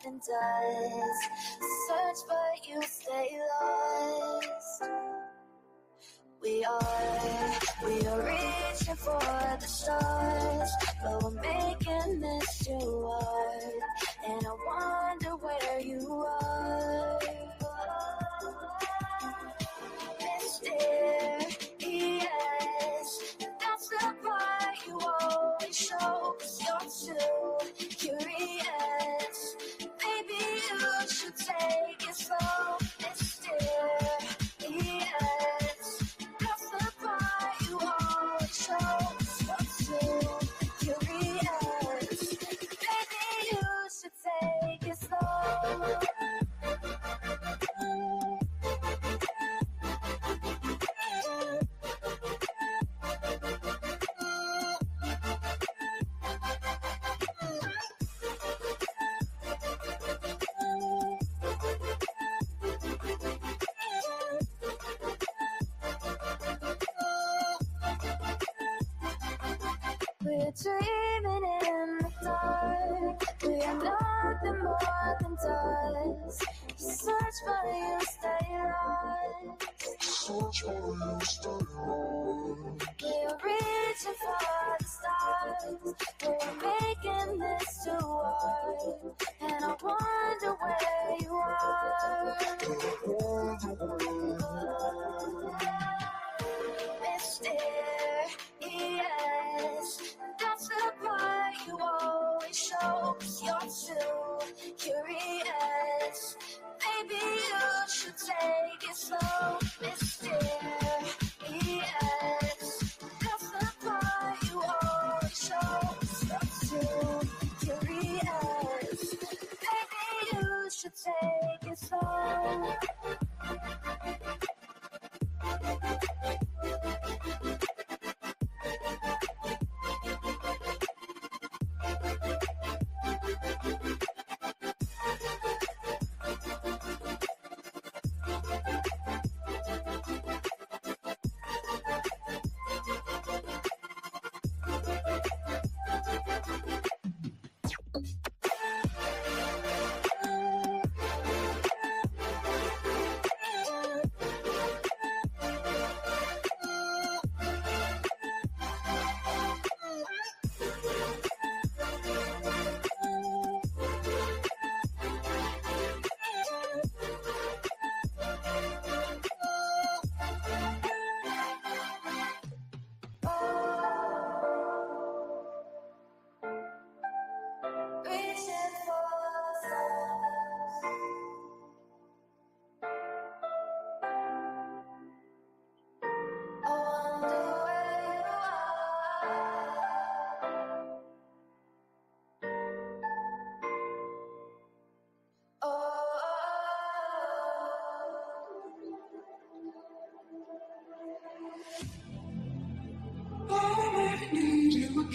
than does. Search but you stay lost. We are reaching for the stars, but we're making this too hard. And I wonder where you are. Mysterious, that's the part you always show, 'cause you're too curious. Maybe you should take it slow. Mysterious, that's the part you always show, 'cause you're too curious. Maybe you should take it slow. We're dreaming in the dark. We are nothing more than dust. Search for you, stay lost. Search for you, stay lost. We're reaching for the stars, but we're making this too hard. And I wonder where you are. Mysterious, that's the part you always show, 'cause you're too curious. Maybe you should take it slow. Mysterious, that's the part you always show, 'cause you're too curious. Maybe you should take it slow.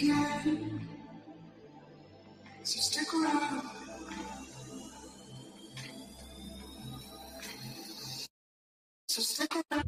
Again. So stick around. So stick around.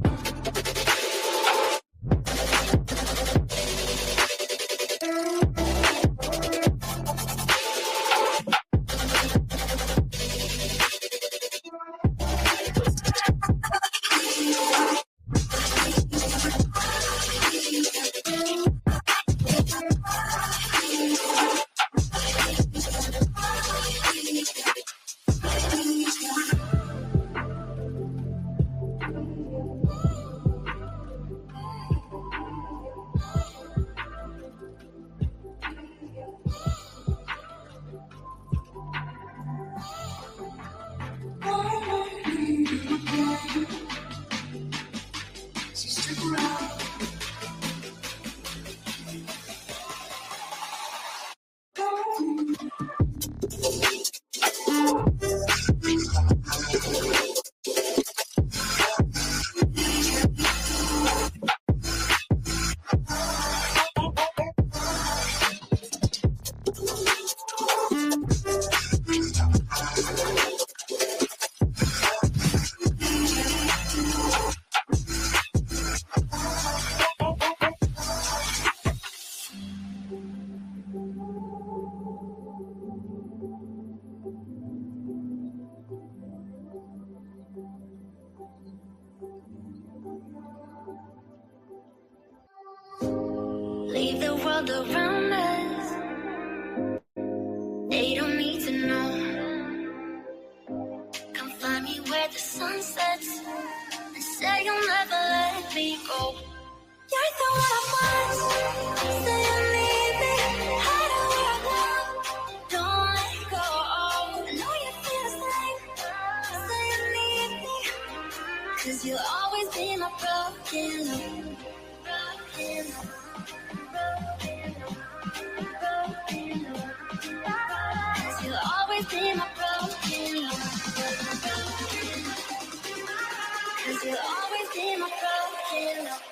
go. You're the one I want. Say you need me. Hide away I love. Don't let go. I know you feel the same. Say you need me. 'Cause you'll always be my broken love. Broken love. Broken love. Broken love. 'Cause you'll always be my broken love. 'Cause you'll always be my broken love.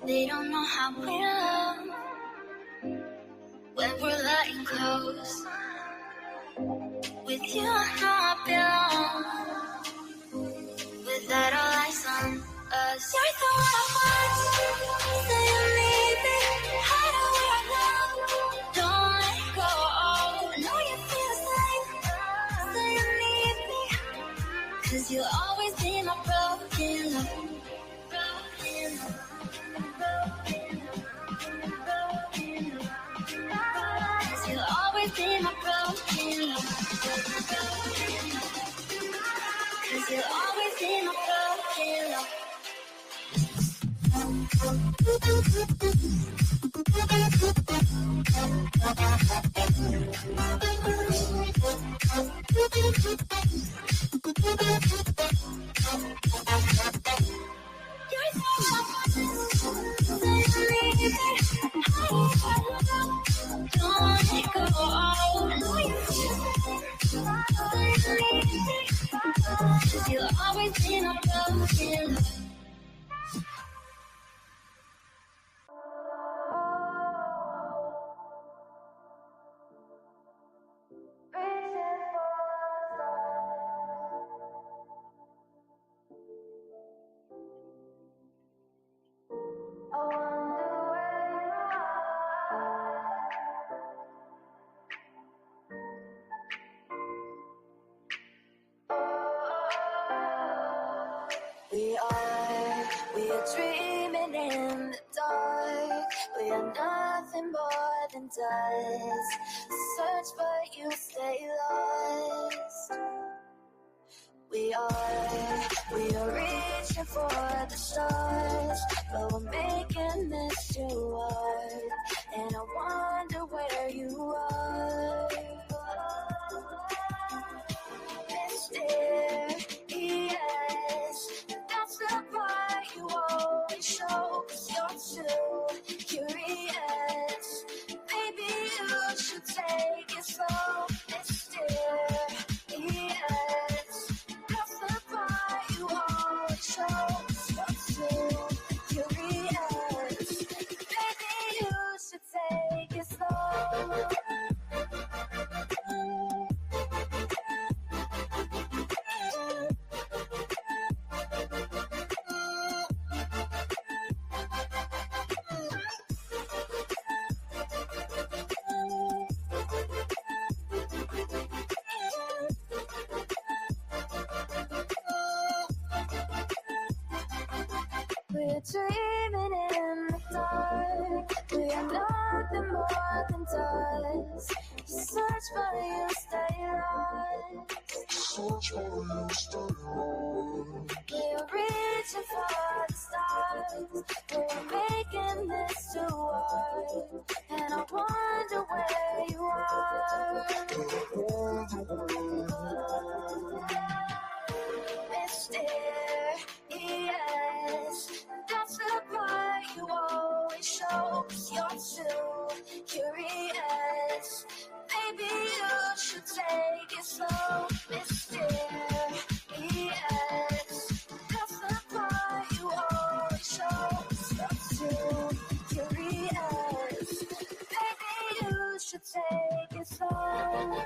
They don't know how we love when we're letting close. With you, I know I belong. Without all eyes on us, you're the one I want. Say you need me. Hide away I love. Don't let go. I know you feel the same. Say you need me. 'Cause you'll always be my broken love. Broken love. Cause you'll always be my broken love. Cause you'll always be my broken love. You'll always be my broken love. We are dreaming in the dark. We are nothing more than dust. Search but you stay lost. We are reaching for the stars, but we're making this too hard. And I wonder where you are. Mysterious, that's the part you always show. 'Cause you're too curious. Maybe you should take it slow. Mysterious, that's the part you always show. 'Cause you're too curious. Maybe you should take it slow. We're dreaming in the dark. We are nothing more than dust. You search but you stay lost. Search but you stay lost. We're reaching for the stars. We're making this too hard. And I wonder where you are. Mysterious, that's the part you always show. 'Cause you're too curious. Maybe you should take it slow. Mysterious, that's the part you always show. 'Cause you're too curious. Maybe you should take it slow.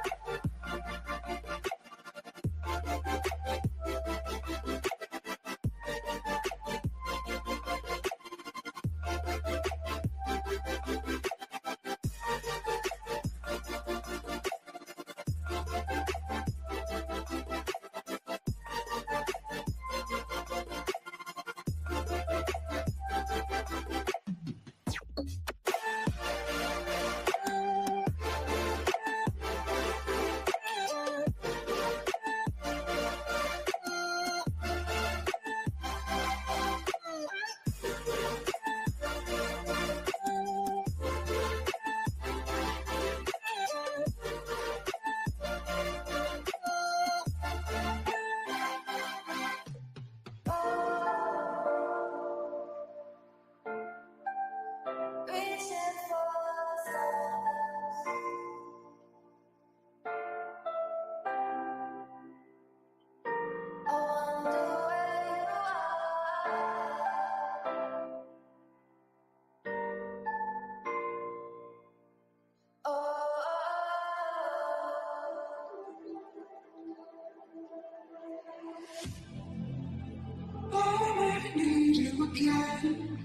again.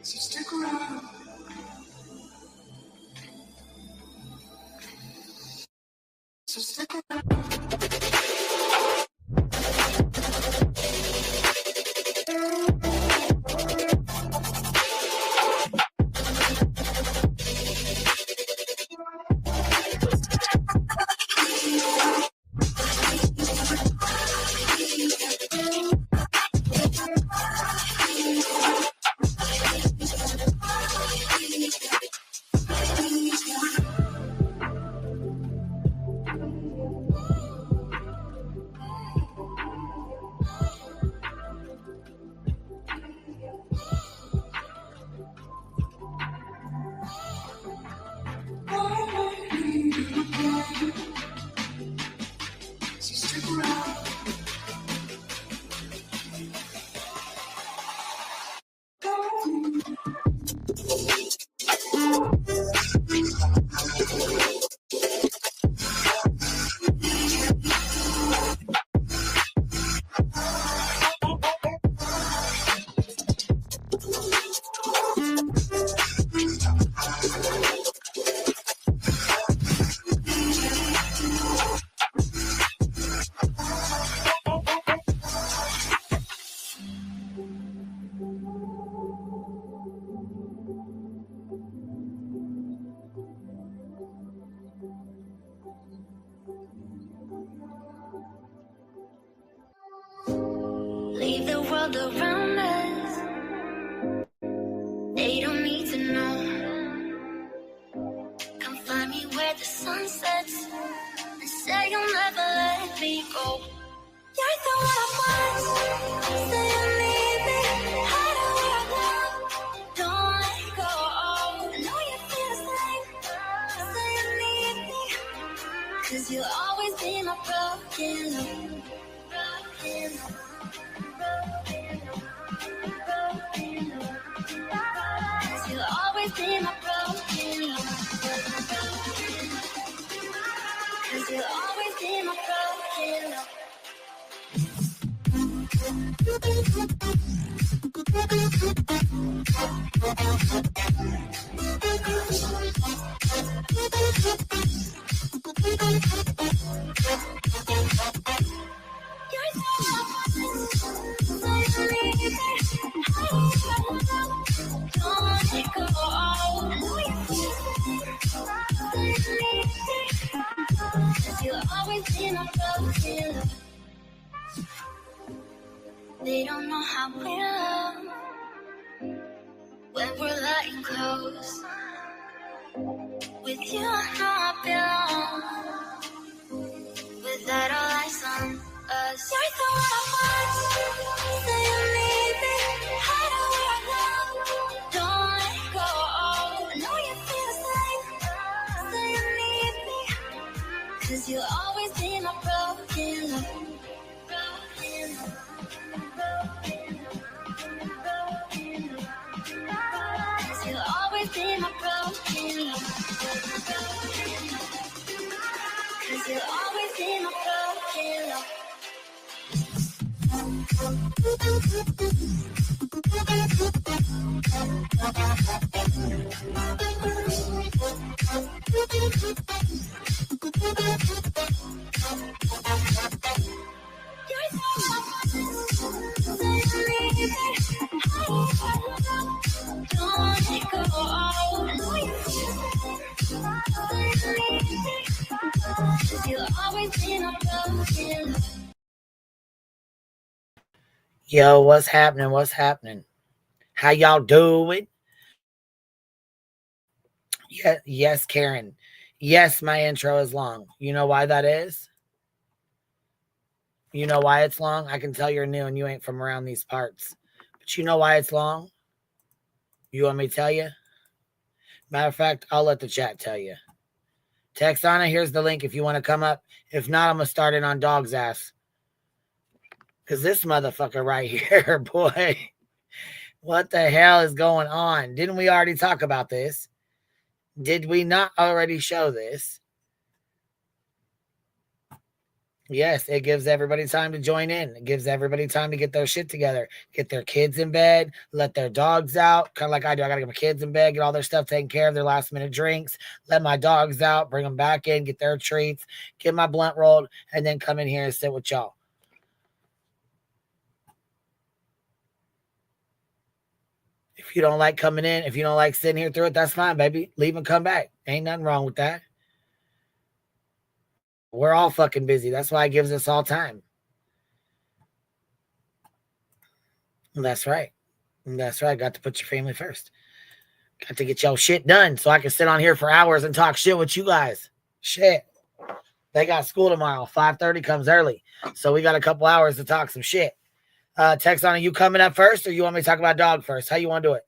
So stick around. So stick around. So stick around. Leave the world around us. They don't need to know. Come find me where the sun sets and say you'll never let me go. You're the one I want. Say you need me. Hide away I love. Don't let go. I know you feel the same. Say you need me. 'Cause you'll always be my broken love. Broken love. Cause you'll always be my broken love. Cause you'll always be my broken love. You're so don't let it go. I know you feel it. Cause you'll always be my broken love. They don't know how we love when we're lying close. With you I know I belong. Without all eyes on us, you're the one I want. Say you need me. Hide away I love. Don't let go. I know you feel the same. Say you need me. 'Cause you'll always be my broken love. Broken love. Cause you'll always be my broken love. Cause you'll always be my broken love. You're so don't let it go. I know you feel it. You'll always be my broken love. Yo, what's happening? What's happening? How y'all doing? Yeah, yes, Karen. Yes, my intro is long. You know why that is? You know why it's long? I can tell you're new and you ain't from around these parts. But you know why it's long? You want me to tell you? Matter of fact, I'll let the chat tell you. Texanna, here's the link if you want to come up. If not, I'm going to start it on Dog's ass. Because this motherfucker right here, boy, what the hell is going on? Didn't we already talk about this? Did we not already show this? Yes, it gives everybody time to join in. It gives everybody time to get their shit together, get their kids in bed, let their dogs out. Kind of like I do. I got to get my kids in bed, get all their stuff taken care of, their last minute drinks, let my dogs out, bring them back in, get their treats, get my blunt rolled, and then come in here and sit with y'all. If you don't like coming in, if you don't like sitting here through it, that's fine, baby. Leave and come back. Ain't nothing wrong with that. We're all fucking busy. That's why it gives us all time. That's right. That's right. Got to put your family first. Got to get y'all shit done so I can sit on here for hours and talk shit with you guys. Shit. They got school tomorrow. 5:30 comes early. So we got a couple hours to talk some shit. Texanna, you coming up first or you want me to talk about dog first? How you want to do it?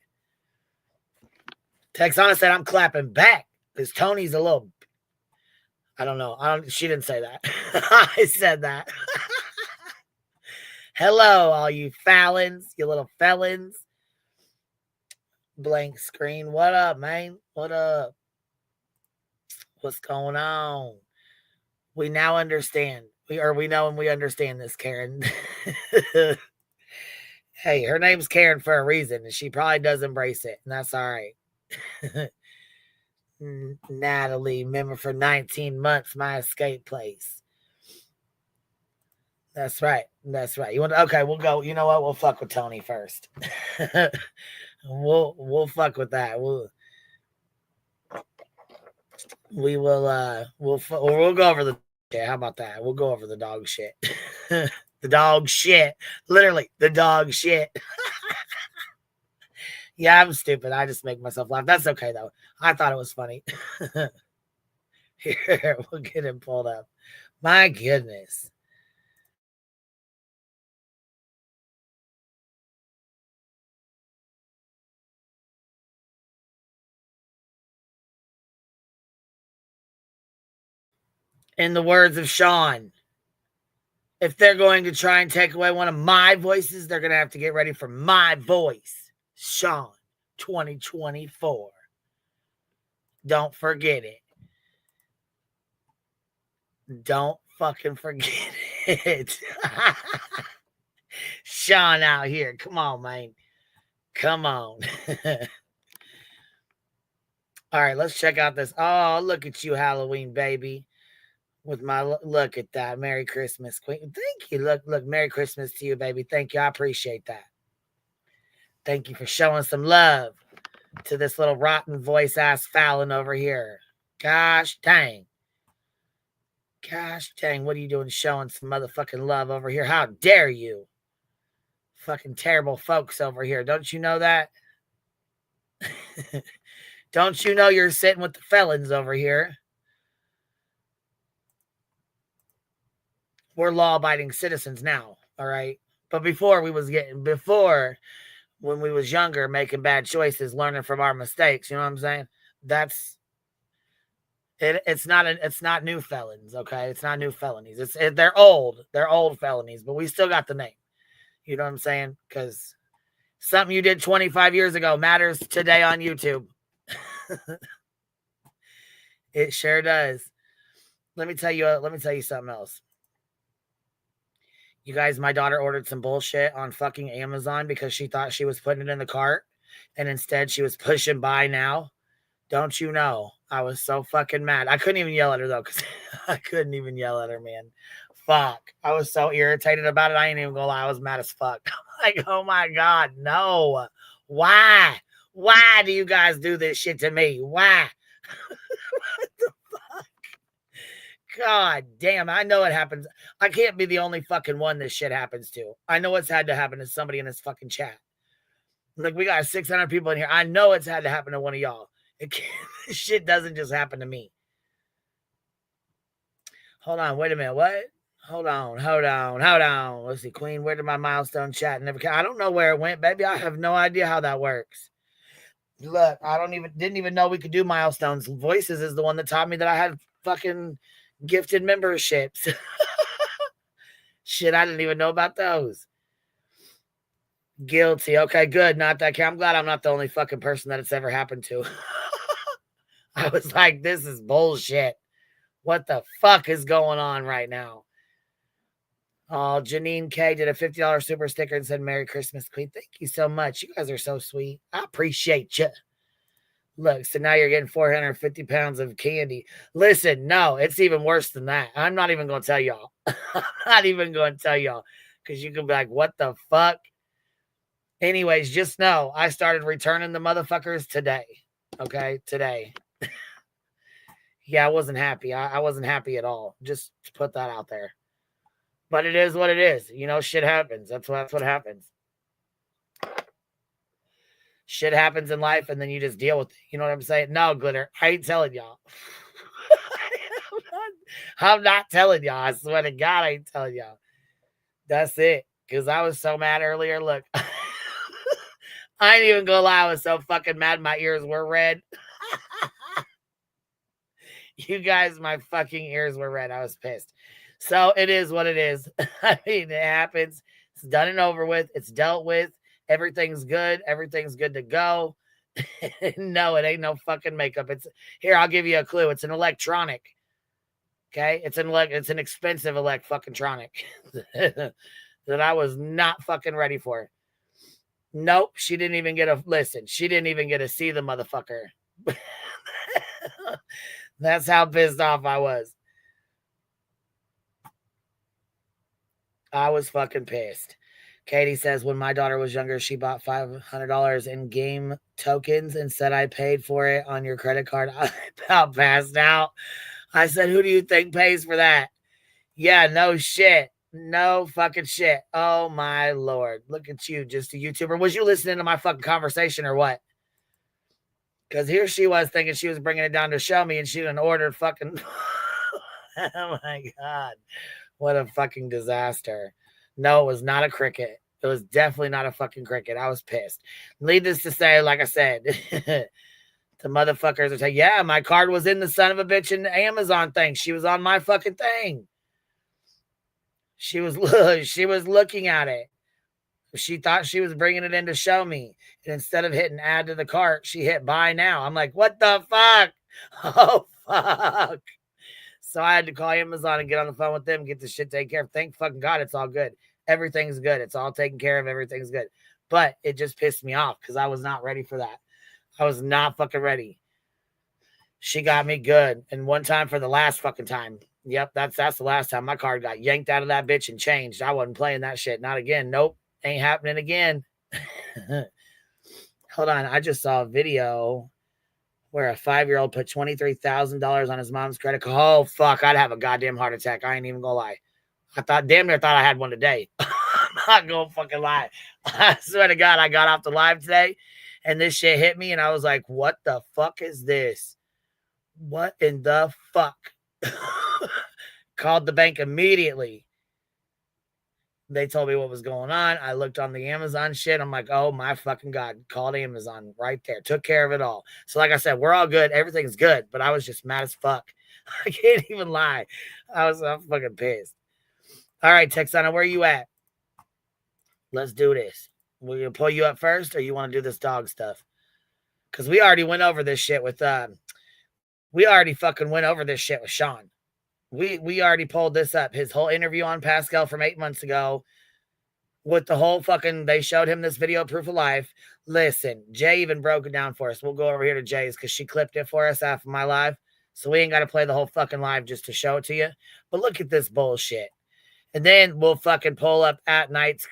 Texanna said I'm clapping back because Tony's a little... I don't know. She didn't say that. I said that. Hello, all you Fallons, you little felons. Blank screen. What up, man? What up? What's going on? We now understand. We know and we understand this, Karen. Hey, her name's Karen for a reason, and she probably does embrace it, and that's all right. Natalie, member for 19 months, my escape place. That's right. That's right. You want to, okay, we'll go. You know what? We'll fuck with Tony first. we'll fuck with that. We'll go over the shit. How about that? We'll go over the dog shit. The dog shit. Literally, the dog shit. Yeah, I'm stupid. I just make myself laugh. That's okay though. I thought it was funny. Here, we'll get him pulled up. My goodness. In the words of Sean, if they're going to try and take away one of my voices, they're going to have to get ready for my voice. Sean, 2024. Don't forget it. Don't fucking forget it. Sean out here. Come on, man. Come on. All right, let's check out this. Oh, look at you, Halloween baby. With my look at that. Merry Christmas, Queen. Thank you. Look, Merry Christmas to you, baby. Thank you. I appreciate that. Thank you for showing some love to this little rotten voice ass Fallon over here. Gosh dang. Gosh dang, what are you doing showing some motherfucking love over here? How dare you? Fucking terrible folks over here. Don't you know that? Don't you know you're sitting with the felons over here? We're law-abiding citizens now, all right? But before when we was younger, making bad choices, learning from our mistakes, you know what I'm saying? That's it. It's not new felons, okay? It's not new felonies. They're old felonies, but we still got the name. You know what I'm saying? Because something you did 25 years ago matters today on YouTube. It sure does. Let me tell you something else. You guys, my daughter ordered some bullshit on fucking Amazon because she thought she was putting it in the cart and instead she was pushing buy now. Don't you know? I was so fucking mad. I couldn't even yell at her though, because I couldn't even yell at her, man. Fuck. I was so irritated about it. I ain't even gonna lie. I was mad as fuck. Like, oh my God, no. Why? Why do you guys do this shit to me? Why? What the fuck? God damn, I know it happens. I can't be the only fucking one this shit happens to. I know it's had to happen to somebody in this fucking chat. Like, we got 600 people in here. I know it's had to happen to one of y'all. This shit doesn't just happen to me. Hold on, wait a minute. What? Hold on. Let's see, Queen, where did my milestone chat I don't know where it went, baby. I have no idea how that works. Look, didn't even know we could do milestones. Voices is the one that taught me that I had fucking gifted memberships. Shit, I didn't even know about those. Guilty. Okay, good. Not that. I'm glad I'm not the only fucking person that it's ever happened to. I was like, this is bullshit. What the fuck is going on right now? Oh, Janine K did a $50 super sticker and said, Merry Christmas, Queen. Thank you so much. You guys are so sweet. I appreciate you. Look, so now you're getting 450 pounds of candy. Listen, no, it's even worse than that. I'm not even going to tell y'all. I'm not even going to tell y'all because you can be like, what the fuck? Anyways, just know I started returning the motherfuckers today. Okay, today. Yeah, I wasn't happy. I wasn't happy at all. Just to put that out there. But it is what it is. You know, shit happens. That's what happens. Shit happens in life, and then you just deal with it. You know what I'm saying? No, Glitter, I ain't telling y'all. I'm not telling y'all. I swear to God, I ain't telling y'all. That's it. Because I was so mad earlier. Look, I ain't even gonna lie. I was so fucking mad. My ears were red. You guys, my fucking ears were red. I was pissed. So it is what it is. I mean, it happens. It's done and over with. It's dealt with. Everything's good. Everything's good to go. No, it ain't no fucking makeup. It's here. I'll give you a clue. It's an electronic. Okay, it's an expensive fucking-tronic that I was not fucking ready for. Nope, she didn't even get a listen. She didn't even get to see the motherfucker. That's how pissed off I was. I was fucking pissed. Katie says, when my daughter was younger, she bought $500 in game tokens and said I paid for it on your credit card. I about passed out. I said, who do you think pays for that? Yeah, no shit. No fucking shit. Oh my Lord. Look at you, just a YouTuber. Was you listening to my fucking conversation or what? Because here she was thinking she was bringing it down to show me and she done ordered fucking. Oh my God. What a fucking disaster. No, it was not a cricket. It was definitely not a fucking cricket. I was pissed. Needless to say, like I said, the motherfuckers are saying, yeah, my card was in the son of a bitch in the Amazon thing. She was on my fucking thing. She was looking at it. She thought she was bringing it in to show me. And instead of hitting add to the cart, she hit buy now. I'm like, what the fuck? Oh, fuck. So I had to call Amazon and get on the phone with them, get the shit taken care of. Thank fucking God it's all good. Everything's good. It's all taken care of. Everything's good. But it just pissed me off because I was not ready for that. I was not fucking ready. She got me good. And one time for the last fucking time. Yep, that's the last time my card got yanked out of that bitch and changed. I wasn't playing that shit. Not again. Nope. Ain't happening again. Hold on. I just saw a video where a 5-year-old put $23,000 on his mom's credit card. Oh, fuck. I'd have a goddamn heart attack. I ain't even gonna lie. I damn near thought I had one today. I'm not gonna fucking lie. I swear to God, I got off the live today and this shit hit me and I was like, what the fuck is this? What in the fuck? Called the bank immediately. They told me what was going on. I looked on the Amazon shit. I'm like, oh my fucking God. Called Amazon right there. Took care of it all. So like I said, we're all good. Everything's good. But I was just mad as fuck. I can't even lie. I'm fucking pissed. All right, Texanna, where are you at? Let's do this. Will you pull you up first or you want to do this dog stuff? Because we already went over this shit with Sean. We already pulled this up. His whole interview on Pascal from 8 months ago with the whole fucking, they showed him this video proof of life. Listen, Jay even broke it down for us. We'll go over here to Jay's because she clipped it for us after my live. So we ain't got to play the whole fucking live just to show it to you. But look at this bullshit. And then we'll fucking pull up at night's,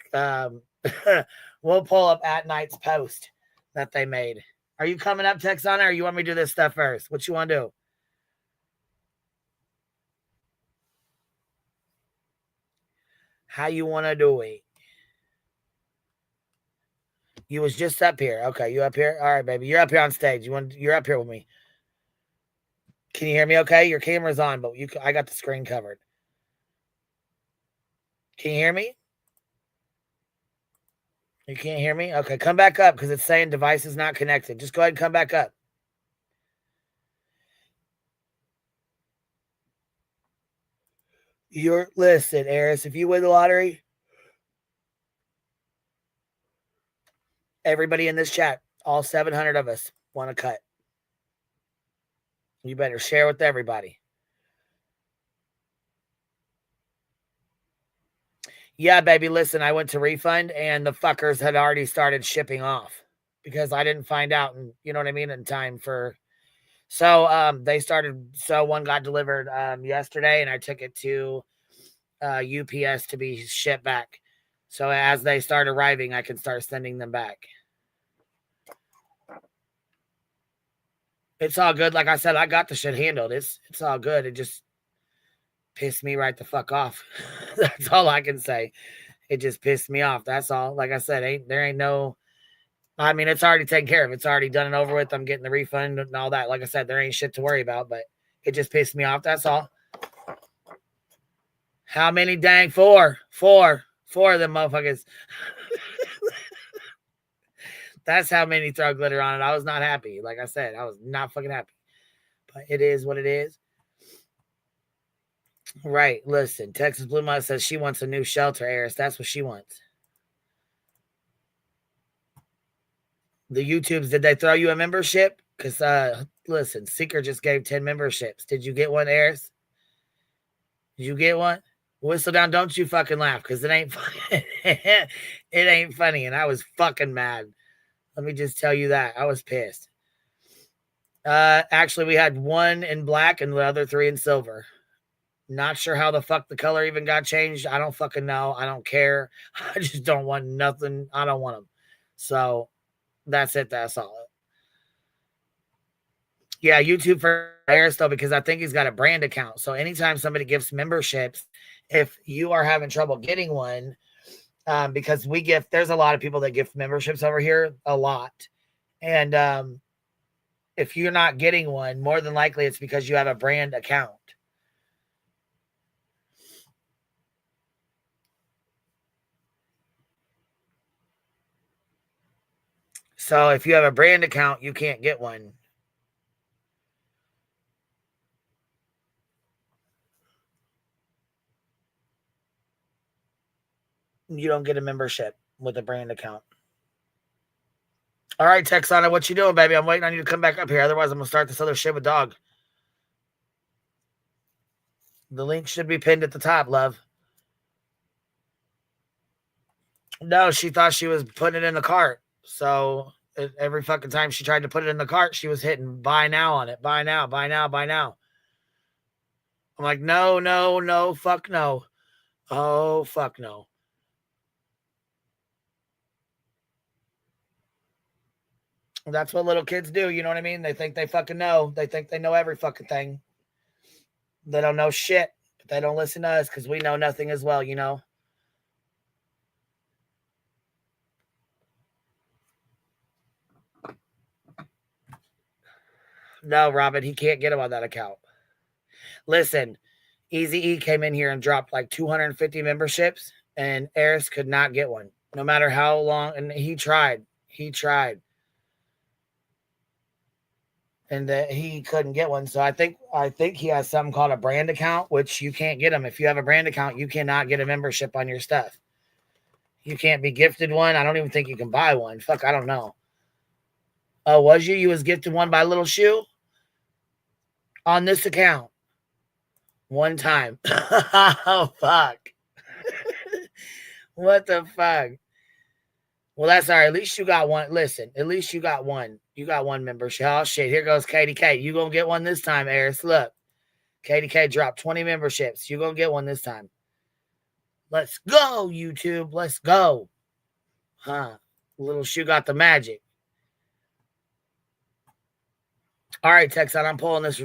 we'll pull up at night's post that they made. Are you coming up, Texanna, or you want me to do this stuff first? What you want to do? How you want to do it? You was just up here. Okay, you up here? All right, baby. You're up here on stage. You're up here with me. Can you hear me okay? Your camera's on, but I got the screen covered. Can you hear me? You can't hear me? Okay, come back up because it's saying device is not connected. Just go ahead and come back up. Listen, Eris, if you win the lottery, everybody in this chat, all 700 of us want to cut. You better share with everybody. Yeah, baby, listen, I went to refund and the fuckers had already started shipping off because I didn't find out, and you know what I mean, in time for. So they started. So one got delivered yesterday, and I took it to UPS to be shipped back. So as they start arriving, I can start sending them back. It's all good. Like I said, I got the shit handled. It's all good. It just pissed me right the fuck off. That's all I can say. It just pissed me off. That's all. Like I said, there ain't no. I mean, it's already taken care of. It's already done and over with. I'm getting the refund and all that. Like I said, there ain't shit to worry about, but it just pissed me off. That's all. How many dang? Four of them motherfuckers. That's how many throw glitter on it. I was not happy. Like I said, I was not fucking happy. But it is what it is. Right. Listen, Texas Blue Mud says she wants a new shelter, Eris. That's what she wants. The YouTubes, did they throw you a membership? Because, listen, Seeker just gave 10 memberships. Did you get one, Eris? Did you get one? Whistle down, don't you fucking laugh, because it ain't funny. It ain't funny, and I was fucking mad. Let me just tell you that. I was pissed. Actually, we had one in black and the other 3 in silver. Not sure how the fuck the color even got changed. I don't fucking know. I don't care. I just don't want nothing. I don't want them. So that's it. That's all. Yeah, YouTube for Harris though, because I think he's got a brand account. So anytime somebody gives memberships, if you are having trouble getting one, because there's a lot of people that give memberships over here, a lot. And if you're not getting one, more than likely it's because you have a brand account. So if you have a brand account, you can't get one. You don't get a membership with a brand account. All right, Texanna, what you doing, baby? I'm waiting on you to come back up here. Otherwise, I'm going to start this other shit with dog. The link should be pinned at the top, love. No, she thought she was putting it in the cart. So every fucking time she tried to put it in the cart, she was hitting buy now on it. Buy now, buy now, buy now. I'm like, no, fuck no. Oh, fuck no. That's what little kids do. You know what I mean? They think they fucking know. They think they know every fucking thing. They don't know shit, but they don't listen to us because we know nothing as well, you know? No, Robin, he can't get him on that account. Listen, Easy E came in here and dropped like 250 memberships, and Eris could not get one, no matter how long. And he tried. And he couldn't get one. So I think he has something called a brand account, which you can't get them. If you have a brand account, you cannot get a membership on your stuff. You can't be gifted one. I don't even think you can buy one. Fuck, I don't know. Oh, was you? You was gifted one by Little Shoe on this account one time. Oh fuck! What the fuck? Well, that's all right. At least you got one. Listen, at least you got one. You got one membership. Oh shit! Here goes KDK. You gonna get one this time, Eris? Look, KDK dropped 20 memberships. You gonna get one this time? Let's go, YouTube. Let's go. Huh? Little Shoe got the magic. All right, Texan, I'm pulling this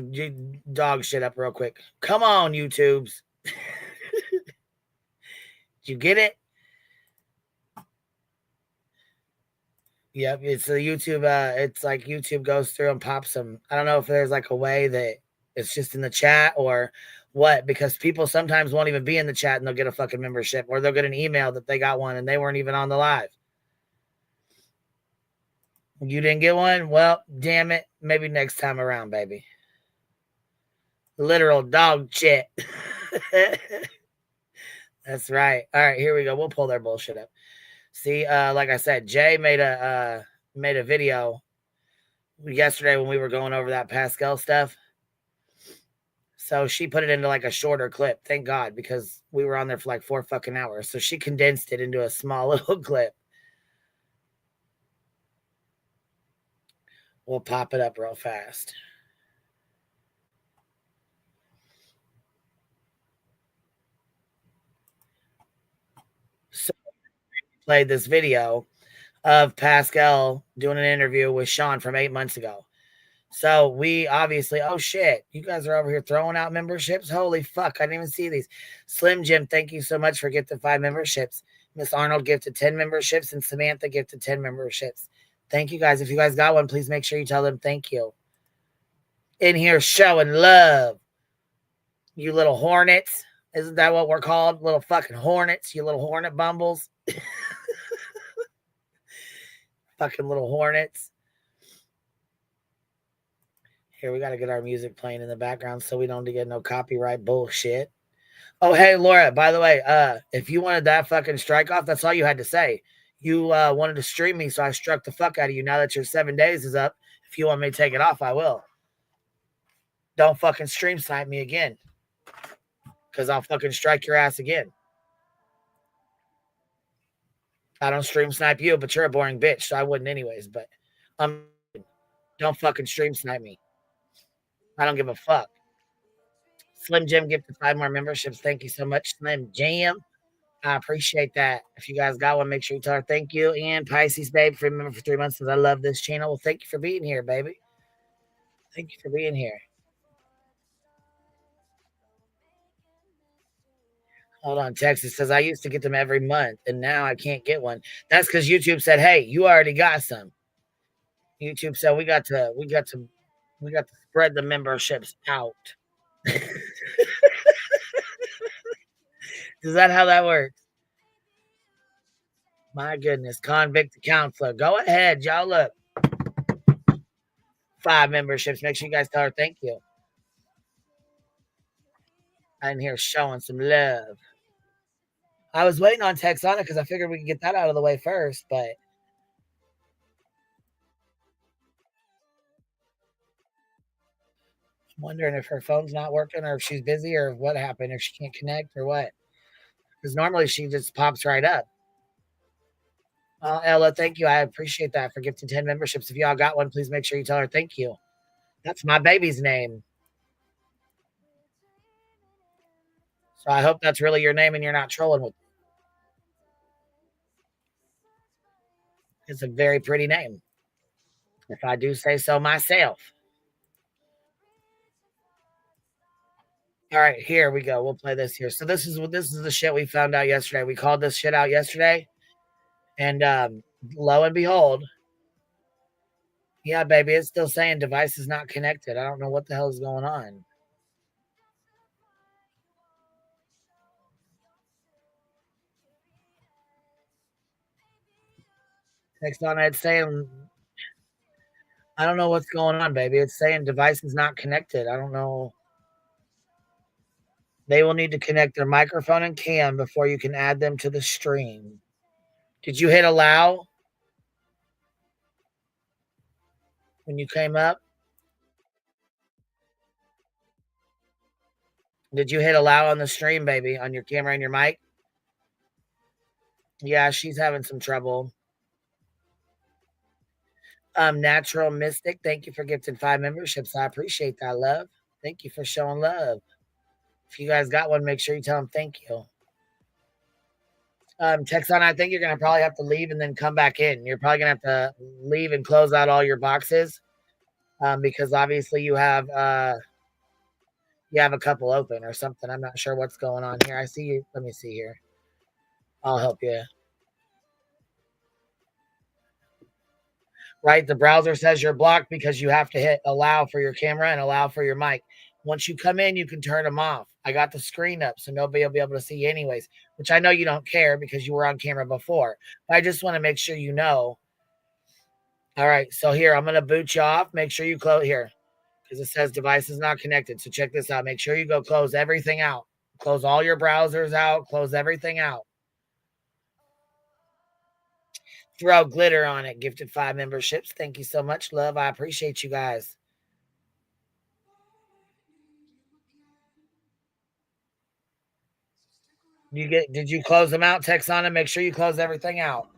dog shit up real quick. Come on, YouTubes. Did you get it? Yep, it's a YouTube. It's like YouTube goes through and pops them. I don't know if there's like a way that it's just in the chat or what, because people sometimes won't even be in the chat and they'll get a fucking membership, or they'll get an email that they got one and they weren't even on the live. You didn't get one? Well, damn it. Maybe next time around, baby. Literal dog shit. That's right. All right, here we go. We'll pull their bullshit up. See, like I said, Jay made a video yesterday when we were going over that Pascal stuff. So she put it into like a shorter clip. Thank God, because we were on there for like 4 fucking hours. So she condensed it into a small little clip. We'll pop it up real fast. So I played this video of Pascal doing an interview with Sean from 8 months ago. So we obviously, oh shit, you guys are over here throwing out memberships. Holy fuck, I didn't even see these. Slim Jim, thank you so much for gifting 5 memberships. Miss Arnold gifted 10 memberships, and Samantha gifted 10 memberships. Thank you guys. If you guys got one, please make sure you tell them thank you. In here showing love. You little hornets. Isn't that what we're called? Little fucking hornets, you little hornet bumbles. Fucking little hornets. Here, we got to get our music playing in the background so we don't get no copyright bullshit. Oh, hey, Laura, by the way, if you wanted that fucking strike off, that's all you had to say. You wanted to stream me, so I struck the fuck out of you. Now that your 7 days is up, if you want me to take it off, I will. Don't fucking stream snipe me again, because I'll fucking strike your ass again. I don't stream snipe you, but you're a boring bitch, so I wouldn't anyways. But don't fucking stream snipe me. I don't give a fuck. Slim Jim gifted 5 more memberships. Thank you so much, Slim Jim. I appreciate that. If you guys got one, make sure you tell her thank you. And Pisces, babe, for member for 3 months since I love this channel. Well, thank you for being here, baby. Thank you for being here. Hold on, Texas says I used to get them every month, and now I can't get one. That's because YouTube said, "Hey, you already got some." YouTube said we got to spread the memberships out. Is that how that works? My goodness, convict counselor. Go ahead, y'all. Look, 5 memberships. Make sure you guys tell her thank you. I'm here showing some love. I was waiting on Texanna because I figured we could get that out of the way first, but I'm wondering if her phone's not working or if she's busy or what happened, if she can't connect or what. Because normally she just pops right up. Ella, thank you. I appreciate that for gifting 10 memberships. If y'all got one, please make sure you tell her thank you. That's my baby's name. So I hope that's really your name and you're not trolling with me. It's a very pretty name, if I do say so myself. All right, here we go. We'll play this here. So this is the shit we found out yesterday. We called this shit out yesterday, and lo and behold, yeah, baby, it's still saying device is not connected. I don't know what the hell is going on. Text on it saying, I don't know what's going on, baby. It's saying device is not connected. I don't know. They will need to connect their microphone and cam before you can add them to the stream. Did you hit allow when you came up? Did you hit allow on the stream, baby, on your camera and your mic? Yeah, she's having some trouble. Natural Mystic, thank you for gifting 5 memberships. I appreciate that, love. Thank you for showing love. If you guys got one, make sure you tell them thank you. Texanna, I think you're gonna probably have to leave and then come back in. You're probably gonna have to leave and close out all your boxes, because obviously you have a couple open or something. I'm not sure what's going on here. I see you. Let me see here. I'll help you. Right, the browser says you're blocked because you have to hit allow for your camera and allow for your mic. Once you come in, you can turn them off. I got the screen up so nobody will be able to see you anyways, which I know you don't care because you were on camera before. But I just want to make sure you know. All right, so here, I'm going to boot you off. Make sure you close here because it says device is not connected. So check this out. Make sure you go close everything out. Close all your browsers out. Close everything out. Throw glitter on it. Gifted 5 memberships. Thank you so much, love. I appreciate you guys. Did you close them out, Texanna? Make sure you close everything out.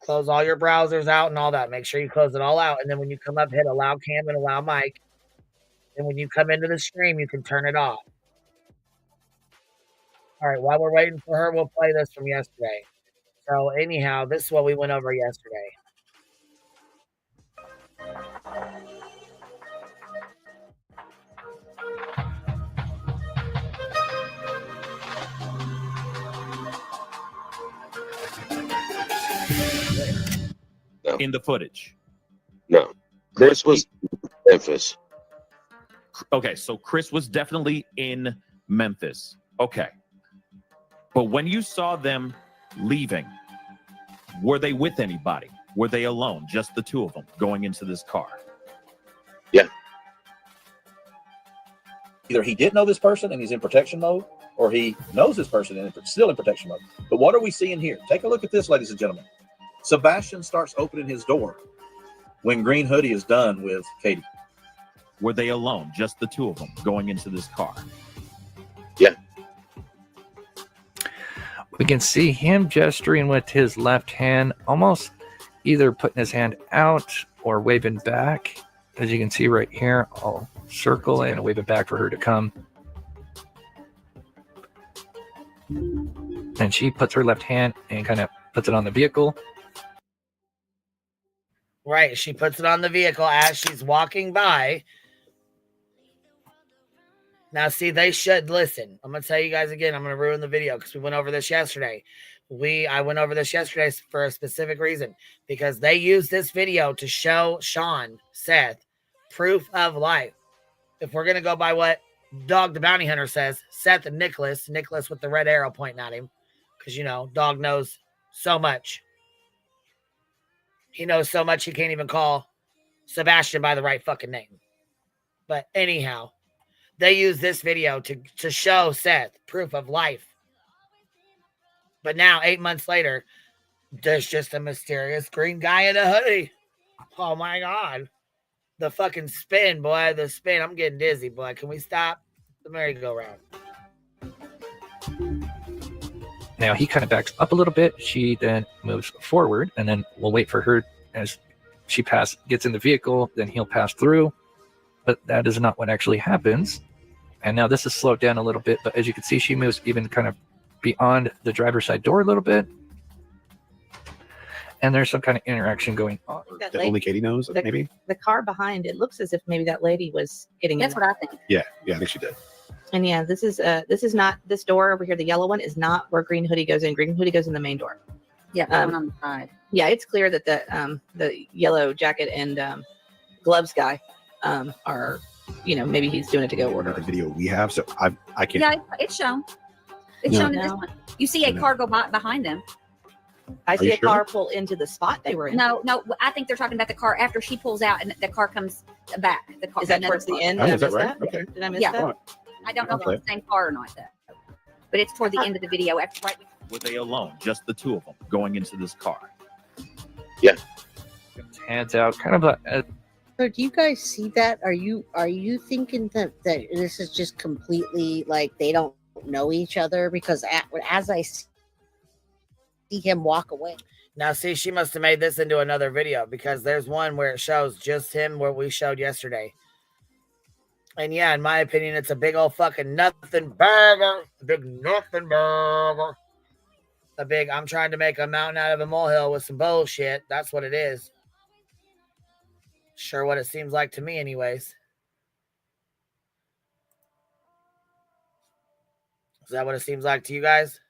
Close all your browsers out and all that. Make sure you close it all out. And then when you come up, hit allow cam and allow mic. And when you come into the stream, you can turn it off. All right, while we're waiting for her, we'll play this from yesterday. So anyhow, this is what we went over yesterday. No. In the footage. No. Chris was Memphis. Okay, so Chris was definitely in Memphis. Okay. But when you saw them leaving, were they with anybody? Were they alone? Just the two of them going into this car? Yeah. Either he didn't know this person and he's in protection mode, or he knows this person and is still in protection mode. But what are we seeing here? Take a look at this, ladies and gentlemen. Sebastian starts opening his door when Green Hoodie is done with Katie. Were they alone? Just the two of them going into this car? Yeah. We can see him gesturing with his left hand, almost either putting his hand out or waving back. As you can see right here, I'll circle and wave it back for her to come. And she puts her left hand and kind of puts it on the vehicle. Right, she puts it on the vehicle as she's walking by. Now, see, they should listen. I'm going to tell you guys again, I'm going to ruin the video because we went over this yesterday. I went over this yesterday for a specific reason, because they used this video to show Sean, Seth, proof of life. If we're going to go by what Dog the Bounty Hunter says, Seth and Nicholas with the red arrow pointing at him, because, you know, Dog knows so much. He knows so much he can't even call Sebastian by the right fucking name. But anyhow, they use this video to show Seth proof of life. But now, 8 months later, there's just a mysterious green guy in a hoodie. Oh my God. The fucking spin, boy. The spin. I'm getting dizzy, boy. Can we stop the merry-go-round? Now he kind of backs up a little bit. She then moves forward, and then we'll wait for her as she gets in the vehicle. Then he'll pass through. But that is not what actually happens. And now this is slowed down a little bit. But as you can see, she moves even kind of beyond the driver's side door a little bit. And there's some kind of interaction going on. That That lady, only Katie knows, maybe? the car behind it looks as if maybe that lady was getting That's in. what I think. Yeah, I think she did. And yeah, this is not this door over here. The yellow one is not where Green Hoodie goes in. Green Hoodie goes in the main door. Yeah, the one on the side. Yeah, it's clear that the yellow jacket and gloves guy are, maybe he's doing it to go order. The video we have, so I can't. Yeah, it's shown. It's No. shown in this one. You see a car go by behind them. I see you a car pull into the spot they were in. No, I think they're talking about the car after she pulls out and the car comes back. The car Is that another towards the car. end? Oh, Did I is that miss right? Okay. Did I miss Yeah. that? I don't know if Okay. it's the same car or not, though. But it's toward the end of the video. After right. Were they alone? Just the two of them going into this car? Hands out, kind of a So do you guys see that? Are you thinking that this is just completely like they don't know each other? Because as I see him walk away. Now, see, she must have made this into another video, because there's one where it shows just him, where we showed yesterday. And yeah, in my opinion, it's a big old fucking nothing burger. A big nothing burger. I'm trying to make a mountain out of a molehill with some bullshit. That's what it is. Sure what it seems like to me anyways. Is that what it seems like to you guys?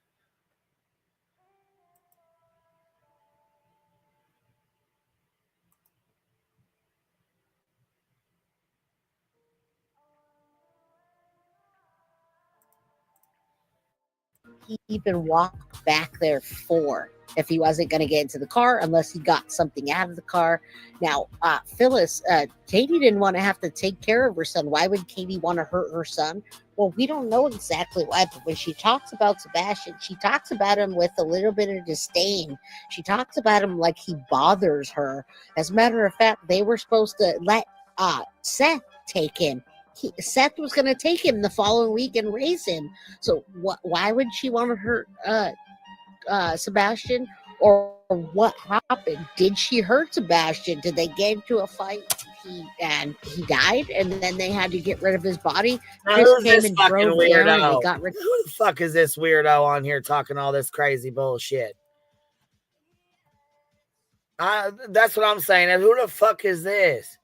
He even walked back there for if he wasn't going to get into the car unless he got something out of the car. Now, Phyllis, Katie didn't want to have to take care of her son. Why would Katie want to hurt her son? Well, we don't know exactly why, but when she talks about Sebastian, she talks about him with a little bit of disdain. She talks about him like he bothers her. As a matter of fact, they were supposed to let Seth take him Seth was going to take him the following week and raise him. So why would she want to hurt Sebastian? Or what happened? Did she hurt Sebastian? Did they get into a fight? He died, and then they had to get rid of his body. Chris came and drove down, and they got rid. Who the fuck is this weirdo on here talking all this crazy bullshit? That's what I'm saying. And who the fuck is this?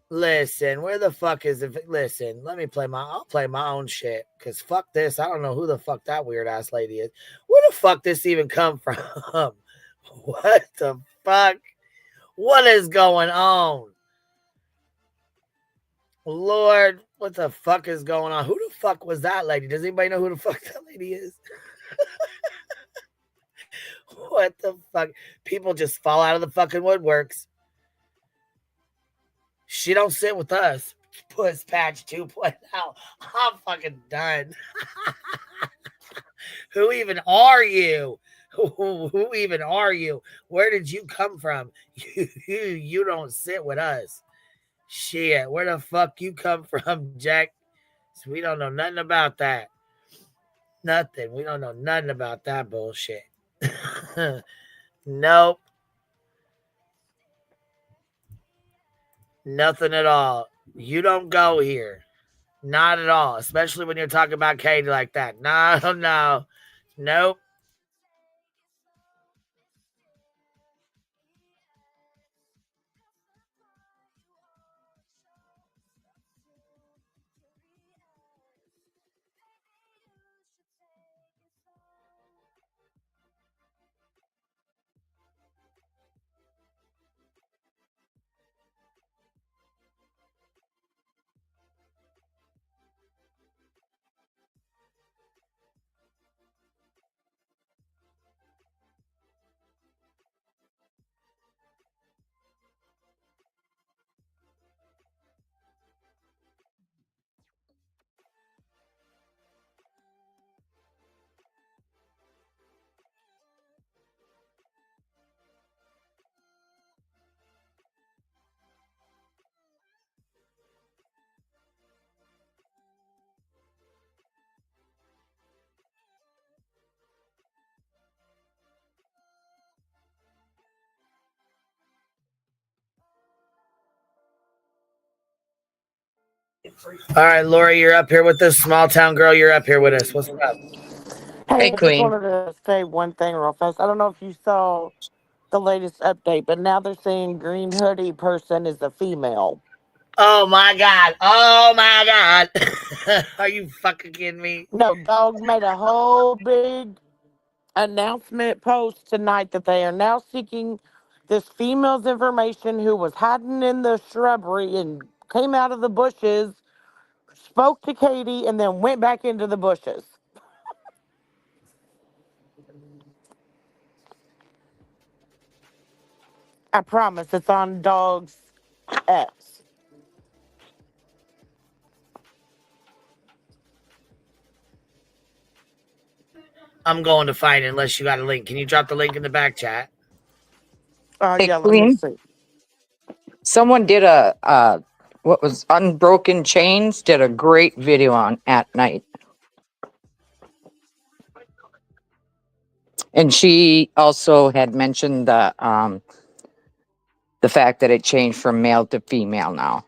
Listen, where the fuck is it? Listen, let me I'll play my own shit. Because fuck this. I don't know who the fuck that weird ass lady is. Where the fuck this even come from? What the fuck? What is going on? Lord, what the fuck is going on? Who the fuck was that lady? Does anybody know who the fuck that lady is? What the fuck? People just fall out of the fucking woodworks. She don't sit with us. Puss Patch 2.0. I'm fucking done. Who even are you? Who even are you? Where did you come from? You don't sit with us. Shit, where the fuck you come from, Jack? So we don't know nothing about that. Nothing. We don't know nothing about that bullshit. Nope. Nothing at all. You don't go here. Not at all. Especially when you're talking about Katie like that. No. Nope. All right, Lori, you're up here with us. Small town girl, you're up here with us. What's up? Hey, I just wanted to say one thing real fast. I don't know if you saw the latest update, but now they're saying green hoodie person is a female. Oh my God. Oh my God. Are you fucking kidding me? No, Dog made a whole big announcement post tonight that they are now seeking this female's information who was hiding in the shrubbery and came out of the bushes, spoke to Katie, and then went back into the bushes. I promise it's on Dog's X. I'm going to find it unless you got a link. Can you drop the link in the back chat? Yeah, let me Queen, see. someone did what was Unbroken Chains did a great video on At Night. And she also had mentioned the fact that it changed from male to female now.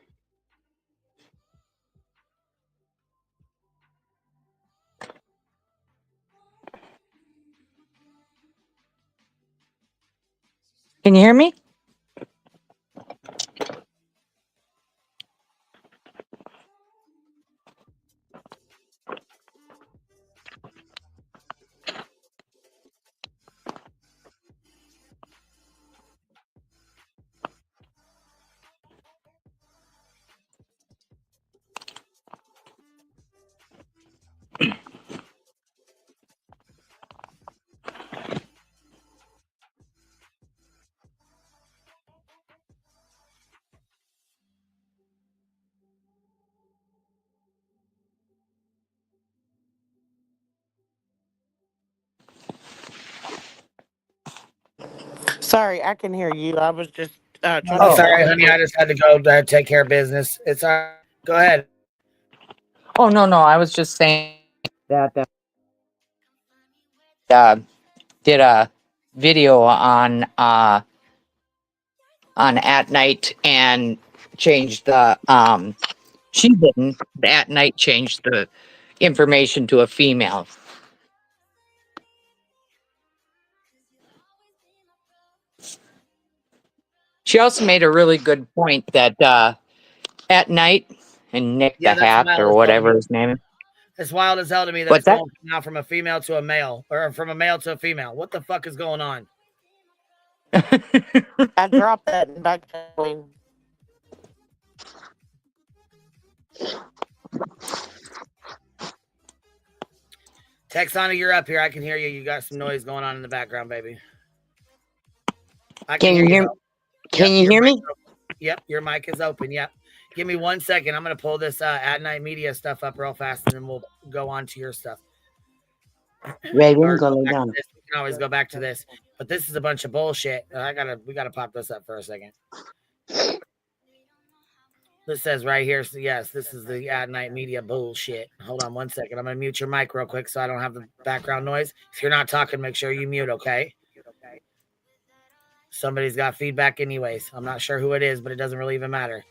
Can you hear me? Sorry, I can hear you. I was just trying I'm to get sorry, my honey. people. I just had to go take care of business. It's all right. Go ahead. Oh no, I was just saying that did a video on at night and changed the she didn't at night changed the information to a female. She also made a really good point that at night and Nick Yeah, the that's Hat wild or as hell to whatever me. his name is. It's wild as hell to me that What's it's that? going now from a female to a male, or from a male to a female. What the fuck is going on? I dropped that in back channel. Texanna, you're up here. I can hear you. You got some noise going on in the background, baby. I Can you hear? though. Can you your hear mic- me? Yep, your mic is open. Yep. Give me 1 second. I'm gonna pull this at night media stuff up real fast, and then we'll go on to your stuff. Raven, go lay down. We can always go back to this, but this is a bunch of bullshit. We gotta pop this up for a second. This says right here, so yes, this is the at night media bullshit. Hold on 1 second. I'm gonna mute your mic real quick so I don't have the background noise. If you're not talking, make sure you mute, okay? Somebody's got feedback anyways. I'm not sure who it is, but it doesn't really even matter.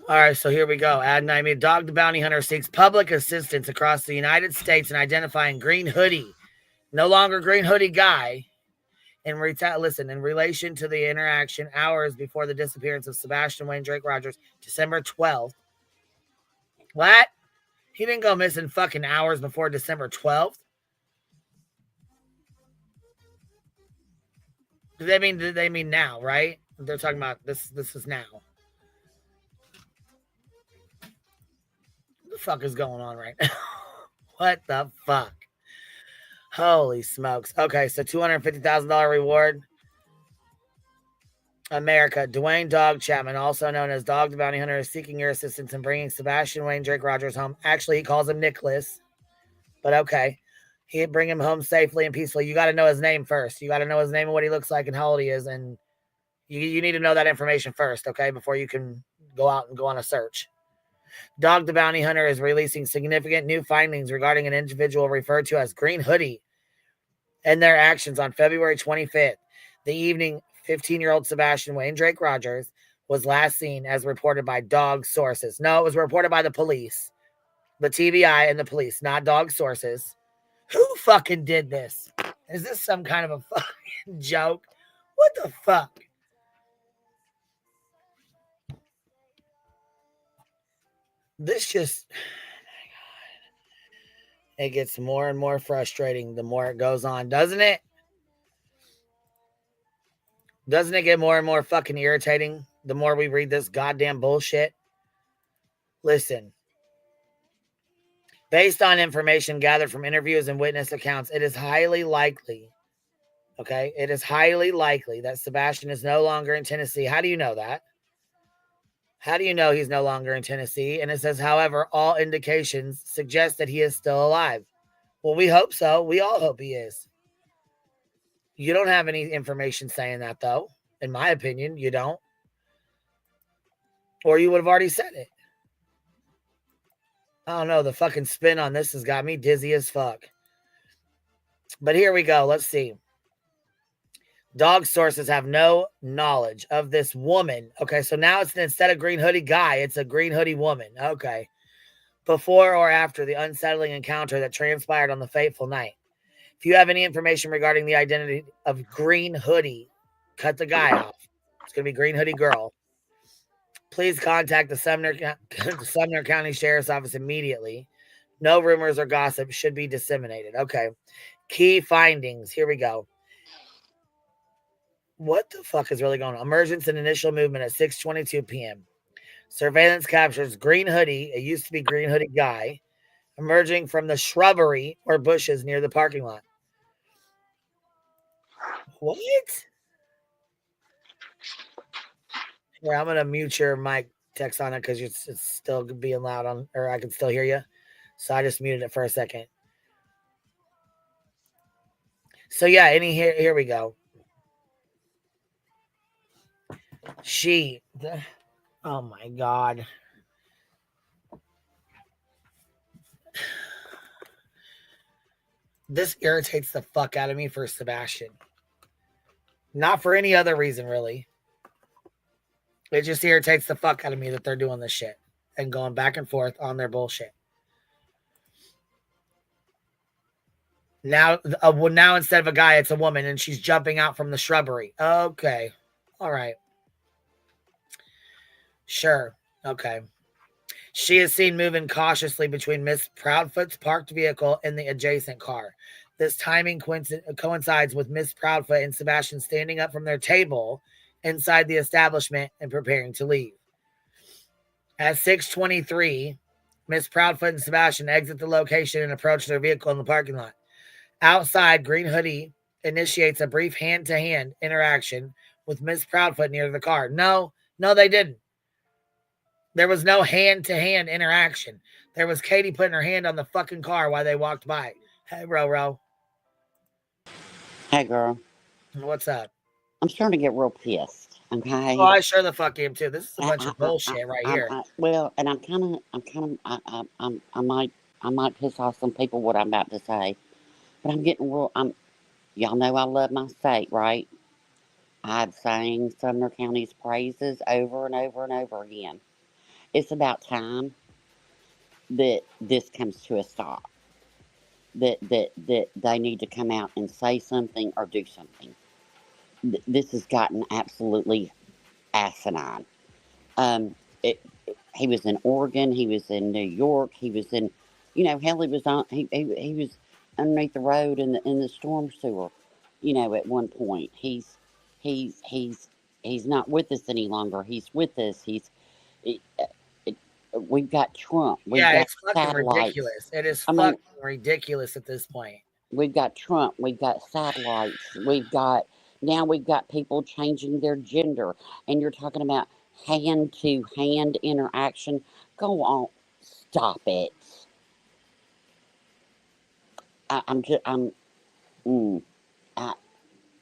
All right, so here we go. Ad night media. Dog the Bounty Hunter seeks public assistance across the United States in identifying Green Hoodie, no longer Green Hoodie guy. In relation to the interaction hours before the disappearance of Sebastian Wayne Drake Rogers, December 12th. What? He didn't go missing fucking hours before December 12th? Do they mean now, right? They're talking about this is now. What the fuck is going on right now? What the fuck? Holy smokes. Okay, so $250,000 reward. America, Dwayne Dog Chapman, also known as Dog the Bounty Hunter, is seeking your assistance in bringing Sebastian Wayne Drake Rogers home. Actually, he calls him Nicholas, but okay. He'd bring him home safely and peacefully. You got to know his name first. You got to know his name and what he looks like and how old he is. And you need to know that information first, okay, before you can go out and go on a search. Dog the Bounty Hunter is releasing significant new findings regarding an individual referred to as Green Hoodie and their actions on February 25th. The evening, 15-year-old Sebastian Wayne Drake Rogers was last seen as reported by dog sources. No, it was reported by the police, the TBI and the police, not dog sources. Who fucking did this? Is this some kind of a fucking joke? What the fuck? This just, it gets more and more frustrating the more it goes on, doesn't it? Doesn't it get more and more fucking irritating the more we read this goddamn bullshit? Listen. Based on information gathered from interviews and witness accounts, it is highly likely, okay? It is highly likely that Sebastian is no longer in Tennessee. How do you know that? How do you know he's no longer in Tennessee? And it says, however, all indications suggest that he is still alive. Well, we hope so. We all hope he is. You don't have any information saying that, though. In my opinion, you don't. Or you would have already said it. I don't know. The fucking spin on this has got me dizzy as fuck. But here we go. Let's see. Dog sources have no knowledge of this woman. Okay, so now it's instead of Green Hoodie guy, it's a Green Hoodie woman. Okay. Before or after the unsettling encounter that transpired on the fateful night. If you have any information regarding the identity of Green Hoodie, cut the guy off. It's going to be Green Hoodie girl. Please contact the Sumner County Sheriff's Office immediately. No rumors or gossip should be disseminated. Okay. Key findings. Here we go. What the fuck is really going on? Emergence and initial movement at 6:22 p.m. Surveillance captures Green Hoodie, it used to be Green Hoodie guy, emerging from the shrubbery or bushes near the parking lot. What? Here, I'm gonna mute your mic, Texanna, because it's still being loud on, or I can still hear you. So I just muted it for a second. So yeah, here we go. Oh my God. This irritates the fuck out of me for Sebastian. Not for any other reason, really. It just irritates the fuck out of me that they're doing this shit and going back and forth on their bullshit. Now instead of a guy, it's a woman, and she's jumping out from the shrubbery. Okay. All right. Sure. Okay. She is seen moving cautiously between Miss Proudfoot's parked vehicle and the adjacent car. This timing coincides with Miss Proudfoot and Sebastian standing up from their table inside the establishment and preparing to leave. At 6:23, Miss Proudfoot and Sebastian exit the location and approach their vehicle in the parking lot. Outside, Green Hoodie initiates a brief hand-to-hand interaction with Miss Proudfoot near the car. No, they didn't. There was no hand-to-hand interaction. There was Katie putting her hand on the fucking car while they walked by. Hey, Roro. Hey, girl. What's up? I'm starting to get real pissed. Okay. Oh, I sure the fuck am too. This is a bunch of bullshit right here. Well, and I might piss off some people what I'm about to say, but I'm getting real. Y'all know I love my state, right? I've sang Sumner County's praises over and over and over again. It's about time that this comes to a stop. That they need to come out and say something or do something. This has gotten absolutely asinine. He was in Oregon. He was in New York. He was in, hell, he was on. He was underneath the road in the storm sewer. At one point, he's not with us any longer. He's with us. We've got Trump. We've got it's fucking satellites. Ridiculous. It is fucking ridiculous at this point. We've got Trump. We've got satellites. We've got people changing their gender, and you're talking about hand-to-hand interaction. Go on, stop it.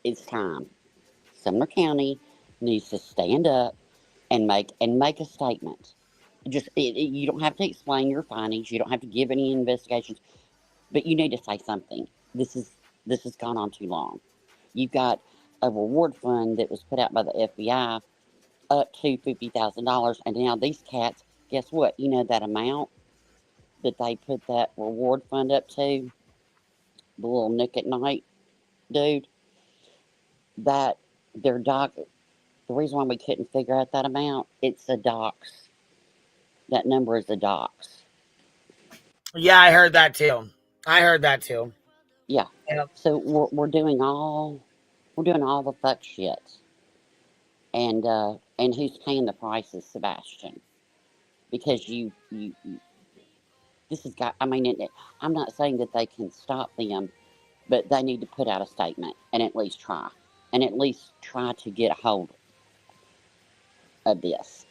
It's time. Sumner County needs to stand up and make a statement. You don't have to explain your findings. You don't have to give any investigations, but you need to say something. This has gone on too long. You've got a reward fund that was put out by the FBI up to $50,000, and now these cats, guess what? That amount that they put that reward fund up to, the little Nick at Night dude, that their doc. The reason why we couldn't figure out that amount, it's the docs. That number is the docs. Yeah, I heard that too. Yeah. Yep. So we're doing all the fuck shit. And who's paying the price is Sebastian. Because you this has got, I'm not saying that they can stop them, but they need to put out a statement and at least try. And at least try to get a hold of this.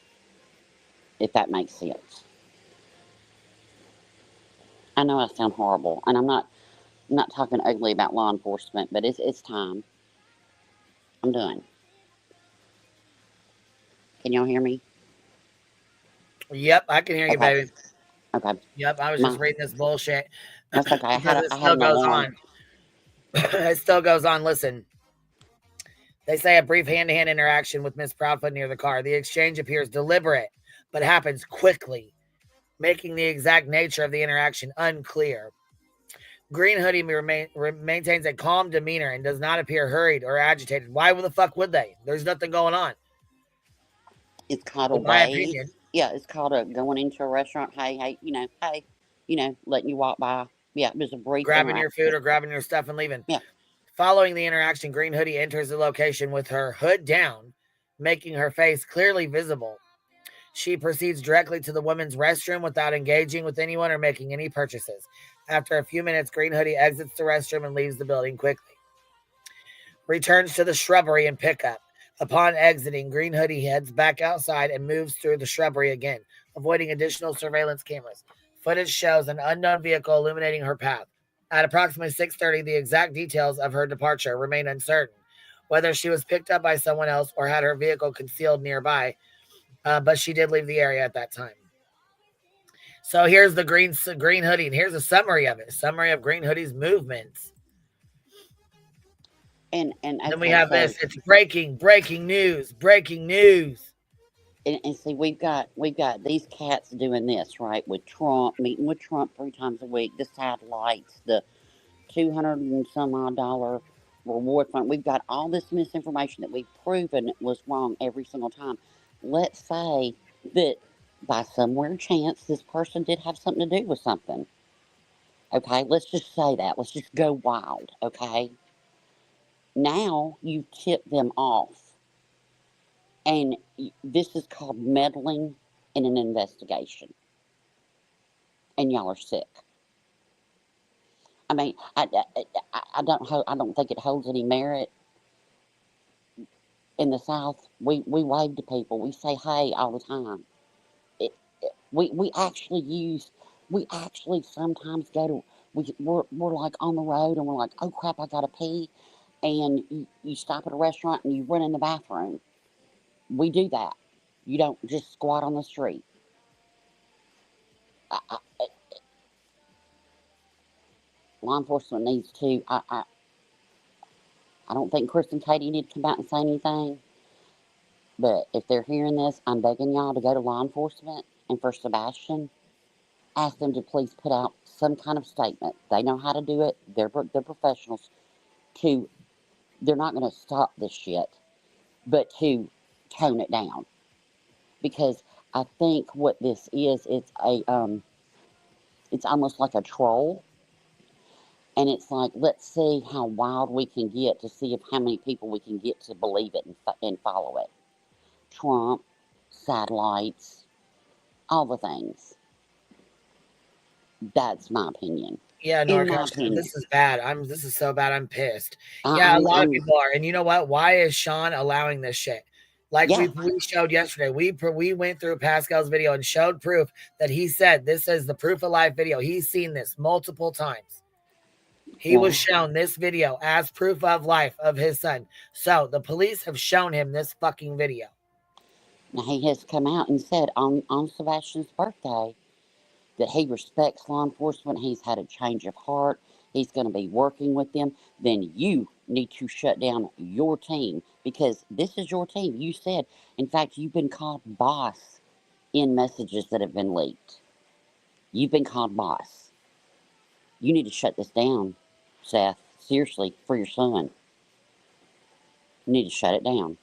If that makes sense. I know I sound horrible, and I'm not talking ugly about law enforcement, but it's time. I'm done. Can y'all hear me? Yep, I can hear you, baby. Okay. Yep, I was just reading this bullshit. That's okay. It still goes on. It still goes on. Listen. They say a brief hand-to-hand interaction with Miss Proudfoot near the car. The exchange appears deliberate, but happens quickly, making the exact nature of the interaction unclear. Green Hoodie maintains a calm demeanor and does not appear hurried or agitated. Why the fuck would they? There's nothing going on. It's called a my opinion. Yeah, it's called going into a restaurant. Hey, letting you walk by. Yeah, there's a brief grabbing your food or grabbing your stuff and leaving. Yeah. Following the interaction, Green Hoodie enters the location with her hood down, making her face clearly visible. She proceeds directly to the women's restroom without engaging with anyone or making any purchases. After a few minutes, Green Hoodie exits the restroom and leaves the building quickly. Returns to the shrubbery and pickup. Upon exiting, Green Hoodie heads back outside and moves through the shrubbery again, avoiding additional surveillance cameras. Footage shows an unknown vehicle illuminating her path. At approximately 6:30, the exact details of her departure remain uncertain. whether she was picked up by someone else or had her vehicle concealed nearby, but she did leave the area at that time. So here's the green hoodie, and here's a summary of it. Summary of Green Hoodie's movements. And then we have this. It's breaking news. And see, we've got these cats doing this, right, with Trump, meeting with Trump 3 times a week, the satellites, the $200 and some odd reward fund. We've got all this misinformation that we've proven was wrong every single time. Let's say that by some weird chance this person did have something to do with something. Okay, let's just say that. Let's just go wild, okay? Now you tip them off. And this is called meddling in an investigation. And y'all are sick. I mean, I don't think it holds any merit. In the South, we wave to people. We say hey all the time. We actually sometimes go to, we're like on the road and we're like, oh crap, I gotta pee. And you stop at a restaurant and you run in the bathroom. We do that. You don't just squat on the street. Law enforcement needs to. I don't think Chris and Katie need to come out and say anything. But if they're hearing this, I'm begging y'all to go to law enforcement and for Sebastian, ask them to please put out some kind of statement. They know how to do it. They're professionals. They're not going to stop this shit, but to tone it down. Because I think what this is, it's almost like a troll. And it's like, let's see how wild we can get to see how many people we can get to believe it and follow it. Trump, satellites, all the things. That's my opinion. Yeah, Norcash, this is bad. This is so bad. I'm pissed. Yeah, a lot of people are. And you know what? Why is Sean allowing this shit? Like we showed yesterday, we went through Pascal's video and showed proof that he said this is the proof of life video. He's seen this multiple times. He was shown this video as proof of life of his son. So the police have shown him this fucking video. Now he has come out and said on Sebastian's birthday that he respects law enforcement. He's had a change of heart. He's going to be working with them. Then you need to shut down your team because this is your team. You said, in fact, you've been called boss in messages that have been leaked. You've been called boss. You need to shut this down, Seth. Seriously, for your son. You need to shut it down.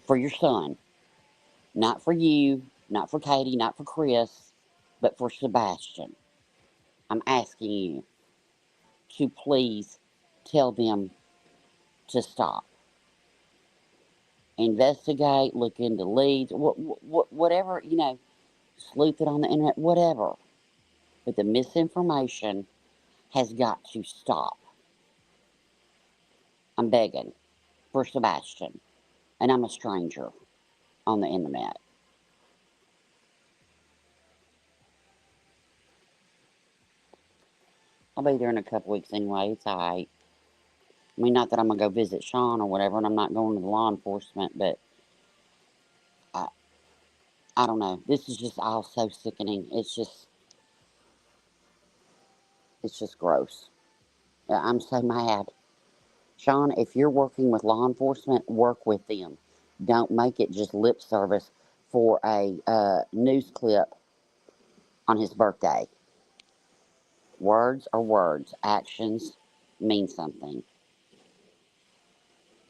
For your son. Not for you, not for Katie, not for Chris, but for Sebastian. I'm asking you to please tell them to stop. Investigate, look into leads, whatever, sleuth it on the internet, whatever. But the misinformation has got to stop. I'm begging for Sebastian, and I'm a stranger on the internet. I'll be there in a couple weeks anyway. It's all right. I mean, not that I'm going to go visit Sean or whatever, and I'm not going to the law enforcement, but I don't know. This is just all so sickening. It's just gross. I'm so mad. Sean, if you're working with law enforcement, work with them. Don't make it just lip service for a news clip on his birthday. Words are words. Actions mean something.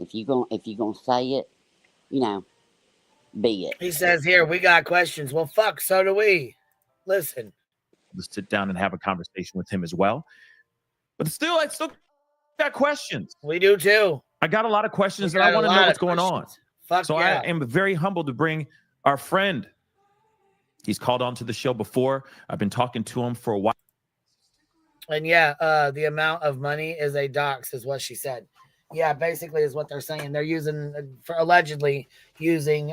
If you gonna say it, be it. He says here, we got questions. Well, fuck, so do we. Listen. Let's sit down and have a conversation with him as well. But I still got questions. We do too. I got a lot of questions and I want to know what's going on. Fuck so yeah. I am very humbled to bring our friend. He's called on to the show before. I've been talking to him for a while. And yeah, the amount of money is a dox, is what she said. Yeah, basically is what they're saying. They're allegedly using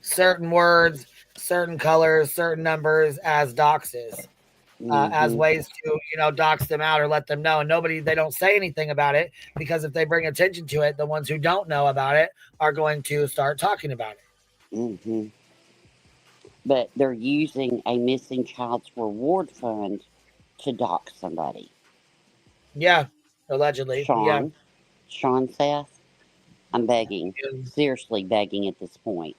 certain words, certain colors, certain numbers as doxes. as Mm-hmm. ways to, dox them out or let them know. And they don't say anything about it because if they bring attention to it, the ones who don't know about it are going to start talking about it. Mm-hmm. But they're using a missing child's reward fund to dox somebody. Yeah, allegedly. Yeah. Sean Seth, I'm begging, seriously begging at this point.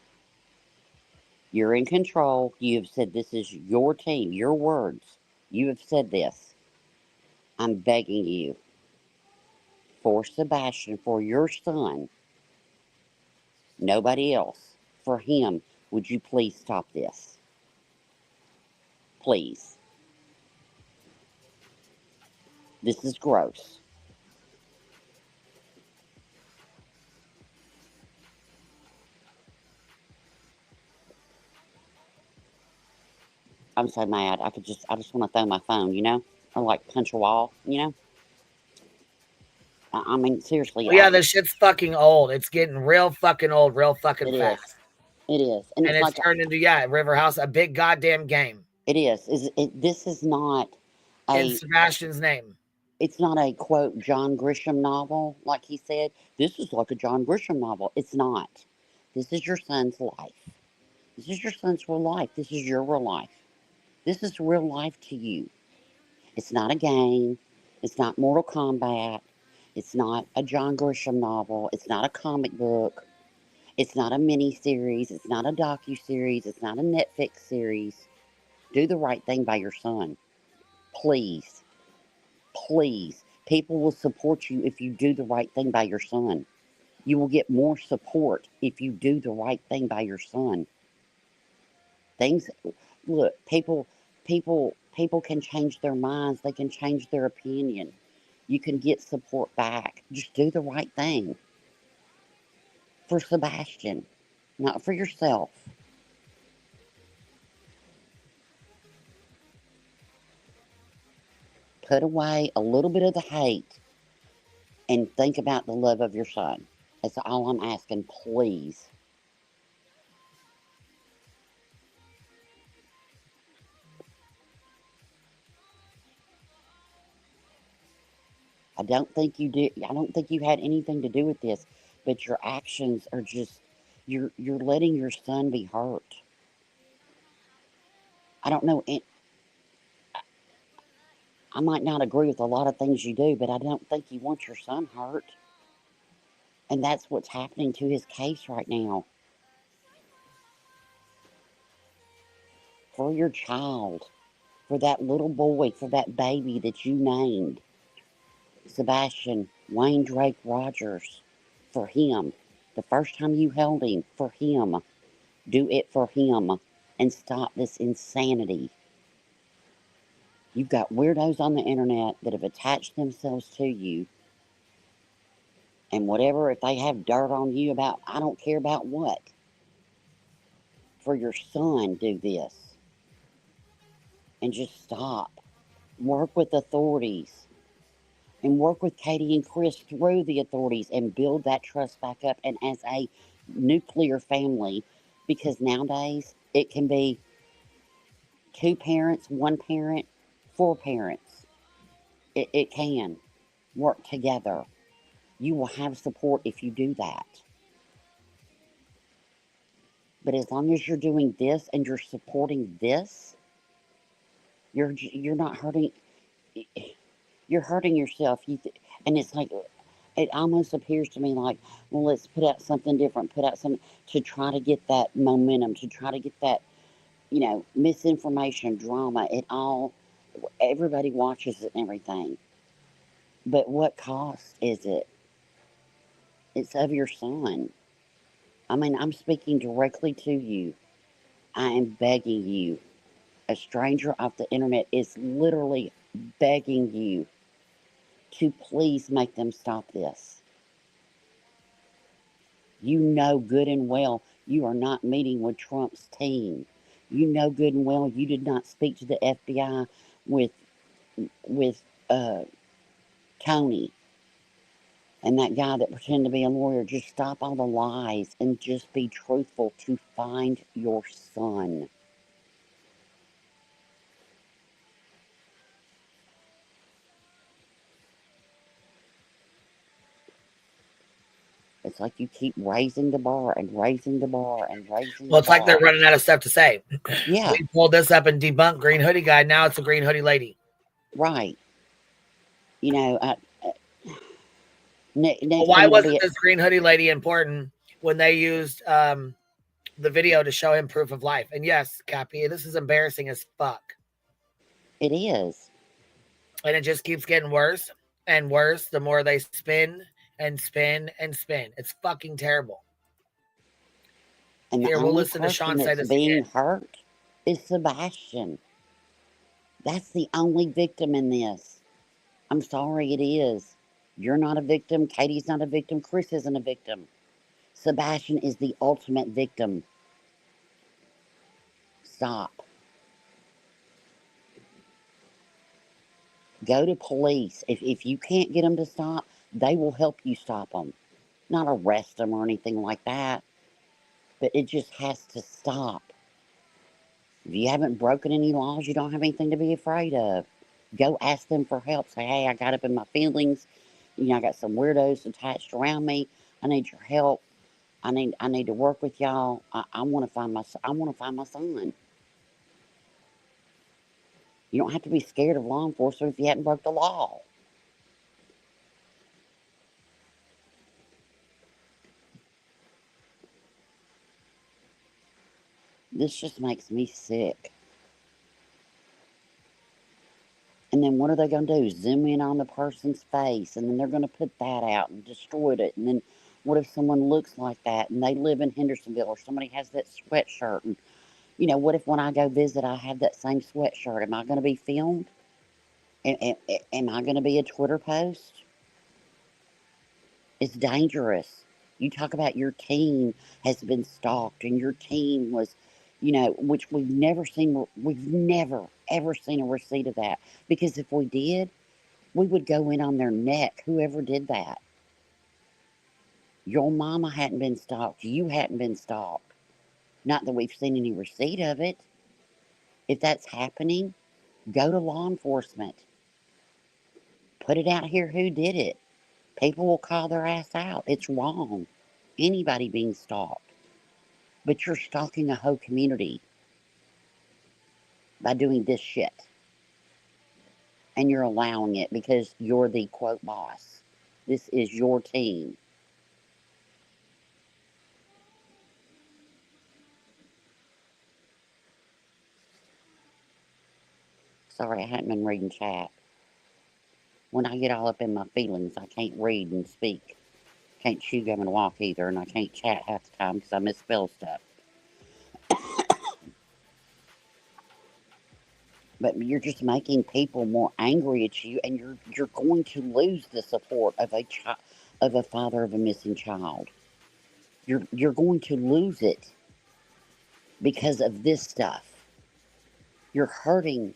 You're in control. You have said this is your team, your words. You have said this. I'm begging you, for Sebastian, for your son, nobody else, for him, would you please stop this? Please. This is gross. I'm so mad. I just want to throw my phone, or like punch a wall, I mean, seriously. Well, yeah, this shit's fucking old. It's getting real fucking old, real fucking It fast. is. It is. And it's like, turned into, River House, a big goddamn game. It is. This is not in Sebastian's name. It's not a, quote, John Grisham novel, like he said. This is like a John Grisham novel. It's not. This is your son's life. This is your son's real life. This is your real life. This is real life to you. It's not a game. It's not Mortal Kombat. It's not a John Grisham novel. It's not a comic book. It's not a mini-series. It's not a docu-series. It's not a Netflix series. Do the right thing by your son. Please. Please. People will support you if you do the right thing by your son. You will get more support if you do the right thing by your son. Look, people can change their minds. They can change their opinion. You can get support back. Just do the right thing. For Sebastian, not for yourself. Put away a little bit of the hate and think about the love of your son. That's all I'm asking, please. I don't think you did. I don't think you had anything to do with this, but your actions are just, you're letting your son be hurt. I don't know. I might not agree with a lot of things you do, but I don't think you want your son hurt. And that's what's happening to his case right now. For your child, for that little boy, for that baby that you named, Sebastian Wayne Drake Rogers, for him, the first time you held him, for him, do it for him, and stop this insanity. You've got weirdos on the internet that have attached themselves to you, and whatever, if they have dirt on you about, I don't care about what. For your son, do this. And just stop. Work with authorities. And work with Katie and Chris through the authorities and build that trust back up. And as a nuclear family, because nowadays it can be 2 parents, 1 parent, 4 parents. It can work together. You will have support if you do that. But as long as you're doing this and you're supporting this, you're not hurting. You're hurting yourself. And it's like, it almost appears to me like, well, let's put out something different, put out something to try to get that momentum, to try to get that, misinformation, drama. Everybody watches it and everything. But what cost is it? It's of your son. I mean, I'm speaking directly to you. I am begging you. A stranger off the internet is literally begging you to please make them stop this. You know good and well you are not meeting with Trump's team. You know good and well you did not speak to the FBI with Tony and that guy that pretended to be a lawyer. Just stop all the lies and just be truthful to find your son. It's like you keep raising the bar and raising the bar and raising Well, the it's like they're bar. running out of stuff to say. Yeah. We pulled this up and debunked Green Hoodie guy. Now it's a Green Hoodie lady. Right. You know, next Well, thing why it'll wasn't be, this Green Hoodie lady important when they used the video to show him proof of life? And yes, Cappy, this is embarrassing as fuck. it is. And it just keeps getting worse and worse the more they spin and spin and spin. It's fucking terrible. And Here, the we'll only listen to person Sean say that's this being again. hurt is Sebastian. That's the only victim in this. I'm sorry, it is. You're not a victim. Katie's not a victim. Chris isn't a victim. Sebastian is the ultimate victim. Stop. Go to police. If you can't get them to stop, they will help you stop them. Not arrest them or anything like that. But it just has to stop. If you haven't broken any laws, you don't have anything to be afraid of. Go ask them for help. Say, hey, I got up in my feelings. You know, I got some weirdos attached around me. I need your help. I need to work with y'all. I want to find my son. You don't have to be scared of law enforcement if you haven't broke the law. This just makes me sick. And then what are they going to do? Zoom in on the person's face, and then they're going to put that out and destroy it. And then what if someone looks like that and they live in Hendersonville, or somebody has that sweatshirt? And, you know, what if when I go visit I have that same sweatshirt? Am I going to be filmed? Am I going to be a Twitter post? It's dangerous. You talk about your team has been stalked and your team was, you know, which we've never ever seen a receipt of that. Because if we did, we would go in on their neck, whoever did that. Your mama hadn't been stalked. You hadn't been stalked. Not that we've seen any receipt of it. If that's happening, go to law enforcement. Put it out here who did it. People will call their ass out. It's wrong. Anybody being stalked. But you're stalking a whole community by doing this shit. And you're allowing it because you're the quote boss. This is your team. Sorry, I hadn't been reading chat. When I get all up in my feelings, I can't read and speak. Can't chew gum and walk either, and I can't chat half the time because I misspell stuff. But you're just making people more angry at you, and you're going to lose the support of a father of a missing child. You're going to lose it because of this stuff. You're hurting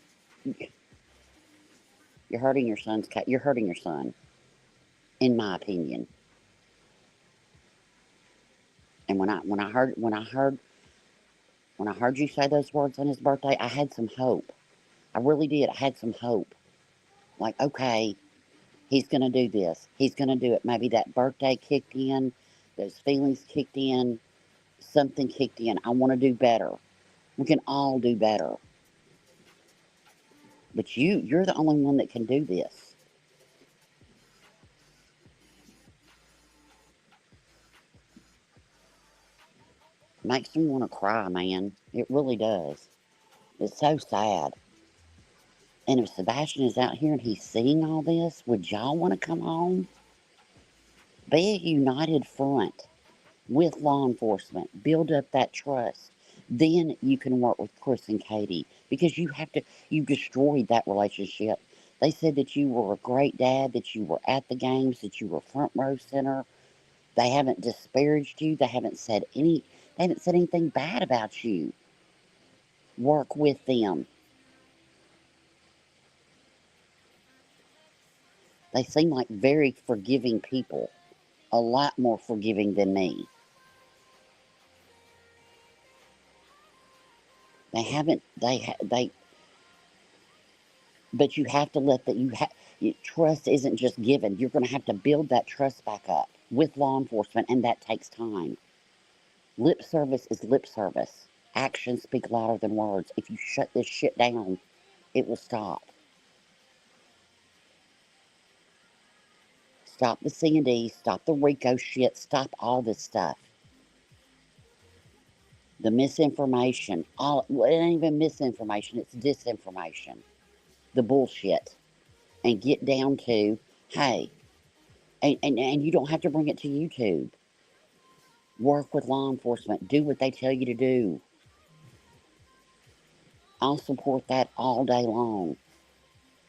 your son's you're hurting your son, in my opinion. And when I heard you say those words on his birthday, I had some hope. I really did. I had some hope. Like, okay, he's gonna do this. He's gonna do it. Maybe that birthday kicked in, those feelings kicked in, something kicked in. I want to do better. We can all do better. But you're the only one that can do this. Makes me want to cry, man. It really does. It's so sad. And if Sebastian is out here and he's seeing all this, would y'all want to come home? Be a united front with law enforcement. Build up that trust. Then you can work with Chris and Katie because you destroyed that relationship. They said that you were a great dad, that you were at the games, that you were front row center. They haven't disparaged you. They haven't said anything bad about you. Work with them. They seem like very forgiving people. A lot more forgiving than me. They haven't, but you have to let that, trust isn't just given. You're going to have to build that trust back up. with law enforcement, and that takes time. Lip service is lip service. Actions speak louder than words. If you shut this shit down, it will stop. Stop the C&D, stop the RICO shit, stop all this stuff. The misinformation, well, it ain't even misinformation, it's disinformation. The bullshit. And get down to, hey, and you don't have to bring it to YouTube. Work with law enforcement. Do what they tell you to do. I'll support that all day long.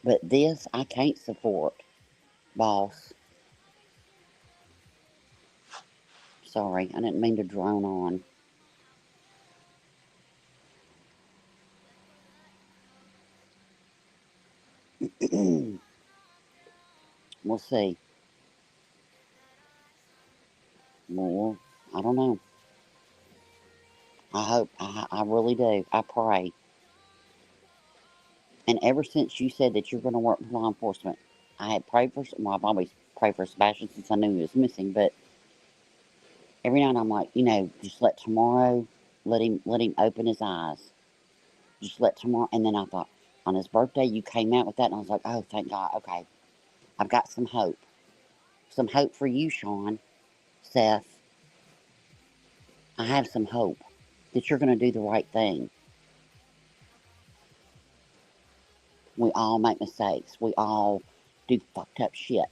But this, I can't support, boss. Sorry, I didn't mean to drone on. We'll see. Well, I don't know. I hope, I really do. I pray. And ever since you said that you're going to work with law enforcement, I had prayed for, well, I've always prayed for Sebastian since I knew he was missing, but every night I'm like, just let tomorrow, let him open his eyes. Just let tomorrow, and then I thought, on his birthday, you came out with that, and I was like, oh, thank God, okay. I've got some hope. Some hope for you, Sean, Seth. I have some hope that you're going to do the right thing. We all make mistakes. We all do fucked up shit.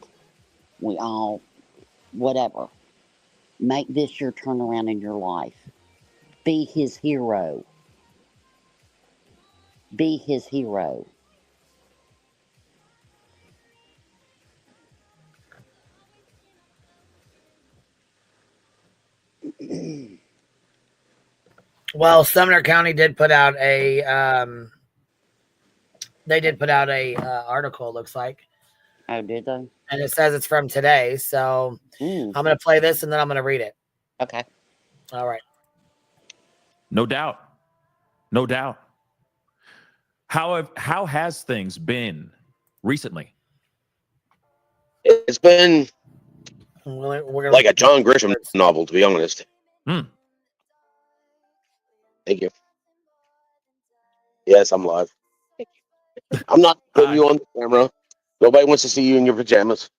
We all, whatever. Make this your turnaround in your life. Be his hero. Be his hero. Well, Sumner County did put out a article, it looks like. Oh, did they? And it says it's from today, so I'm going to play this and then I'm going to read it. Okay. All right. No doubt. No doubt. How has things been recently? It's been we're gonna like a John Grisham novel, to be honest. Hmm. Thank you. Yes, I'm live. I'm not putting you on the camera. Nobody wants to see you in your pajamas.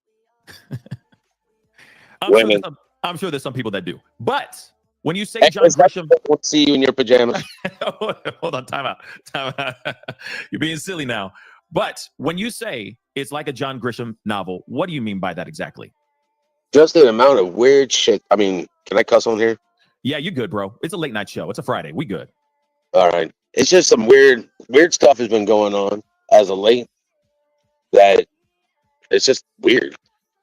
I'm sure there's some people that do. But when you say John Grisham, want to see you in your pajamas. Hold on, time out. You're being silly now. But when you say it's like a John Grisham novel, what do you mean by that exactly? Just the amount of weird shit. I mean, can I cuss on here? Yeah, you good, bro. It's a late night show. It's a Friday. We good. All right. It's just some weird stuff has been going on as of late. That it's just weird.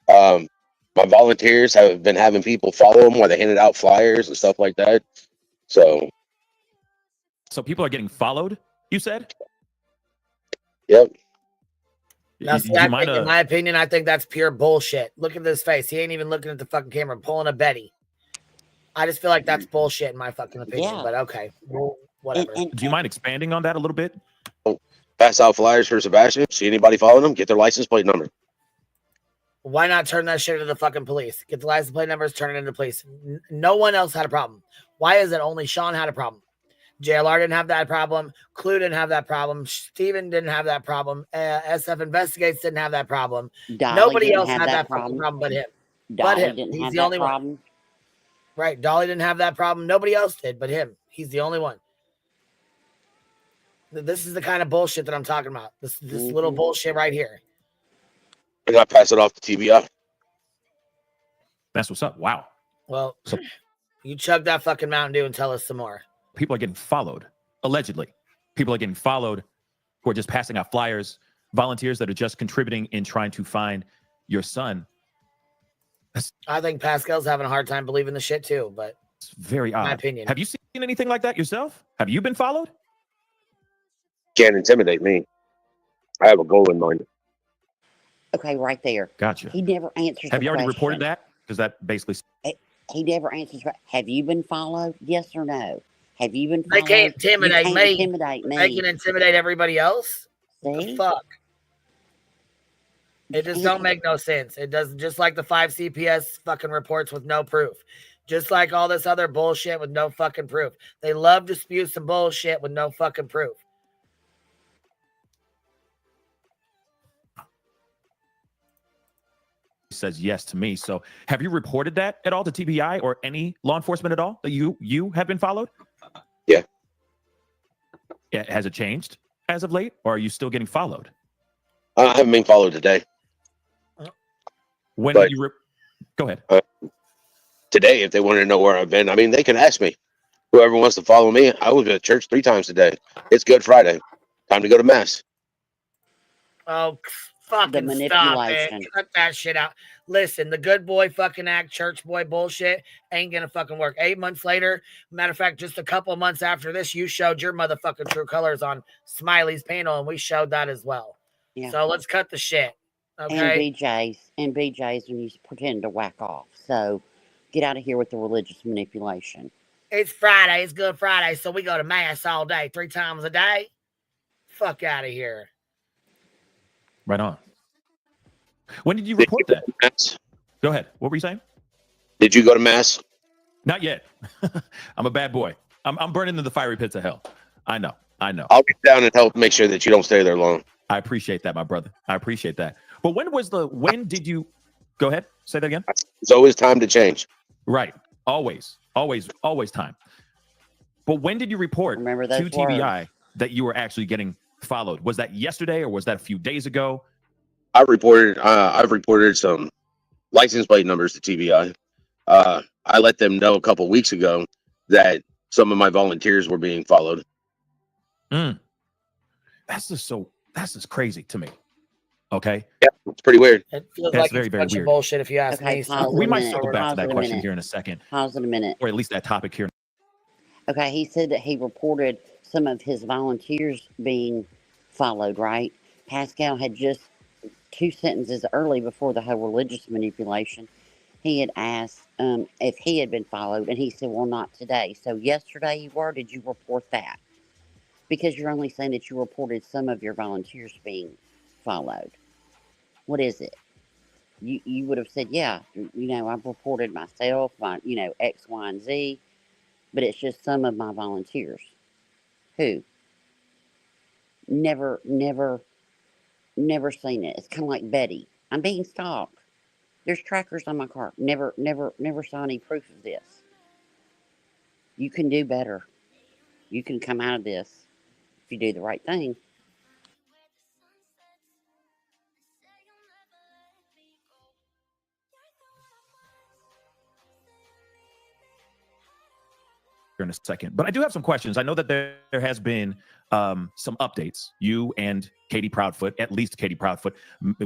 My volunteers have been having people follow them while they handed out flyers and stuff like that. So people are getting followed, you said? Yep. Now, see, in my opinion, I think that's pure bullshit. Look at this face. He ain't even looking at the fucking camera, pulling a Betty. I just feel like that's bullshit in my fucking opinion, but okay. Well, whatever. Do you mind expanding on that a little bit? Pass out flyers for Sebastian. See anybody following them? Get their license plate number. Why not turn that shit into the fucking police? Get the license plate numbers, turn it into police. No one else had a problem. Why is it only Sean had a problem? JLR didn't have that problem. Clue didn't have that problem. Steven didn't have that problem. SF Investigates didn't have that problem. Nobody else had that fucking problem but him. Dolly but him. didn't He's have the that only problem. one. Right. Dolly didn't have that problem. Nobody else did but him. He's the only one. This is the kind of bullshit that I'm talking about. This little bullshit right here. I got to pass it off to TBI. That's what's up. Wow. Well, you chug that fucking Mountain Dew and tell us some more. People are getting followed, allegedly. People are getting followed who are just passing out flyers, volunteers that are just contributing in trying to find your son. I think Pascal's having a hard time believing the shit too, but it's very odd. My opinion. Have you seen anything like that yourself? Have you been followed? Can't intimidate me. I have a goal in mind. Okay, right there. Gotcha. He never answers. Have you already reported that? Because that basically. He never answers. Have you been followed? Yes or no? Have you been followed? They can't intimidate me. Intimidate me. They can intimidate everybody else. See? What the fuck? It just don't make no sense. It does, just like the 5 CPS fucking reports with no proof. Just like all this other bullshit with no fucking proof. They love to spew some bullshit with no fucking proof. Says yes to me. So have you reported that at all to TBI or any law enforcement at all that you have been followed? Yeah. Has it changed as of late, or are you still getting followed? I haven't been followed today. When But- did you go ahead? Today, if they want to know where I've been, I mean, they can ask me. Whoever wants to follow me, I was at church 3 times today. It's Good Friday. Time to go to mass. Oh, The fucking stop it. manipulation. Cut that shit out. Listen, the good boy fucking act, church boy bullshit ain't gonna fucking work. 8 months later, matter of fact, just a couple of months after this, you showed your motherfucking true colors on Smiley's panel, and we showed that as well. Yeah. So let's cut the shit. Okay. And BJ's when you pretend to whack off. So get out of here with the religious manipulation. It's Friday. It's Good Friday, so we go to mass all day, 3 times a day. Fuck out of here. Right on. When did you report that? Go ahead. What were you saying? Did you go to mass? Not yet. I'm a bad boy. I'm burning in the fiery pits of hell. I know. I'll get down and help make sure that you don't stay there long. I appreciate that, my brother. I appreciate that. But when did you go ahead? Say that again. It's always time to change. Right. Always time. But when did you report Remember to those TBI that you were actually getting followed? Was that yesterday or was that a few days ago? I've reported some license plate numbers to TBI. I let them know a couple weeks ago that some of my volunteers were being followed. That's just crazy to me. Okay. Yeah, it's pretty weird. It feels That's like very, it's very a bunch of weird. bullshit if you ask Okay, me. pause We a might minute. circle back to Pause that a question minute. here in a second, Pause in a minute. or at least that topic here. Okay, he said that he reported some of his volunteers being followed, right? Pascal had just 2 sentences early before the whole religious manipulation. He had asked if he had been followed, and he said, well, not today. So yesterday you were, did you report that? Because you're only saying that you reported some of your volunteers being followed. What is it? You would have said, yeah, I've reported myself, X, Y, and Z, but it's just some of my volunteers. Who? Never seen it. It's kind of like Betty. I'm being stalked. There's trackers on my car. Never saw any proof of this. You can do better. You can come out of this if you do the right thing. In a second, but I do have some questions. I know that there has been some updates. You and Katie Proudfoot, at least Katie Proudfoot,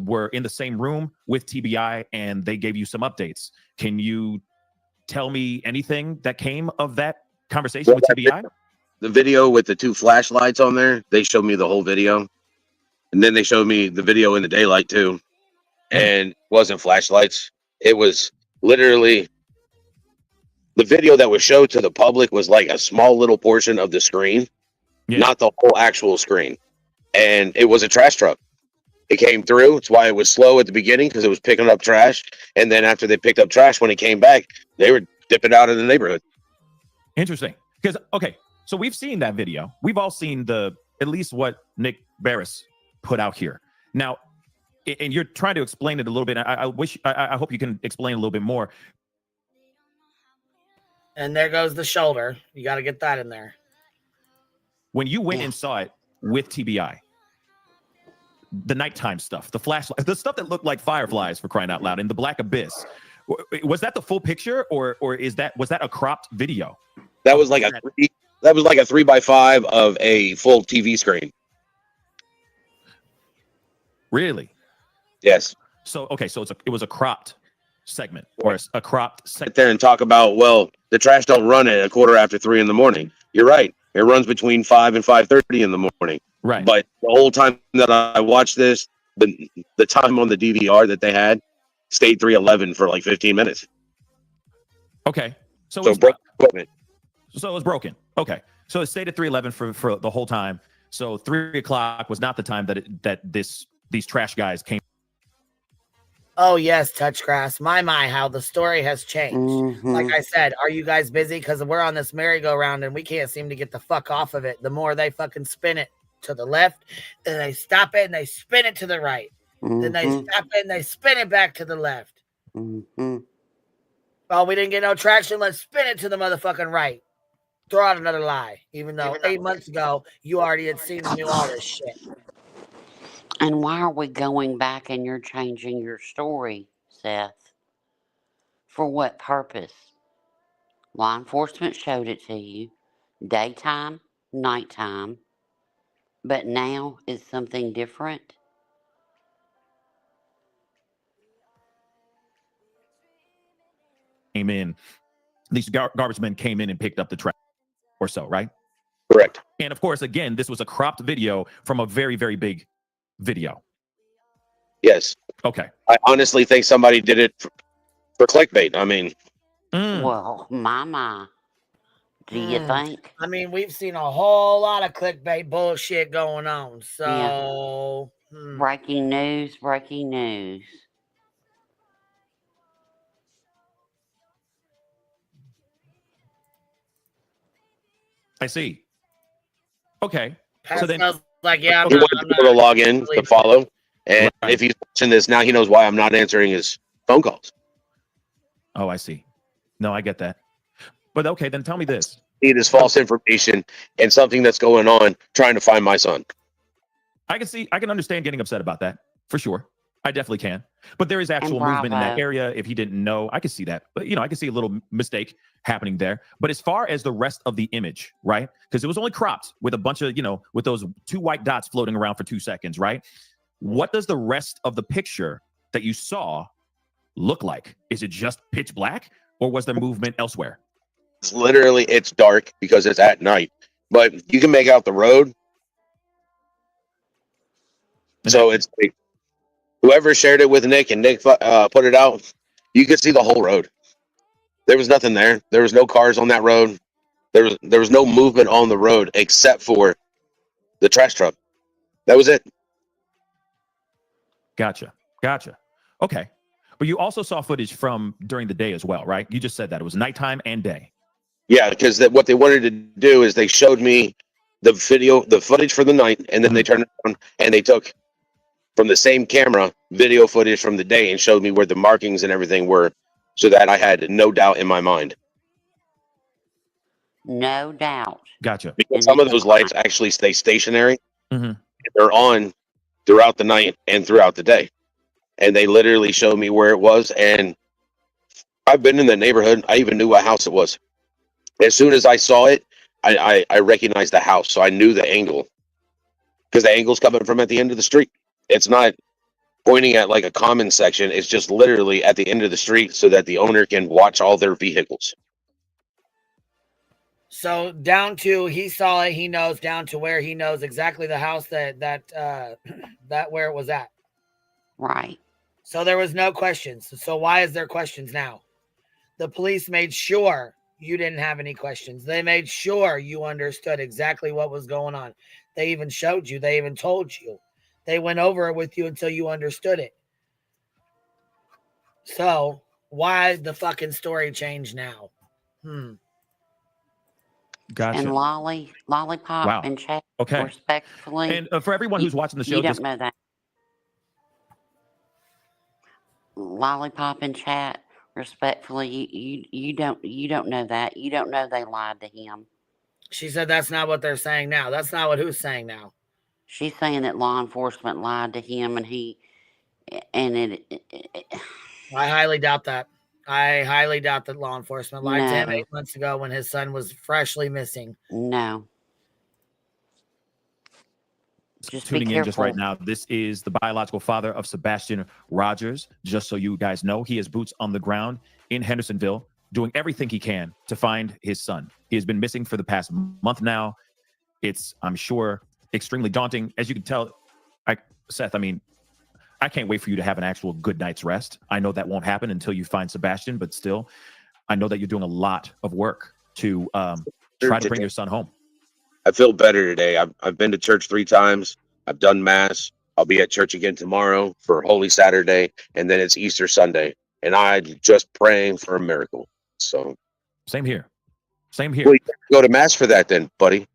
were in the same room with TBI, and they gave you some updates. Can you tell me anything that came of that conversation with TBI? The video with the 2 flashlights on there, they showed me the whole video. And then they showed me the video in the daylight too. And it wasn't flashlights. It was literally the video that was showed to the public was like a small little portion of the screen, not the whole actual screen. And it was a trash truck. It came through. It's why it was slow at the beginning, because it was picking up trash. And then after they picked up trash, when it came back, they were dipping out of the neighborhood. Interesting. Because, okay, so we've seen that video. We've all seen at least what Nick Barris put out here. Now, and you're trying to explain it a little bit. I hope you can explain a little bit more. And there goes the shoulder. You got to get that in there. When you went and saw it with TBI, the nighttime stuff, the flashlight, the stuff that looked like fireflies, for crying out loud, in the black abyss, was that the full picture, or was that a cropped video? That was like a 3x5 of a full TV screen. Really? Yes. So okay, so it was a cropped segment, or a cropped segment. Sit there and talk about, well, the trash don't run at 3:15 in the morning. You're right. It runs between 5 and 5:30 in the morning. Right. But the whole time that I watched this, the time on the DVR that they had stayed 3:11 for like 15 minutes. Okay. So it broke equipment. So it was broken. Okay. So it stayed at 3:11 for the whole time. So 3 o'clock was not the time that these trash guys came. Oh yes, Touchgrass. My, how the story has changed. Like Mm-hmm. I said, are you guys busy? Because we're on this merry-go-round and we can't seem to get the fuck off of it. The more they fucking spin it to the left, then they stop it and they spin it to the right. Then they Mm-hmm. stop it and they spin it back to the left. Mm-hmm. Oh, we didn't get no traction. Let's spin it to the motherfucking right. Throw out another lie. Even though 8 months ago you already had seen and knew all this shit. And why are we going back and you're changing your story, Seth? For what purpose? Law enforcement showed it to you. Daytime, nighttime. But now is something different? Came in. These garbage men came in and picked up the trash or so, right? Correct. And of course, again, this was a cropped video from a very, very big video. Yes. Okay. I honestly think somebody did it for clickbait. I mean, Well, my. Do you think? I mean, we've seen a whole lot of clickbait bullshit going on. So, Breaking news, breaking news. I see. Okay. Pat So then, smells like, yeah, he wanted people to log in to follow. And if he's watching this now, he knows why I'm not answering his phone calls. Oh, I see. No, I get that. But okay, then tell me this. It is false information and something that's going on trying to find my son. I can understand getting upset about that for sure. I definitely can. But there is actual movement in that area. If he didn't know, I could see that. But I could see a little mistake happening there. But as far as the rest of the image, right? Because it was only cropped with a bunch of, with those 2 white dots floating around for 2 seconds, right? What does the rest of the picture that you saw look like? Is it just pitch black, or was there movement elsewhere? It's dark because it's at night, but you can make out the road. So it's like whoever shared it with Nick and Nick put it out, you could see the whole road. There was nothing there. There was no cars on that road. There was no movement on the road except for the trash truck. That was it. Gotcha. Okay. But you also saw footage from during the day as well, right? You just said that it was nighttime and day. Yeah, because what they wanted to do is they showed me the footage for the night, and then they turned it on and they took from the same camera video footage from the day and showed me where the markings and everything were, so that I had no doubt in my mind. No doubt. Gotcha. Because some of those lights actually stay stationary. Mm-hmm. They're on throughout the night and throughout the day. And they literally showed me where it was. And I've been in the neighborhood. I even knew what house it was. As soon as I saw it, I recognized the house. So I knew the angle. Because the angle's coming from at the end of the street. It's not pointing at like a common section. It's just literally at the end of the street so that the owner can watch all their vehicles. So down to he saw it, he knows, down to where he knows exactly the house that where it was at. Right. So there was no questions. So why is there questions now? The police made sure you didn't have any questions. They made sure you understood exactly what was going on. They even showed you. They even told you. They went over it with you until you understood it. So why the fucking story change now? Gotcha. And Lollipop Wow. and chat Okay. respectfully. And for everyone who's watching the show, you don't know that. Lollipop and chat respectfully, you don't know that. You don't know they lied to him. She said that's not what they're saying now. That's not what who's saying now. She's saying that law enforcement lied to him, and I highly doubt that. I highly doubt that law enforcement lied to him No. 8 months ago when his son was freshly missing. No. Just tuning be in just right careful. now, this is the biological father of Sebastian Rogers. Just so you guys know, he has boots on the ground in Hendersonville, doing everything he can to find his son. He has been missing for the past month now. It's, I'm sure, extremely daunting. As you can tell, Seth, I mean, I can't wait for you to have an actual good night's rest. I know that won't happen until you find Sebastian, but still, I know that you're doing a lot of work to try to bring your son home. I feel better today. I've been to church 3 times. I've done mass. I'll be at church again tomorrow for Holy Saturday, and then it's Easter Sunday. And I'm just praying for a miracle. So, same here. Same here. well, you go to mass for that, then, buddy.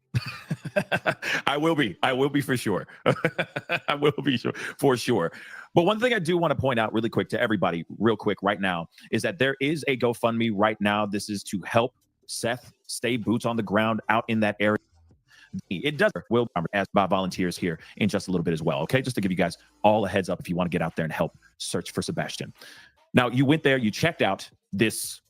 I will be. I will be for sure. I will be for sure. But one thing I do want to point out really quick to everybody, real quick right now, is that there is a GoFundMe right now. This is to help Seth stay boots on the ground out in that area. It does. We'll ask by volunteers here in just a little bit as well. Okay, just to give you guys all a heads up if you want to get out there and help search for Sebastian. Now, you went there, you checked out this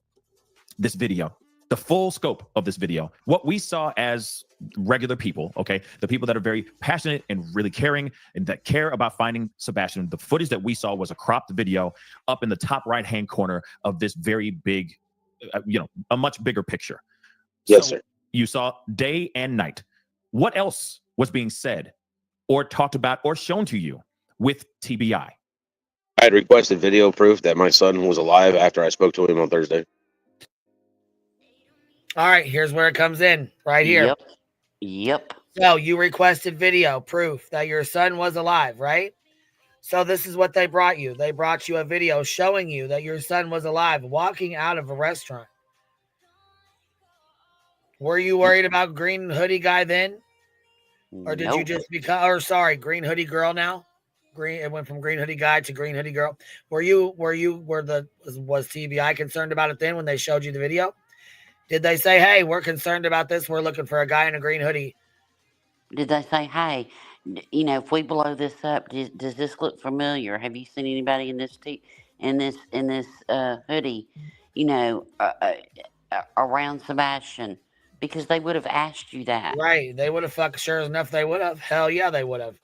video, the full scope of this video. What we saw as regular people, okay, the people that are very passionate and really caring and that care about finding Sebastian, the footage that we saw was a cropped video up in the top right-hand corner of this very big, a much bigger picture. Yes, sir. You saw day and night. What else was being said or talked about or shown to you with TBI? I had requested video proof that my son was alive after I spoke to him on Thursday. All right, here's where it comes in, right here. Yep. So you requested video proof that your son was alive, right? So this is what they brought you. They brought you a video showing you that your son was alive, walking out of a restaurant. Were you worried about green hoodie guy then? Or did you just become, or sorry, green hoodie girl now? It went from green hoodie guy to green hoodie girl. Was TBI concerned about it then when they showed you the video? Did they say, hey, we're concerned about this. We're looking for a guy in a green hoodie? Did they say, hey, if we blow this up, does this look familiar? Have you seen anybody in this hoodie, around Sebastian? Because they would have asked you that. Right. They would have sure enough, they would have. Hell yeah, they would have.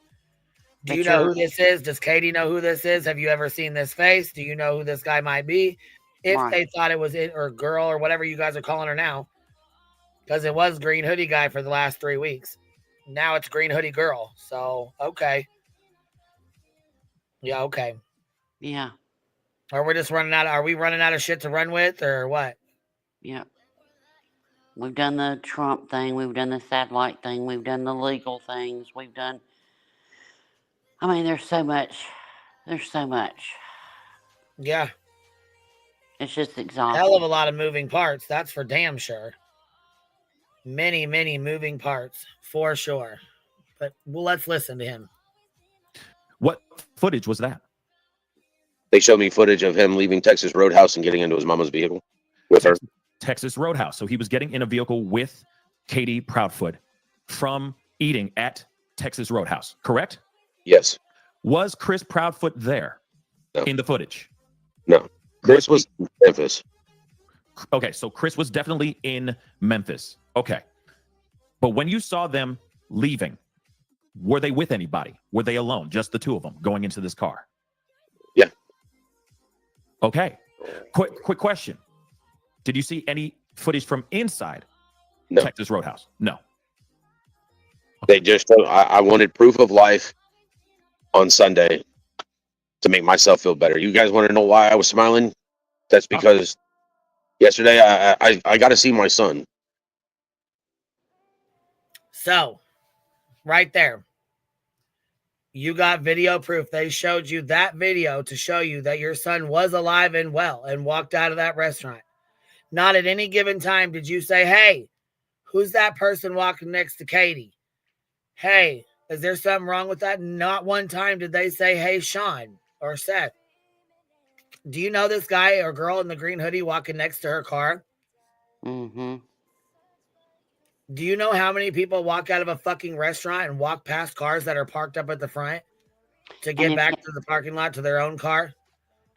Do you know who this is? Does Katie know who this is? Have you ever seen this face? Do you know who this guy might be? If they thought it was it or girl or whatever you guys are calling her now. Because it was green hoodie guy for the last 3 weeks. Now it's green hoodie girl. So, okay. Yeah, okay. Yeah. Are we running out of shit to run with or what? Yeah. We've done the Trump thing. We've done the satellite thing. We've done the legal things. There's so much. Yeah. It's just exhausting. Hell of a lot of moving parts. That's for damn sure. Many, many moving parts for sure. But let's listen to him. What footage was that? They showed me footage of him leaving Texas Roadhouse and getting into his mama's vehicle with her. Texas Roadhouse. So he was getting in a vehicle with Katie Proudfoot from eating at Texas Roadhouse, correct? Yes. Was Chris Proudfoot there in the footage? No. Chris was in Memphis. Okay, so Chris was definitely in Memphis. Okay. But when you saw them leaving, were they with anybody? Were they alone? Just the two of them going into this car? Yeah. Okay. Quick question. Did you see any footage from inside Texas Roadhouse? No. They just, I wanted proof of life on Sunday to make myself feel better. You guys want to know why I was smiling? That's because yesterday I got to see my son. So, right there, you got video proof. They showed you that video to show you that your son was alive and well and walked out of that restaurant. Not at any given time did you say, hey, who's that person walking next to Katie? Hey, is there something wrong with that? Not one time did they say, hey, Sean or Seth. Do you know this guy or girl in the green hoodie walking next to her car? Mm-hmm. Do you know how many people walk out of a fucking restaurant and walk past cars that are parked up at the front to get back to the parking lot to their own car?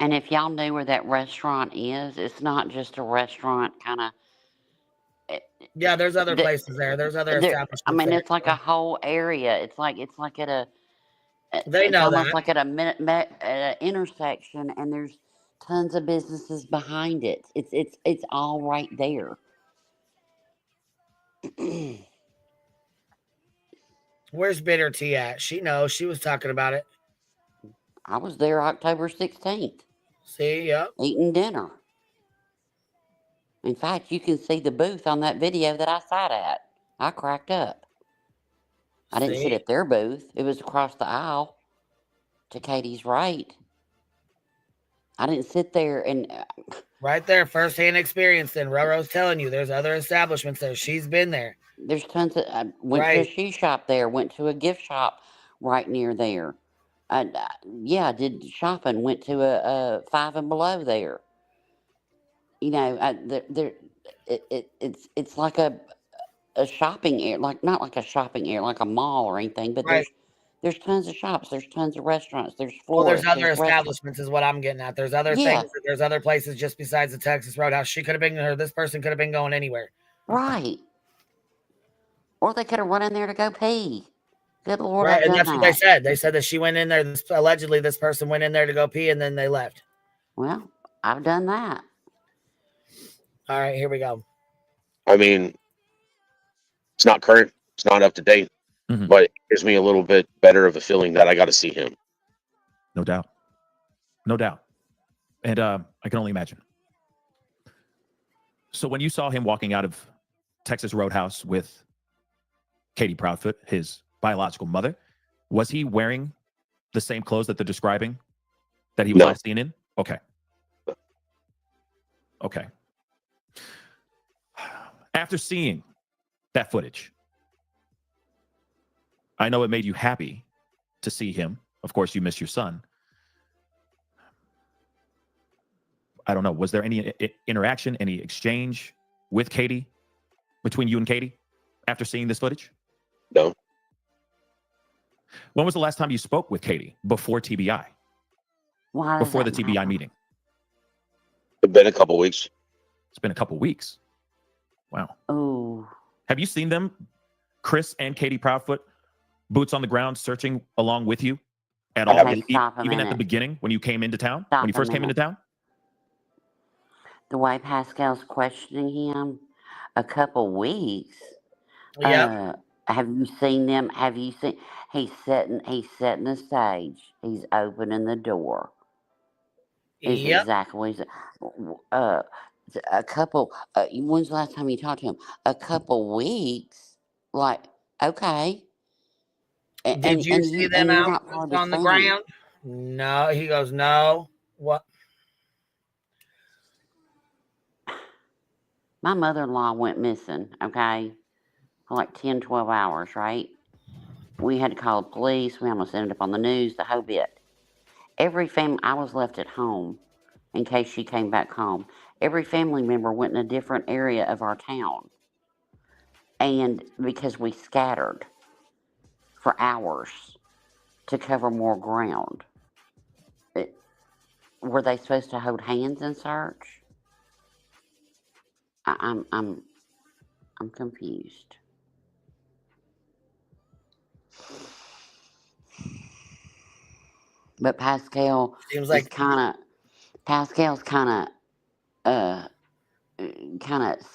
And if y'all knew where that restaurant is, it's not just a restaurant kind of. Yeah, there's other places there. There's other establishments. It's like a whole area. It's like at a. They know almost that. like at an intersection, and there's tons of businesses behind it. It's all right there. Where's Bitter Tea at? She knows. She was talking about it. I was there October 16th. See, yep. Eating dinner. In fact, you can see the booth on that video that I sat at. I cracked up. I didn't sit at their booth. It was across the aisle. to Katie's right. I didn't sit there and Right there, firsthand experience. Then Roro's telling you there's other establishments there. She's been there. there's tons of. I went to a shoe shop there. Went to a gift shop right near there. Yeah, I did shopping. Went to a Five and Below there. You know, it's like a shopping area, like not like a shopping area, like a mall or anything. But there's tons of shops. There's tons of restaurants. There's Well, there's florists. other There's establishments, is what I'm getting at. There's other Yeah. things. There's other places just besides the Texas Roadhouse. She could have been, or this person could have been going anywhere. Right. Or they could have run in there to go pee. Good Lord, Right, I've and done that's what they that. said. They said that she went in there. Allegedly, this person went in there to go pee, and then they left. Well, I've done that. All right, here we go. I mean, it's not current. It's not up to date. But it gives me a little bit better of a feeling that I got to see him. No doubt. No doubt. And I can only imagine. So when you saw him walking out of Texas Roadhouse with Katie Proudfoot, his biological mother, was he wearing the same clothes that they're describing that he was last seen in? Okay. Okay. After seeing that footage, I know it made you happy to see him. Of course, you miss your son. I don't know. Was there any interaction, any exchange with Katie, between you and Katie, after seeing this footage? No. When was the last time you spoke with Katie before TBI? Why before the TBI meeting? It's been a couple weeks. It's been a couple weeks. Wow. Oh. Have you seen them, Chris and Katie Proudfoot, boots on the ground, searching along with you at all? Okay, stop a even at the minute. beginning when you came into town, Stop when you a first came into minute. town? The way Pascal's questioning him, a couple weeks. Yep. Have you seen them? Have you seen? He's setting the stage. He's opening the door. Is Yep. exactly what he's, a couple. When's the last time you talked to him? A couple weeks. Like, okay. Did you see them you're out not part of this on the family. ground? No. He goes, no. What? My mother-in-law went missing, okay, for like 10, 12 hours, right? We had to call the police. We almost ended up on the news, the whole bit. Every family, I was left at home in case she came back home. Every family member went in a different area of our town. And because we scattered for hours to cover more ground. Were they supposed to hold hands and search? I'm confused. But Pascal seems like Pascal's kind of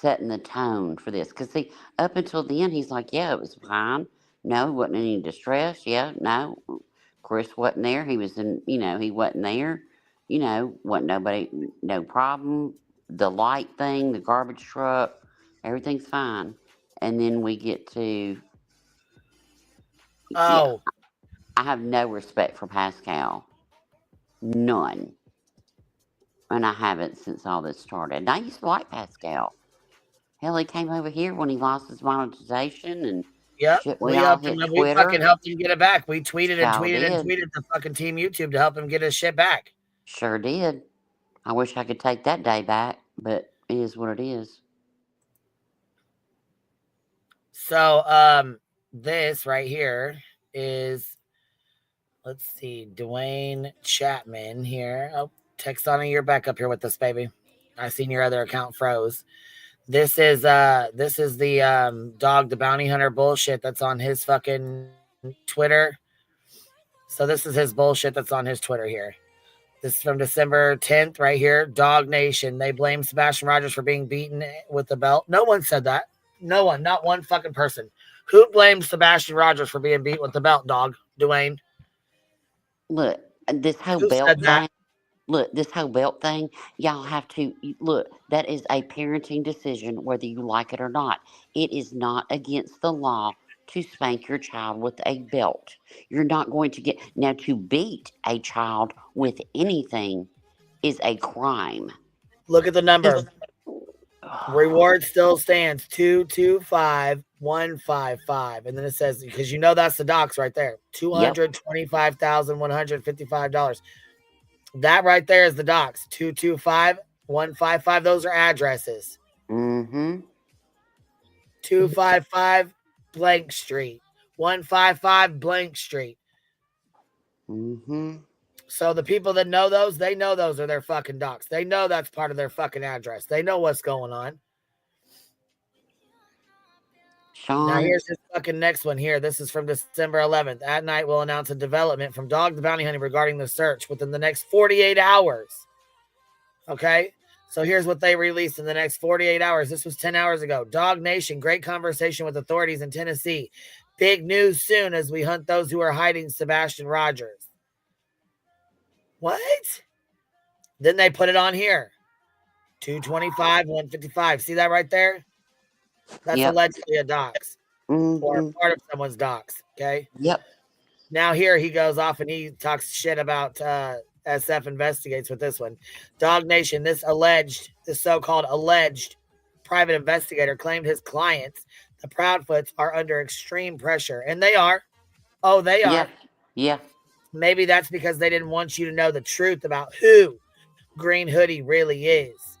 setting the tone for this. Because see, up until the end, he's like, yeah, it was fine. No, wasn't any distress. Yeah, no. Chris wasn't there. He was in, he wasn't there. Wasn't nobody, no problem. The light thing, the garbage truck, everything's fine. And then we get to, I have no respect for Pascal. None. And I haven't since all this started. And I used to like Pascal. Hell, he came over here when he lost his monetization and shit. We all hit We Twitter. fucking helped him get it back. We tweeted and Sure tweeted and did. tweeted the fucking Team YouTube to help him get his shit back. Sure did. I wish I could take that day back, but it is what it is. So, this right here is, let's see, Dwayne Chapman here. Oh, Texanna, you're back up here with us, baby. I seen your other account froze. This is the Dog the Bounty Hunter bullshit that's on his fucking Twitter. So this is his bullshit that's on his Twitter here. This is from December 10th right here. Dog Nation. They blame Sebastian Rogers for being beaten with the belt. No one said that. No one. Not one fucking person. Who blames Sebastian Rogers for being beat with the belt, dog? Dwayne? Look, this whole belt thing. Look, this whole belt thing, y'all have to, look, that is a parenting decision, whether you like it or not. It is not against the law to spank your child with a belt. You're not going to get. Now, to beat a child with anything is a crime. Look at the number. Reward still stands 225,155. And then it says, because you know that's the docs right there. $225,155. That right there is the docs. 225,155. Those are addresses. Mm-hmm. 255 blank street. 155 blank street. Mm-hmm. So the people that know those, they know those are their fucking docs. They know that's part of their fucking address. They know what's going on. Sean. Now here's this fucking next one here. This is from December 11th. At night, we'll announce a development from Dog the Bounty Hunter regarding the search within the next 48 hours. Okay? So here's what they released in the next 48 hours. This was 10 hours ago. Dog Nation, great conversation with authorities in Tennessee. Big news soon as we hunt those who are hiding Sebastian Rogers. What? Then they put it on here. 225, 155. See that right there? That's allegedly a dox. Or part of someone's docs. Okay. Yep. Now here he goes off and he talks shit about SF investigates with this one. Dog Nation, this so-called alleged private investigator claimed his clients, the Proudfoots, are under extreme pressure. And they are. Oh, they are. Yeah. Maybe that's because they didn't want you to know the truth about who Green Hoodie really is.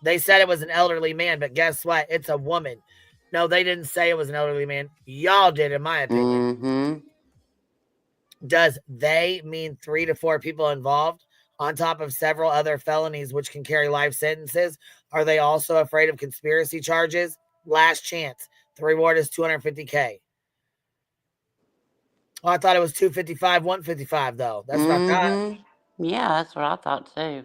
They said it was an elderly man, but guess what? It's a woman. No, they didn't say it was an elderly man. Y'all did, in my opinion. Mm-hmm. Does they mean 3 to 4 people involved on top of several other felonies which can carry life sentences? Are they also afraid of conspiracy charges? Last chance. The reward is $250K. Oh, I thought it was 255, 155 though. That's what I thought. Yeah, that's what I thought too.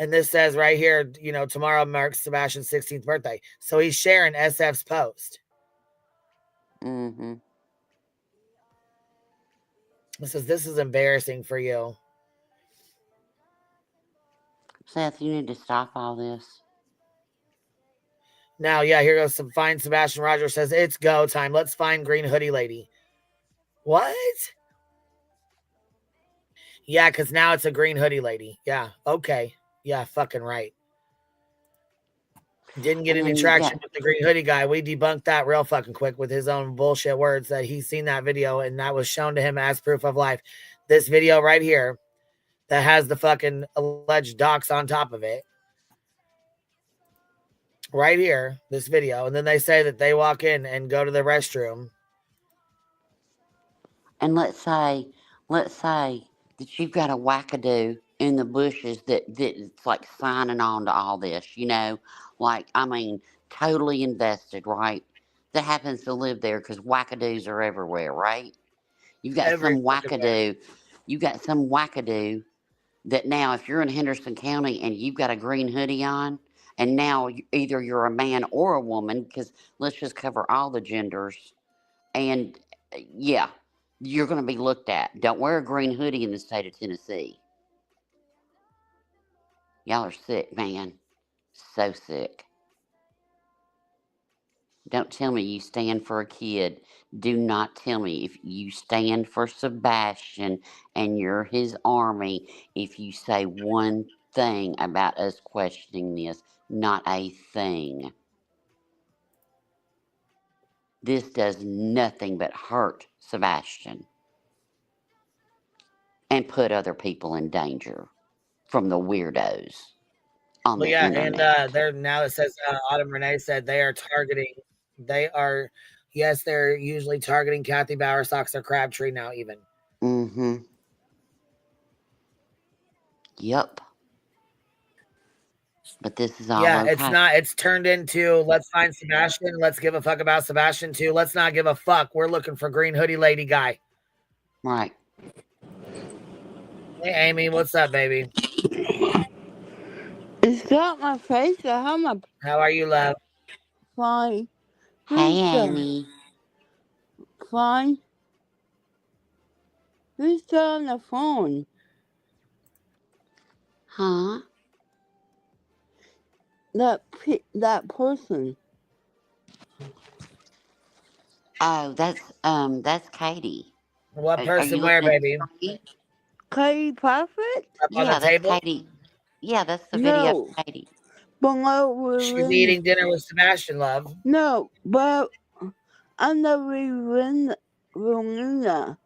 And this says right here, you know, tomorrow marks Sebastian's 16th birthday. So he's sharing SF's post. Mm-hmm. This is embarrassing for you. Seth, you need to stop all this. Now, yeah, here goes some find Sebastian Rogers says it's go time. Let's find Green Hoodie Lady. What? Yeah, because now it's a Green Hoodie Lady. Yeah, okay. Yeah, fucking right. Didn't get any traction with the Green Hoodie guy. We debunked that real fucking quick with his own bullshit words that he's seen that video and that was shown to him as proof of life. This video right here that has the fucking alleged docs on top of it. Right here, this video. And then they say that they walk in and go to the restroom. And let's say that you've got a wackadoo in the bushes that's like signing on to all this, you know, like, I mean, totally invested, right? That happens to live there because wackadoos are everywhere, right? You've got some wackadoo that now, if you're in Henderson County and you've got a green hoodie on, and now either you're a man or a woman, because let's just cover all the genders, and yeah, you're going to be looked at. Don't wear a green hoodie in the state of Tennessee. Y'all are sick, man. So sick. Don't tell me you stand for a kid. Do not tell me if you stand for Sebastian and you're his army if you say one thing about us questioning this. Not a thing. This does nothing but hurt Sebastian and put other people in danger from the weirdos on the internet. And there now it says Autumn Renee said they're usually targeting Kathy Bowersox or Crabtree now even. Mm-hmm. Yep. But this is all okay. It's turned into let's find Sebastian, let's give a fuck about Sebastian too. Let's not give a fuck. We're looking for Green Hoodie Lady guy. Right. Hey Amy, what's up, baby? It's got my face. How are you, love? Fine. Hey, Amy. Fine. Who's still on the phone? Huh? That person. Oh, that's Katie. What Are you person where, looking at baby? the screen? Katie Prophet? Up on the Yeah, that's table? Katie. Yeah, that's the video of No. Katie. Below She's Rowena. eating dinner with Sebastian, love. No, but under Rowena,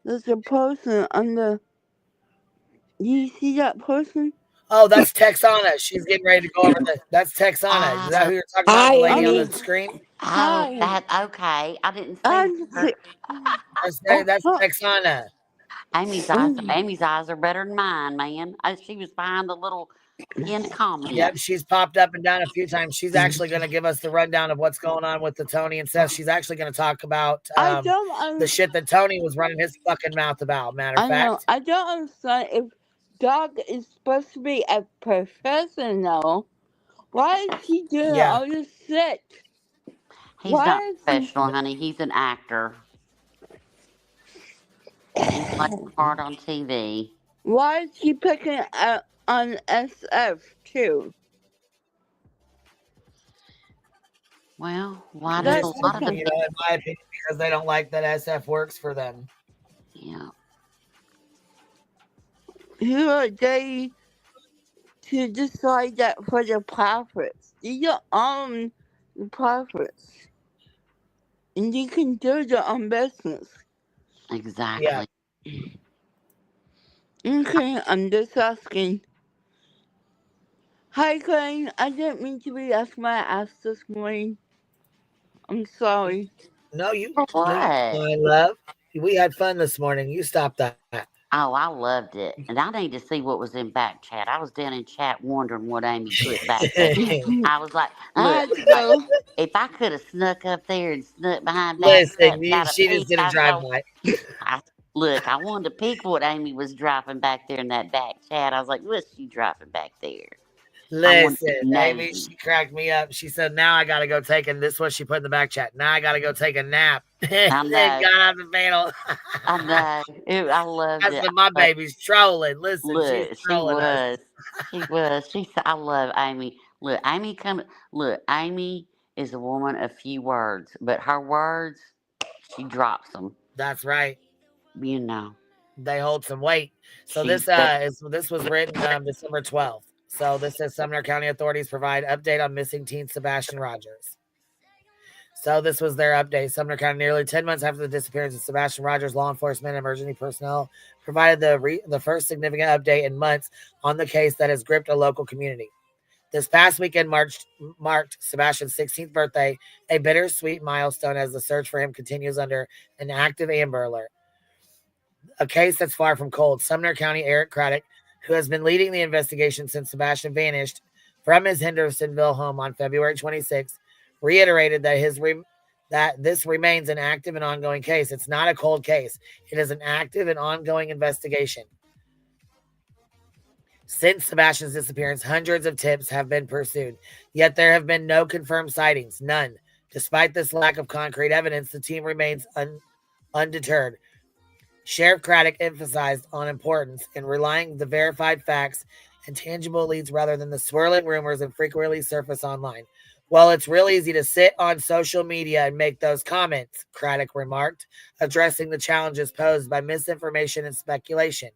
there's a person under. Do you see that person? Oh, that's Texanna. She's getting ready to go over the. That's Texanna. Is that who you're talking about? The Hi, lady on Amy. the screen? Oh, Hi. that okay. I didn't see her. That's Texanna. Amy's eyes are better than mine, man. She was behind the little pinned comment. Yep, she's popped up and down a few times. She's actually going to give us the rundown of what's going on with the Tony and Seth. She's actually going to talk about the shit that Tony was running his fucking mouth about. Matter of I know. fact, I don't understand if Doug is supposed to be a professional. Why is he doing yeah, all this shit? He's Why not is professional, honey. He's an actor. He plays a part on TV. Why is he picking on SF too? Well, why does That's a lot of the in my opinion, because they don't like that SF works for them. Yeah. Who are they to decide that for the profits? You own the profits. And you can do the own business. Exactly. Okay, I'm just asking. Hi, Glenn. I didn't mean to be off my ass this morning. I'm sorry. No, you For what? fine, love. We had fun this morning. You stopped that. Oh, I loved it. And I need to see what was in back chat. I was down in chat wondering what Amy put back there. I was like, if I could have snuck up there and snuck behind back chat, Listen, got a she just peek, did a drive by. I wanted to peek what Amy was dropping back there in that back chat. I was like, what's she dropping back there? Listen, Amy, she cracked me up. She said, now I got to go take, and this is what she put in the back chat. Now I got to go take a nap. I know. Got out the panel. I know. I loved I it. said, my baby's trolling. Listen, Look, she's trolling us. She was. She said, I love Amy. Look, Amy is a woman of few words, but her words, she drops them. That's right. You know. They hold some weight. So this was written December 12th. So this says Sumner County authorities provide update on missing teen Sebastian Rogers. So this was their update. Sumner County, nearly 10 months after the disappearance of Sebastian Rogers, law enforcement and emergency personnel provided the first significant update in months on the case that has gripped a local community. This past weekend marked Sebastian's 16th birthday, a bittersweet milestone as the search for him continues under an active Amber Alert. A case that's far from cold. Sumner County Eric Craddock, who has been leading the investigation since Sebastian vanished from his Hendersonville home on February 26th, reiterated that this remains an active and ongoing case. It's not a cold case. It is an active and ongoing investigation. Since Sebastian's disappearance, hundreds of tips have been pursued, yet there have been no confirmed sightings. None. Despite this lack of concrete evidence, the team remains undeterred. Sheriff Craddock emphasized on importance in relying on the verified facts and tangible leads rather than the swirling rumors that frequently surface online. Well, it's real easy to sit on social media and make those comments, Craddock remarked, addressing the challenges posed by misinformation and speculation.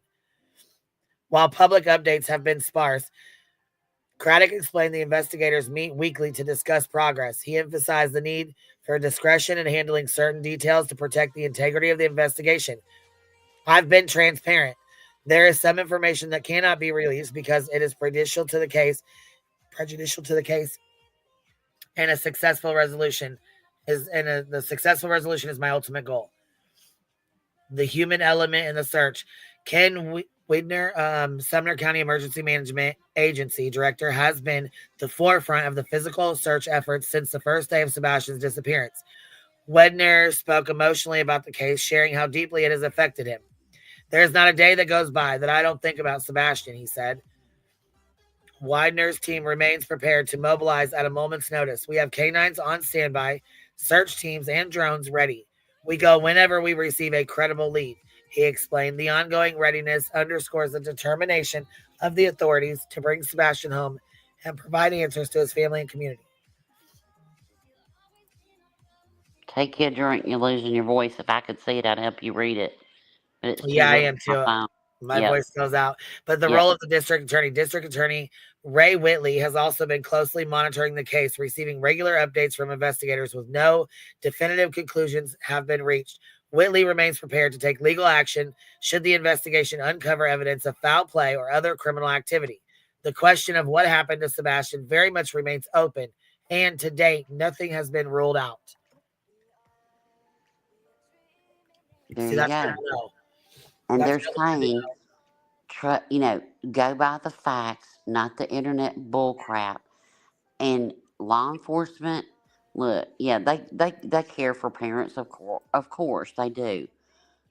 While public updates have been sparse, Craddock explained the investigators meet weekly to discuss progress. He emphasized the need for discretion in handling certain details to protect the integrity of the investigation. I've been transparent. There is some information that cannot be released because it is prejudicial to the case, and a successful resolution the successful resolution is my ultimate goal. The human element in the search. Ken Widner, Sumner County Emergency Management Agency Director, has been the forefront of the physical search efforts since the first day of Sebastian's disappearance. Widner spoke emotionally about the case, sharing how deeply it has affected him. There's not a day that goes by that I don't think about Sebastian, he said. Widener's team remains prepared to mobilize at a moment's notice. We have canines on standby, search teams, and drones ready. We go whenever we receive a credible lead, he explained. The ongoing readiness underscores the determination of the authorities to bring Sebastian home and provide answers to his family and community. Take a drink. You're losing your voice. If I could see it, I'd help you read it. But it's too Yeah, I little am for too. my phone. My Yep. voice goes out. But the Yep. role of the District Attorney Ray Whitley has also been closely monitoring the case, receiving regular updates from investigators with no definitive conclusions have been reached. Whitley remains prepared to take legal action should the investigation uncover evidence of foul play or other criminal activity. The question of what happened to Sebastian very much remains open, and to date, nothing has been ruled out. There See, you that's go. good to know. And That's they're really good to know. saying, go by the facts, not the internet bullcrap. And law enforcement, look, yeah, they care for parents, of course they do.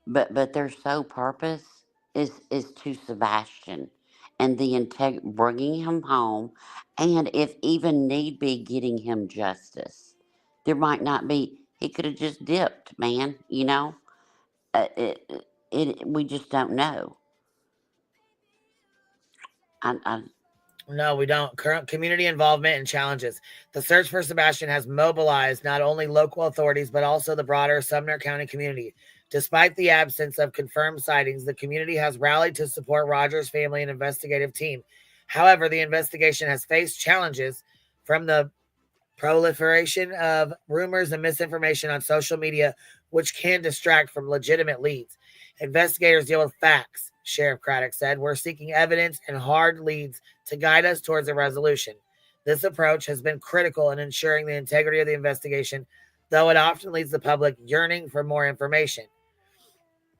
But their sole purpose is to Sebastian and the bringing him home, and if even need be, getting him justice. There might not be. He could have just dipped, man. We just don't know. I No, we don't. Current community involvement and challenges. The search for Sebastian has mobilized not only local authorities, but also the broader Sumner County community. Despite the absence of confirmed sightings, the community has rallied to support Rogers' family and investigative team. However, the investigation has faced challenges from the proliferation of rumors and misinformation on social media, which can distract from legitimate leads. Investigators deal with facts, Sheriff Craddock said. We're seeking evidence and hard leads to guide us towards a resolution. This approach has been critical in ensuring the integrity of the investigation, though it often leaves the public yearning for more information.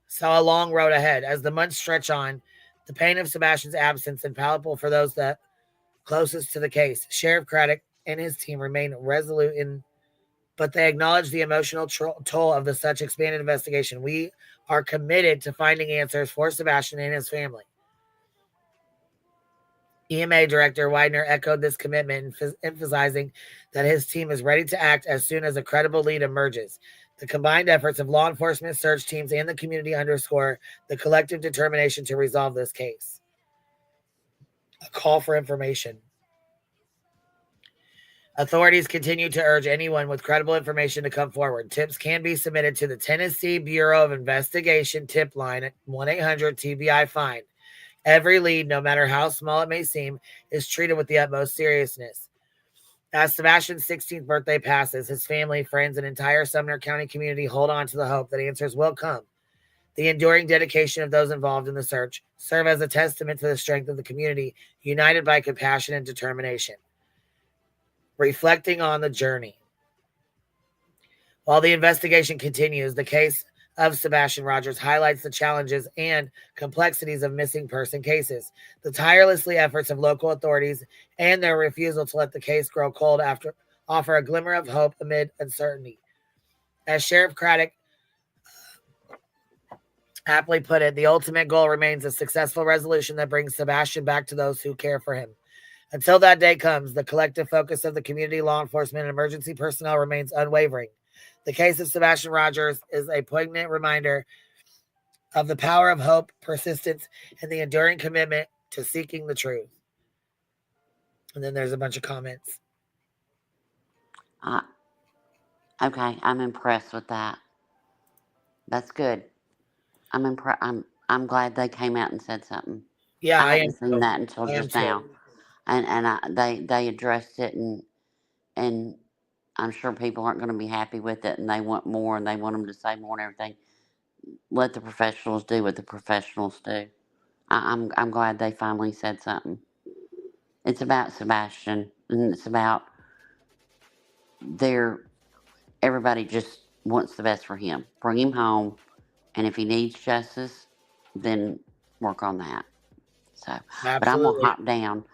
So a long road ahead. As the months stretch on, the pain of Sebastian's absence is palpable for those that closest to the case. Sheriff Craddock and his team remain resolute but they acknowledge the emotional toll of such expanded investigation. We are committed to finding answers for Sebastian and his family. EMA Director Widener echoed this commitment, emphasizing that his team is ready to act as soon as a credible lead emerges. The combined efforts of law enforcement, search teams, and the community underscore the collective determination to resolve this case. A call for information. Authorities continue to urge anyone with credible information to come forward. Tips can be submitted to the Tennessee Bureau of Investigation tip line at 1-800-TBI-FIND. Every lead, no matter how small it may seem, is treated with the utmost seriousness. As Sebastian's 16th birthday passes, his family, friends, and entire Sumner County community hold on to the hope that answers will come. The enduring dedication of those involved in the search serve as a testament to the strength of the community, united by compassion and determination. Reflecting on the journey. While the investigation continues, the case of Sebastian Rogers highlights the challenges and complexities of missing person cases, the tirelessly efforts of local authorities, and their refusal to let the case grow cold offer a glimmer of hope amid uncertainty. As Sheriff Craddock aptly put it, the ultimate goal remains a successful resolution that brings Sebastian back to those who care for him. Until that day comes, the collective focus of the community, law enforcement, and emergency personnel remains unwavering. The case of Sebastian Rogers is a poignant reminder of the power of hope, persistence, and the enduring commitment to seeking the truth. And then there's a bunch of comments. Okay, I'm impressed with that. That's good. I'm impressed. I'm glad they came out and said something. Yeah, I hadn't seen that until I am just too. now, and they addressed it, and I'm sure people aren't going to be happy with it, and they want more, and they want them to say more and everything. Let the professionals do what the professionals do. I'm glad they finally said something. It's about Sebastian, and it's about everybody just wants the best for him. Bring him home, and if he needs justice, then work on that. So, but I'm gonna hop down.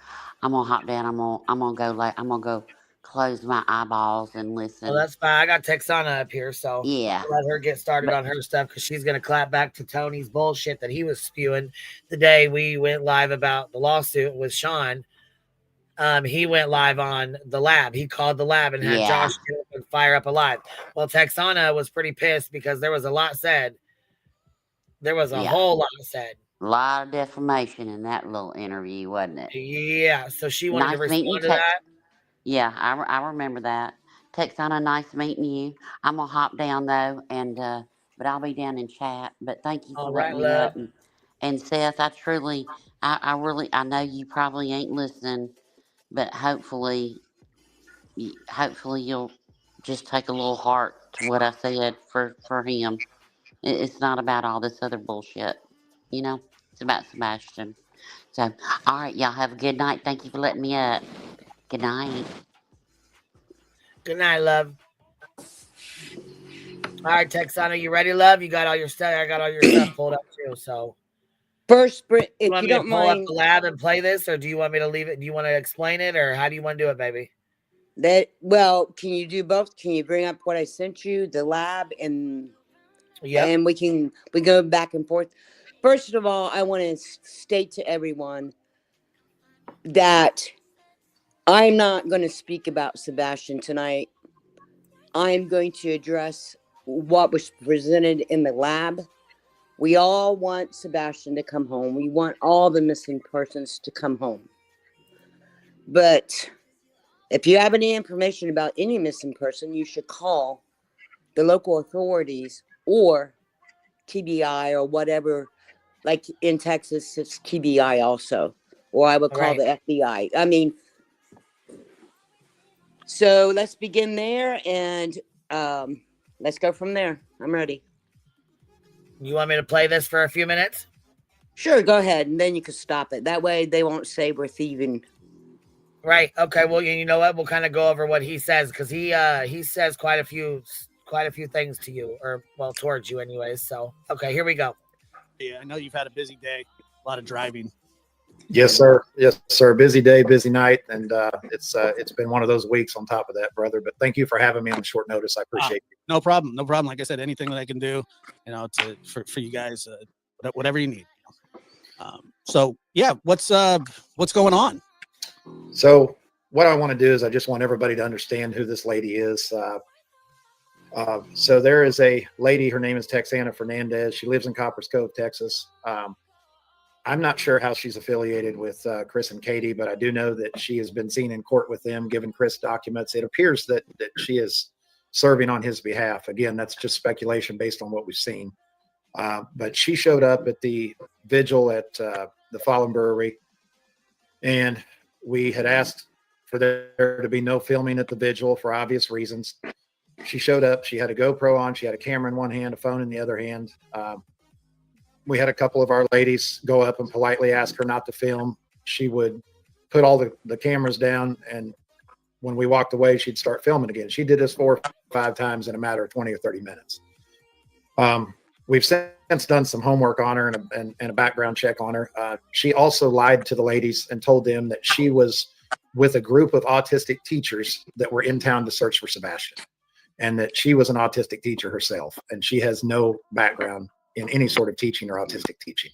I'm gonna go close my eyeballs and listen. Well, that's fine. I got Texanna up here, so Yeah. I'll let her get started on her stuff because she's going to clap back to Tony's bullshit that he was spewing the day we went live about the lawsuit with Sean. He went live on the lab. He called the lab and had Josh get up and fire up a live. Well, Texanna was pretty pissed because there was a lot said. There was a whole lot said. A lot of defamation in that little interview, wasn't it? Yeah, so she wanted to respond to that. Yeah, I remember that. Texanna, nice meeting you. I'm gonna hop down though, and but I'll be down in chat. But thank you for All right, letting me love. up. And Seth, I really, I know you probably ain't listening, but hopefully you'll just take a little heart to what I said for him. It's not about all this other bullshit, you know. It's about Sebastian. So, all right, y'all have a good night. Thank you for letting me up. Good night. Good night, love. All right, Texana, you ready, love? You got all your stuff. I got all your stuff pulled up too. So, First, you if want you me to don't pull up mind, the lab and play this, or do you want me to leave it? Do you want to explain it, or how do you want to do it, baby? can you do both? Can you bring up what I sent you, the lab, and we go back and forth. First of all, I want to state to everyone that I'm not going to speak about Sebastian tonight. I'm going to address what was presented in the lab. We all want Sebastian to come home. We want all the missing persons to come home. But if you have any information about any missing person, you should call the local authorities or TBI or whatever. Like in Texas, it's TBI also. Or I would call the FBI. I mean, so let's begin there and let's go from there. I'm ready. You want me to play this for a few minutes? Sure, go ahead, and then you can stop it. That way they won't say we're thieving. Right. Okay. Well, you know what? We'll kind of go over what he says, because he says quite a few things to you, or well, towards you, anyways. So okay, here we go. Yeah, I know you've had a busy day, a lot of driving. Yes, sir. Yes, sir. Busy day, busy night, and it's been one of those weeks on top of that, brother. But thank you for having me on short notice. I appreciate it. No problem. No problem. Like I said, anything that I can do, for you guys, whatever you need. So yeah, what's going on? So what I want to do is I just want everybody to understand who this lady is. So there is a lady. Her name is Texanna Fernandez. She lives in Coppers Cove, Texas. I'm not sure how she's affiliated with Chris and Katie, but I do know that she has been seen in court with them, giving Chris documents. It appears that she is serving on his behalf. Again, that's just speculation based on what we've seen. But she showed up at the vigil at the Fallen Brewery, and we had asked for there to be no filming at the vigil for obvious reasons. She showed up. She had a GoPro on. She had a camera in one hand, a phone in the other hand. We had a couple of our ladies go up and politely ask her not to film. She would put all the cameras down, and when we walked away, she'd start filming again. She did this 4 or 5 times in a matter of 20 or 30 minutes. We've since done some homework on her and a background check on her. She also lied to the ladies and told them that she was with a group of autistic teachers that were in town to search for Sebastian, and that she was an autistic teacher herself, and she has no background in any sort of teaching or autistic teaching.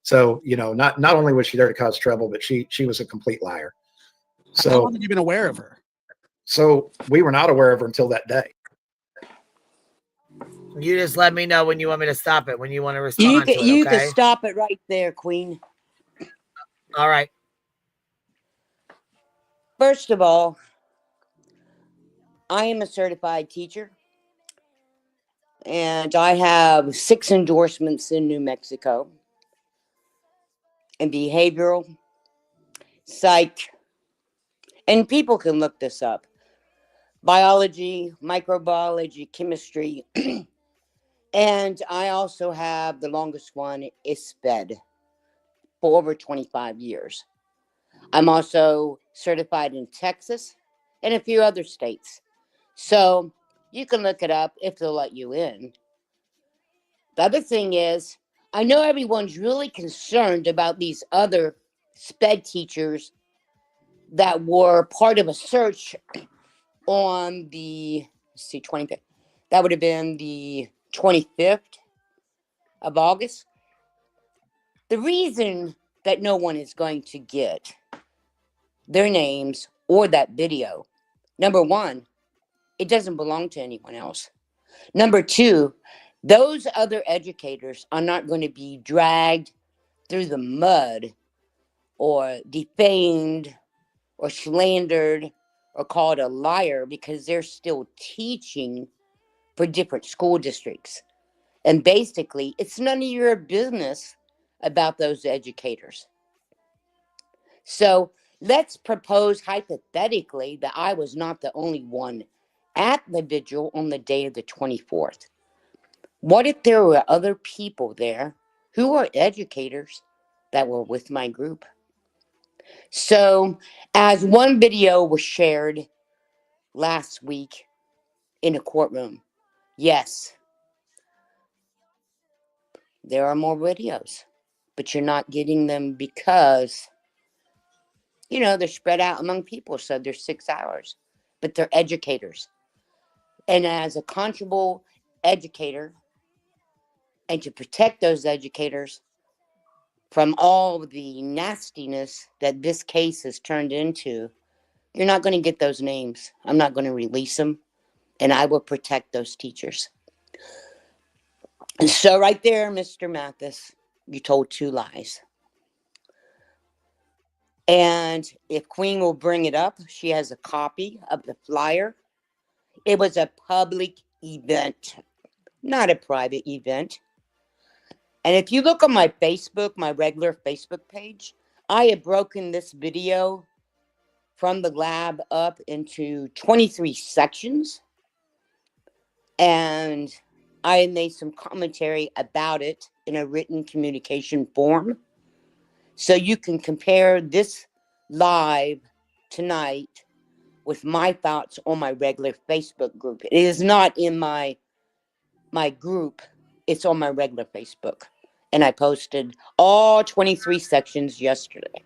So, not only was she there to cause trouble, but she was a complete liar. So how long have you been aware of her? So we were not aware of her until that day. You just let me know when you want me to stop it, when you want to respond to it, You okay? can stop it right there, Queen. All right. First of all, I am a certified teacher, and I have 6 endorsements in New Mexico in behavioral, psych, and people can look this up. Biology, microbiology, chemistry, and I also have the longest one, ISPED, for over 25 years. I'm also certified in Texas and a few other states. So you can look it up if they'll let you in. The other thing is, I know everyone's really concerned about these other SPED teachers that were part of a search on the, 25th. That would have been the 25th of August. The reason that no one is going to get their names or that video, number one, it doesn't belong to anyone else. Number two, those other educators are not going to be dragged through the mud or defamed or slandered are called a liar because they're still teaching for different school districts. And basically, it's none of your business about those educators. So let's propose hypothetically that I was not the only one at the vigil on the day of the 24th. What if there were other people there who are educators that were with my group? So, as one video was shared last week in a courtroom, yes, there are more videos, but you're not getting them because, they're spread out among people. So there's 6 hours, but they're educators. And as a conscionable educator, and to protect those educators from all the nastiness that this case has turned into, you're not going to get those names. I'm not going to release them, and I will protect those teachers. And so right there, Mr. Mathis, you told 2 lies. And if Queen will bring it up, she has a copy of the flyer. It was a public event, not a private event. And if you look on my Facebook, my regular Facebook page, I have broken this video from the lab up into 23 sections. And I made some commentary about it in a written communication form. So you can compare this live tonight with my thoughts on my regular Facebook group. It is not in my group. It's on my regular Facebook. And I posted all 23 sections yesterday.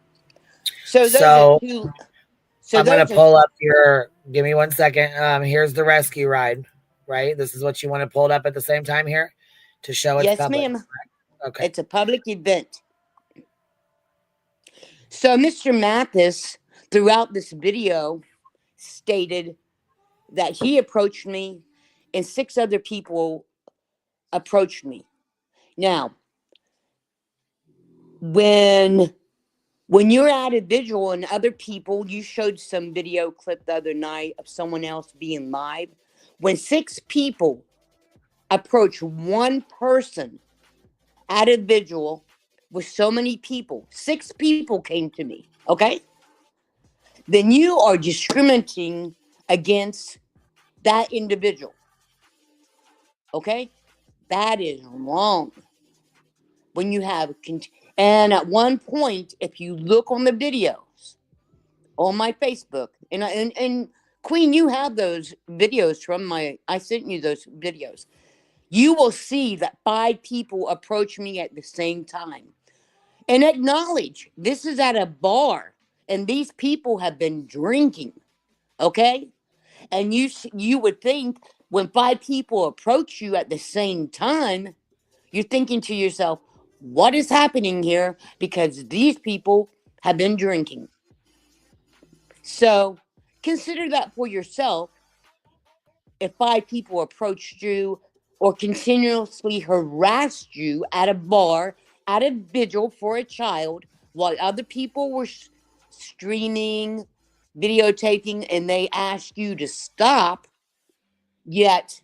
So those are two. So I'm going to pull up your, give me 1 second. Here's the rescue ride, right? This is what you want to pull it up at the same time here to show it's yes, public. ma'am. Right? Okay. It's a public event. So Mr. Mathis, throughout this video, stated that he approached me and 6 other people approached me. Now, when you're at a vigil and other people, you showed some video clip the other night of someone else being live. When 6 people approach one person at a vigil with so many people, 6 people came to me, okay? Then you are discriminating against that individual, okay? That is wrong. When you have, and at one point, if you look on the videos on my Facebook, and Queen, you have those videos from I sent you those videos. You will see that 5 people approach me at the same time. And acknowledge, this is at a bar, and these people have been drinking, okay? And you would think when 5 people approach you at the same time, you're thinking to yourself, what is happening here? Because these people have been drinking. So consider that for yourself. If 5 people approached you or continuously harassed you at a bar, at a vigil for a child, while other people were streaming, videotaping, and they asked you to stop, yet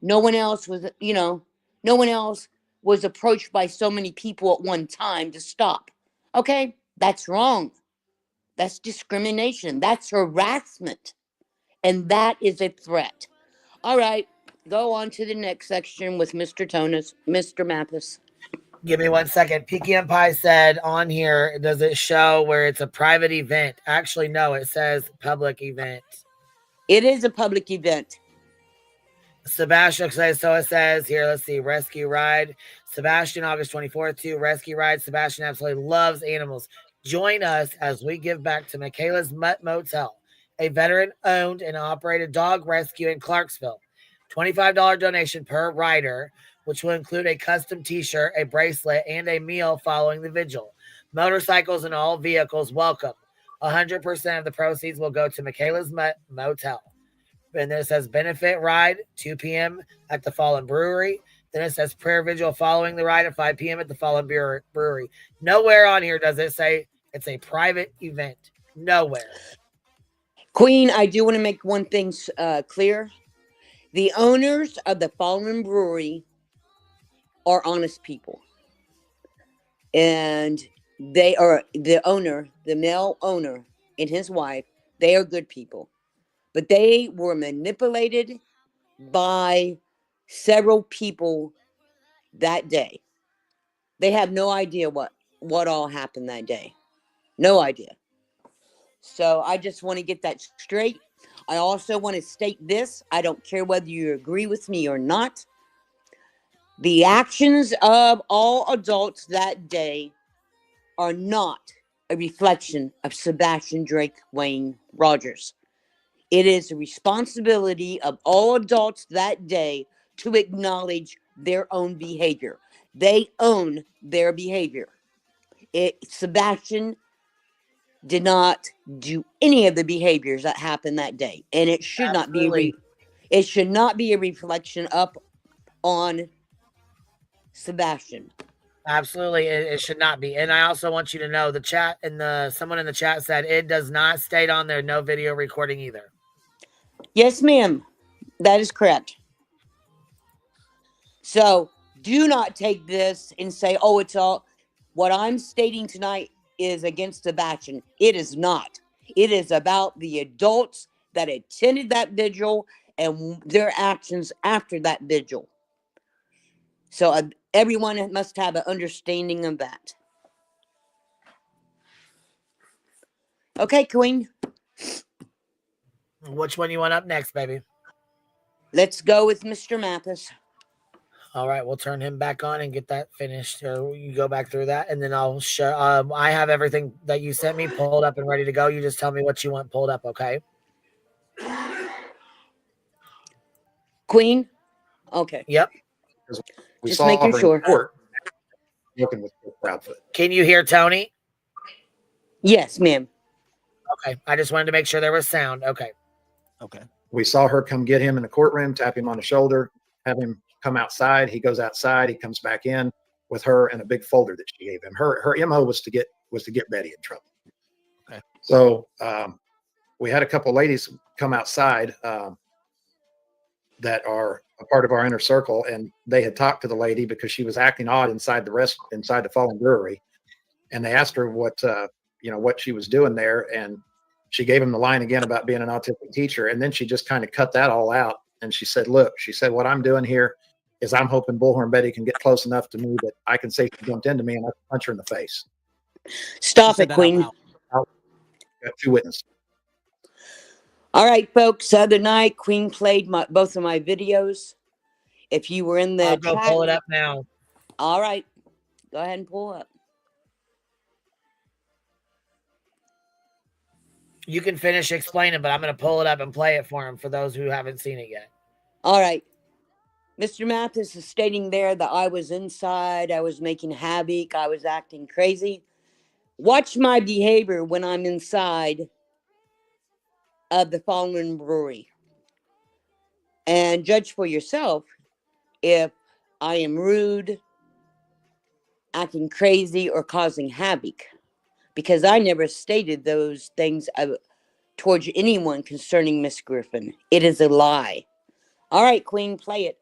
no one else was, no one else was approached by so many people at one time to stop. Okay, that's wrong. That's discrimination. That's harassment. And that is a threat. All right, go on to the next section with Mr. Mr. Mathis. Give me 1 second. Peaky and Pie said on here, does it show where it's a private event? Actually, no, it says public event. It is a public event. Sebastian says, so it says here, let's see, rescue ride. Sebastian, August 24th, too. Rescue ride. Sebastian absolutely loves animals. Join us as we give back to Michaela's Mutt Motel, a veteran-owned and operated dog rescue in Clarksville. $25 donation per rider, which will include a custom t-shirt, a bracelet, and a meal following the vigil. Motorcycles and all vehicles welcome. 100% of the proceeds will go to Michaela's Mutt Motel. And then it says benefit ride, 2 p.m. at the Fallen Brewery. Then it says prayer vigil following the ride at 5 p.m. at the Fallen Brewery. Nowhere on here does it say it's a private event. Nowhere. Queen, I do want to make one thing clear. The owners of the Fallen Brewery are honest people. And they are the owner, the male owner and his wife, they are good people. But they were manipulated by several people that day. They have no idea what all happened that day. No idea. So I just want to get that straight. I also want to state this. I don't care whether you agree with me or not. The actions of all adults that day are not a reflection of Sebastian Drake Wayne Rogers. It is the responsibility of all adults that day to acknowledge their own behavior. They own their behavior. Sebastian did not do any of the behaviors that happened that day, and it should Absolutely. it should not be a reflection up on Sebastian. Absolutely, it should not be. And I also want you to know the chat and someone in the chat said it does not state on there no video recording either. Yes, ma'am. That is correct. So do not take this and say, oh, it's all what I'm stating tonight is against Sebastian. It is not. It is about the adults that attended that vigil and their actions after that vigil. So everyone must have an understanding of that. Okay, Queen. Which one you want up next, baby? Let's go with Mr. Mathis. All right, we'll turn him back on and get that finished. Or you go back through that, and then I'll share. I have everything that you sent me pulled up and ready to go. You just tell me what you want pulled up, okay? Queen? Okay. Yep. We Just saw making her sure. in court working with Proudfoot. Can you hear Tony? Yes, ma'am. Okay. I just wanted to make sure there was sound. Okay. Okay. We saw her come get him in the courtroom, tap him on the shoulder, have him come outside. He goes outside. He comes back in with her and a big folder that she gave him. Her MO was to get Betty in trouble. Okay. So we had a couple ladies come outside that are a part of our inner circle, and they had talked to the lady because she was acting odd inside the Fallen Brewery, and they asked her what she was doing there, and she gave him the line again about being an autistic teacher, and then she just kind of cut that all out, and she said, "Look," she said, "what I'm doing here is I'm hoping Bullhorn Betty can get close enough to me that I can say she jumped into me and I can punch her in the face." Stop it, Queen. Got two witnesses. All right, folks. The other night, Queen played both of my videos. If you were in the I'll go chat, pull it up now. All right. Go ahead and pull up. You can finish explaining, but I'm going to pull it up and play it for him for those who haven't seen it yet. All right. Mr. Mathis is stating there that I was inside, I was making havoc, I was acting crazy. Watch my behavior when I'm inside of the Fallen Brewery. And judge for yourself if I am rude, acting crazy, or causing havoc. Because I never stated those things towards anyone concerning Miss Griffin. It is a lie. All right, Queen, play it.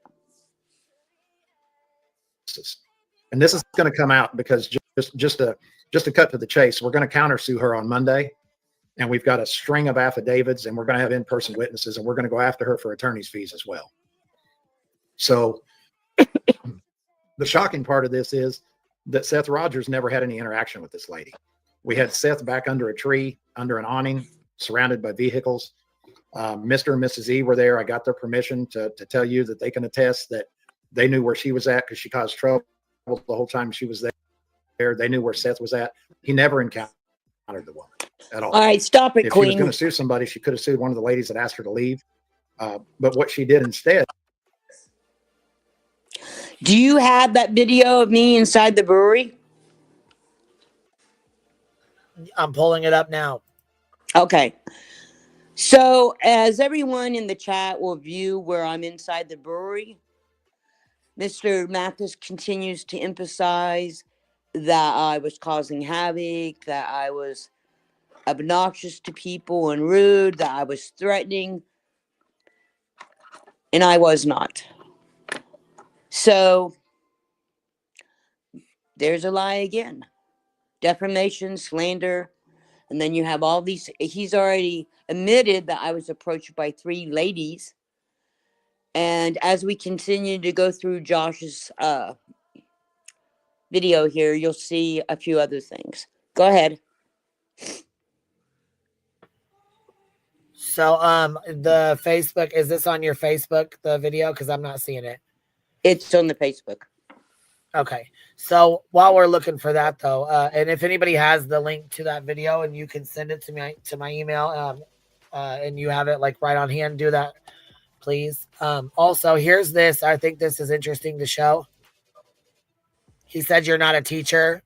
And this is going to come out because just to cut to the chase, we're going to countersue her on Monday, and we've got a string of affidavits, and we're going to have in-person witnesses, and we're going to go after her for attorney's fees as well. So the shocking part of this is that Seth Rogers never had any interaction with this lady. We had Seth back under a tree, under an awning, surrounded by vehicles. Mr. and Mrs. E were there. I got their permission to tell you that they can attest that they knew where she was at because she caused trouble the whole time she was there. They knew where Seth was at. He never encountered the woman at all. All right, stop it, if Queen. If she was going to sue somebody, she could have sued one of the ladies that asked her to leave. But what she did instead. Do you have that video of me inside the brewery? I'm pulling it up now. Okay. So, as everyone in the chat will view where I'm inside the brewery, Mr. Mathis continues to emphasize that I was causing havoc, that I was obnoxious to people and rude, that I was threatening, and I was not. So there's a lie again. Defamation, slander, and then you have all these. He's already admitted that I was approached by 3 ladies. And as we continue to go through Josh's video here, you'll see a few other things. Go ahead. So, the Facebook, is this on your Facebook, the video? Because I'm not seeing it. It's on the Facebook. Okay. So while we're looking for that, though, and if anybody has the link to that video and you can send it to my email, and you have it like right on hand, do that, please. Also, here's this. I think this is interesting to show. He said you're not a teacher.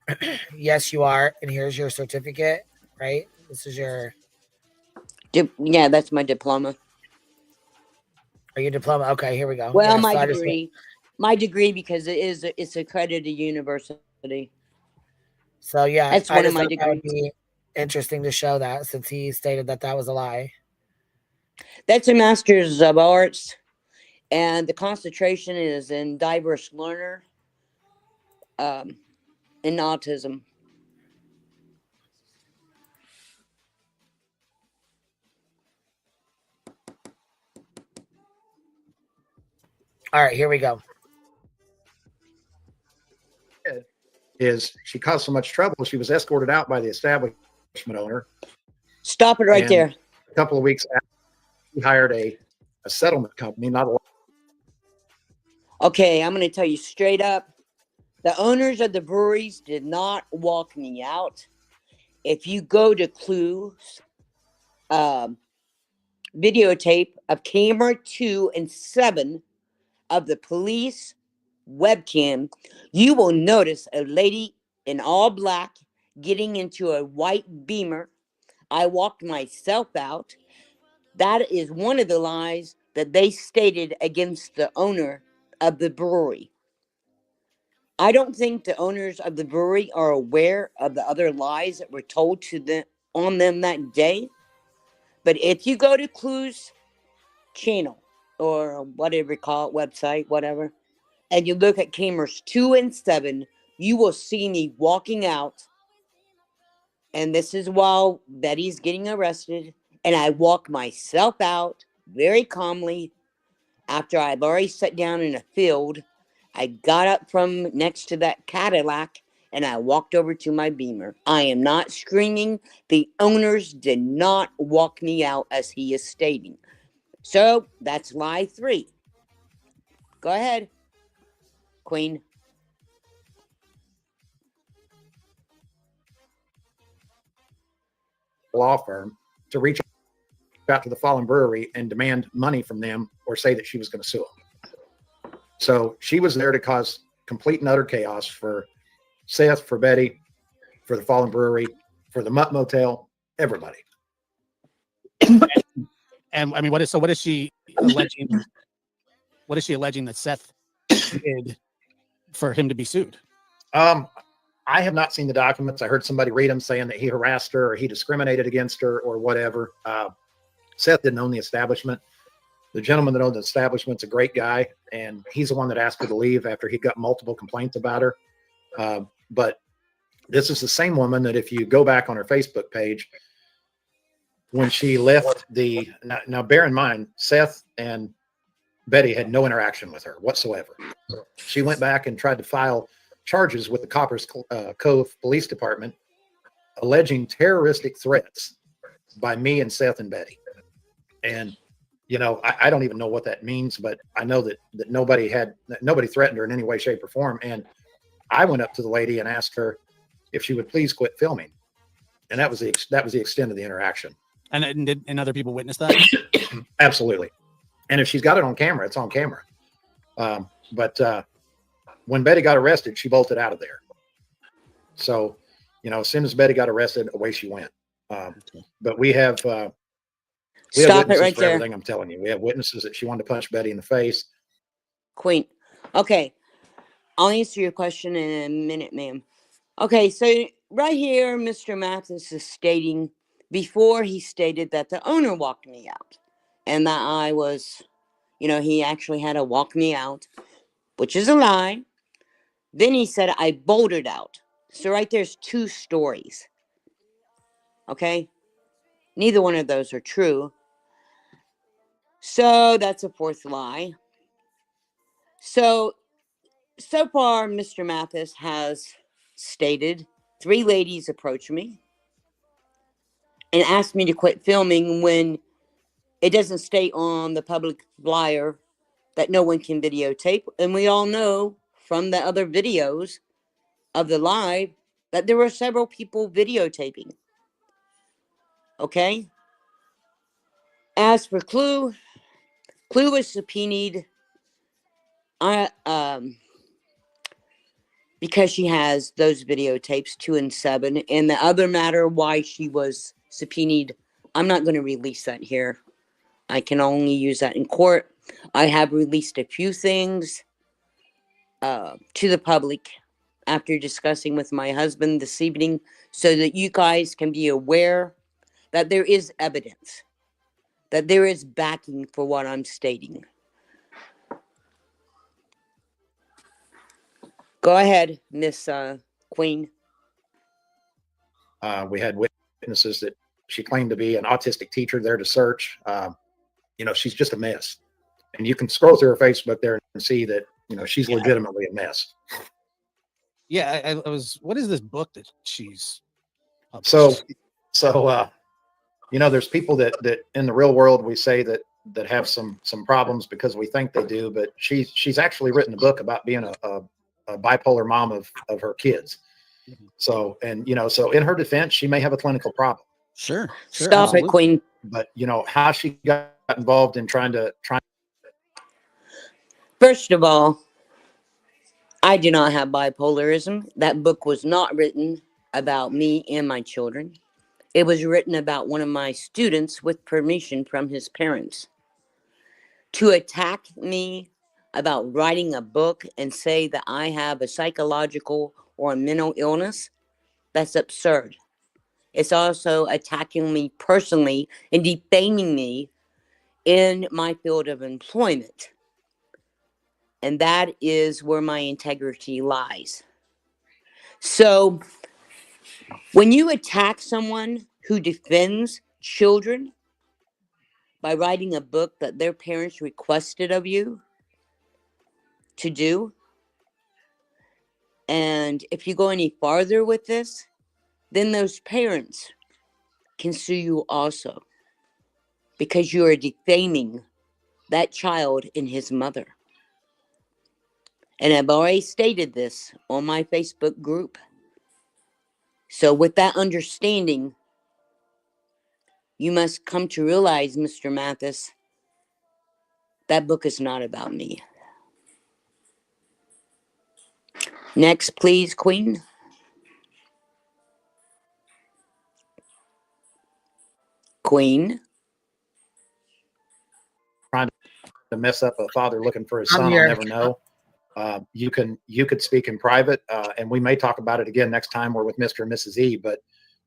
Yes, you are. And here's your certificate, right? This is your... Yeah, that's my diploma. Are your diploma? Okay, here we go. Well, Yeah, my so degree. My degree, because it's accredited university. So yeah, that's I one of just my thought that would degrees. be interesting to show that, since he stated that that was a lie. That's a master's of arts, and the concentration is in diverse learner, in autism. All right, here we go. Is she caused so much trouble, she was escorted out by the establishment owner. Stop it right there. A couple of weeks after, he hired a settlement company, not a... Okay, I'm going to tell you straight up. The owners of the breweries did not walk me out. If you go to Clue's videotape of camera 2 and 7 of the police webcam, you will notice a lady in all black getting into a white Beamer. I walked myself out. That is one of the lies that they stated against the owner of the brewery. I don't think the owners of the brewery are aware of the other lies that were told to them on them that day. But if you go to Clue's channel, or whatever you call it, website, whatever, and you look at cameras 2 and 7, you will see me walking out. And this is while Betty's getting arrested. And I walk myself out very calmly after I've already sat down in a field. I got up from next to that Cadillac and I walked over to my Beamer. I am not screaming. The owners did not walk me out, as he is stating. So that's lie 3. Go ahead, Queen. law firm to reach out to the fallen brewery and demand money from them, or say that she was going to sue them. So she was there to cause complete and utter chaos for Seth, for Betty, for the fallen brewery, for the Mutt Motel, everybody. And I mean, what is she alleging? What is she alleging that Seth did for him to be sued? I have not seen the documents. I heard somebody read them saying that he harassed her or he discriminated against her or whatever. Seth didn't own the establishment. The gentleman that owned the establishment's a great guy, and he's the one that asked her to leave after he got multiple complaints about her. But this is the same woman that, if you go back on her Facebook page, when she left the... Now bear in mind, Seth and Betty had no interaction with her whatsoever. She went back and tried to file charges with the Coppers Cove Police Department, alleging terroristic threats by me and Seth and Betty. And, you know, I don't even know what that means, but I know that nobody threatened her in any way, shape, or form. And I went up to the lady and asked her if she would please quit filming. And that was the extent of the interaction. And other people witnessed that? Absolutely. And if she's got it on camera, it's on camera. But when Betty got arrested, she bolted out of there. So, you know, as soon as Betty got arrested, away she went. But we have Stop it right for there. everything I'm telling you. We have witnesses that she wanted to punch Betty in the face. Queen. Okay. I'll answer your question in a minute, ma'am. Okay, so right here, Mr. Mathis is stating before he stated that the owner walked me out and that I was, he actually had to walk me out, which is a lie. Then he said I bolted out. So right there's two stories. Okay? Neither one of those are true. So that's a fourth lie. So far, Mr. Mathis has stated 3 ladies approached me and asked me to quit filming when it doesn't state on the public flyer that no one can videotape. And we all know from the other videos of the live that there were several people videotaping. Okay? As for Clue was subpoenaed because she has those videotapes 2 and 7. And the other matter why she was subpoenaed, I'm not going to release that here. I can only use that in court. I have released a few things to the public after discussing with my husband this evening so that you guys can be aware that there is evidence, that there is backing for what I'm stating. Go ahead, Miss Queen. We had witnesses that she claimed to be an autistic teacher there to search. She's just a mess. And you can scroll through her Facebook there and see that, she's legitimately a mess. Yeah, I was. What is this book that she's published? So there's people that in the real world we say that have some problems because we think they do, but she's actually written a book about being a bipolar mom of her kids. So in her defense, she may have a clinical problem. Sure. Stop absolutely. It, Queen. But how she got involved in trying. First of all, I do not have bipolarism. That book was not written about me and my children. It was written about one of my students with permission from his parents. To attack me about writing a book and say that I have a psychological or a mental illness, that's absurd. It's also attacking me personally and defaming me in my field of employment. And that is where my integrity lies. So when you attack someone who defends children by writing a book that their parents requested of you to do, and if you go any farther with this, then those parents can sue you also because you are defaming that child and his mother. And I've already stated this on my Facebook group. So with that understanding, you must come to realize, Mr. Mathis, that book is not about me. Next, please, Queen. Queen. Trying to mess up a father looking for his son, I'll never know. You could speak in private, and we may talk about it again next time we're with Mr. and Mrs. E, but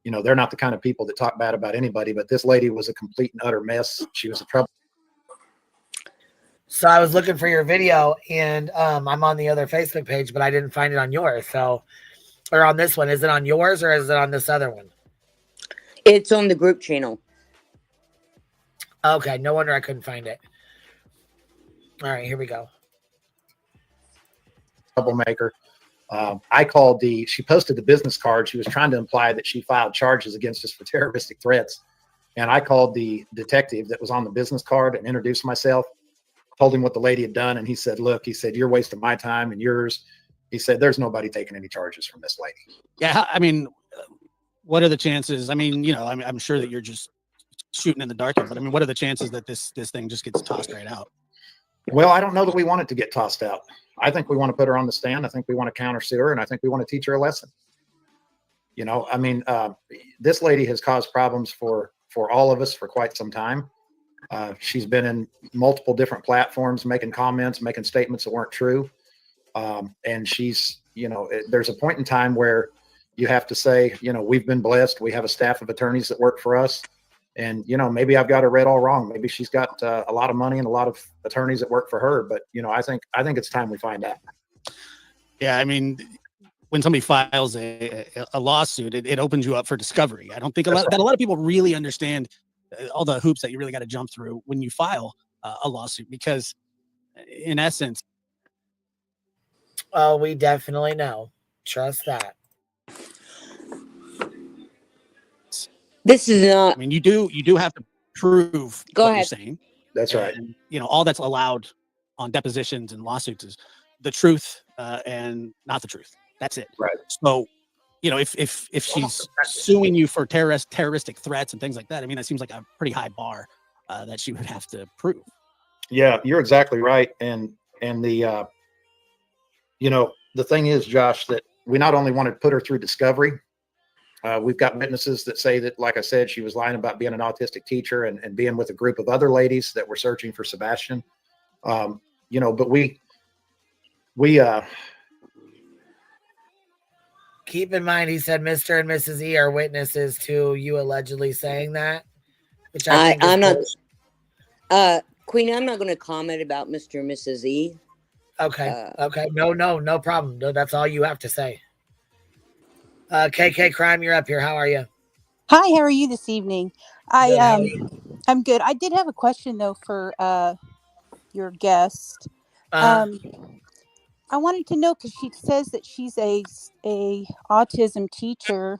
they're not the kind of people that talk bad about anybody, but this lady was a complete and utter mess. She was a trouble. So I was looking for your video, and I'm on the other Facebook page, but I didn't find it on yours. So, or on this one. Is it on yours or is it on this other one? It's on the group channel. Okay, no wonder I couldn't find it. All right, here we go. Troublemaker. I called she posted the business card. She was trying to imply that she filed charges against us for terroristic threats. And I called the detective that was on the business card and introduced myself, told him what the lady had done. And he said, look, you're wasting my time and yours. He said, there's nobody taking any charges from this lady. Yeah. I mean, what are the chances? I mean, I'm sure that you're just shooting in the dark, but I mean, what are the chances that this thing just gets tossed right out? Well, I don't know that we want it to get tossed out. I think we want to put her on the stand. I think we want to counter sue her, and I think we want to teach her a lesson. This lady has caused problems for all of us for quite some time. She's been in multiple different platforms, making comments, making statements that weren't true. And she's, there's a point in time where you have to say, you know, we've been blessed. We have a staff of attorneys that work for us. And, you know, maybe I've got her read all wrong. Maybe she's got a lot of money and a lot of attorneys that work for her. But, you know, I think it's time we find out. Yeah, I mean, when somebody files a lawsuit, it opens you up for discovery. I don't think a lot of people really understand all the hoops that you really got to jump through when you file a lawsuit, because in essence, Oh, we definitely know. Trust that. This is not. I mean, you do have to prove what you're saying. That's right. And, you know, all that's allowed on depositions and lawsuits is the truth and not the truth. That's it. Right. So, you know, if she's suing you for terroristic threats and things like that, I mean, that seems like a pretty high bar that she would have to prove. Yeah, you're exactly right. And the, you know, the thing is, Josh, that we not only want to put her through discovery, we've got witnesses that say that, like I said, she was lying about being an autistic teacher and being with a group of other ladies that were searching for Sebastian. You know, but we keep in mind, he said Mr. and Mrs. E are witnesses to you allegedly saying that, which I'm not. Queen, I'm not going to comment about Mr. and Mrs. E. Okay. Okay. No problem. No, that's all you have to say. KK Crime, you're up here. How are you? Hi, how are you this evening? I'm good. I did have a question though for your guest. I wanted to know, because she says that she's a autism teacher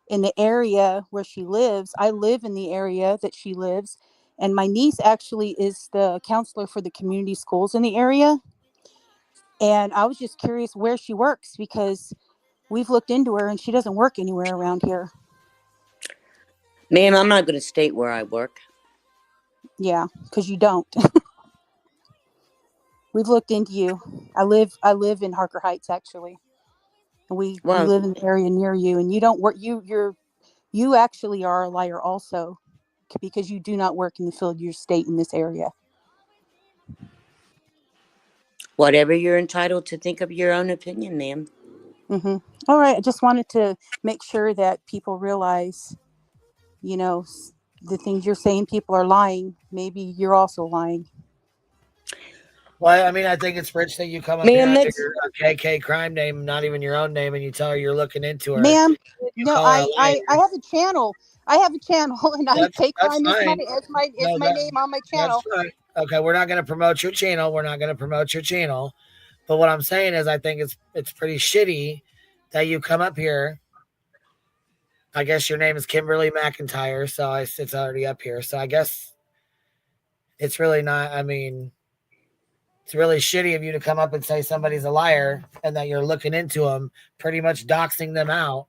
in the area where she lives. I live in the area that she lives, and my niece actually is the counselor for the community schools in the area. And I was just curious where she works, because we've looked into her and she doesn't work anywhere around here. Ma'am, I'm not going to state where I work. Yeah, because you don't. We've looked into you. I live in Harker Heights, actually. And we live in the area near you, and you don't work. You actually are a liar also, because you do not work in the field you state in this area. Whatever you're entitled to think of your own opinion, ma'am. Mm-hmm. All right. I just wanted to make sure that people realize, you know, the things you're saying, people are lying. Maybe you're also lying. Well, I mean, I think it's rich that you come up here under your KK Crime name, not even your own name, and you tell her you're looking into her. Ma'am, no, I have a channel. I have a channel, and I take crime as my name on my channel. That's fine. Okay, we're not going to promote your channel. But what I'm saying is, I think it's pretty shitty that you come up here. I guess your name is Kimberly McIntyre, so it's already up here. So I guess it's really not. I mean, it's really shitty of you to come up and say somebody's a liar and that you're looking into them, pretty much doxing them out.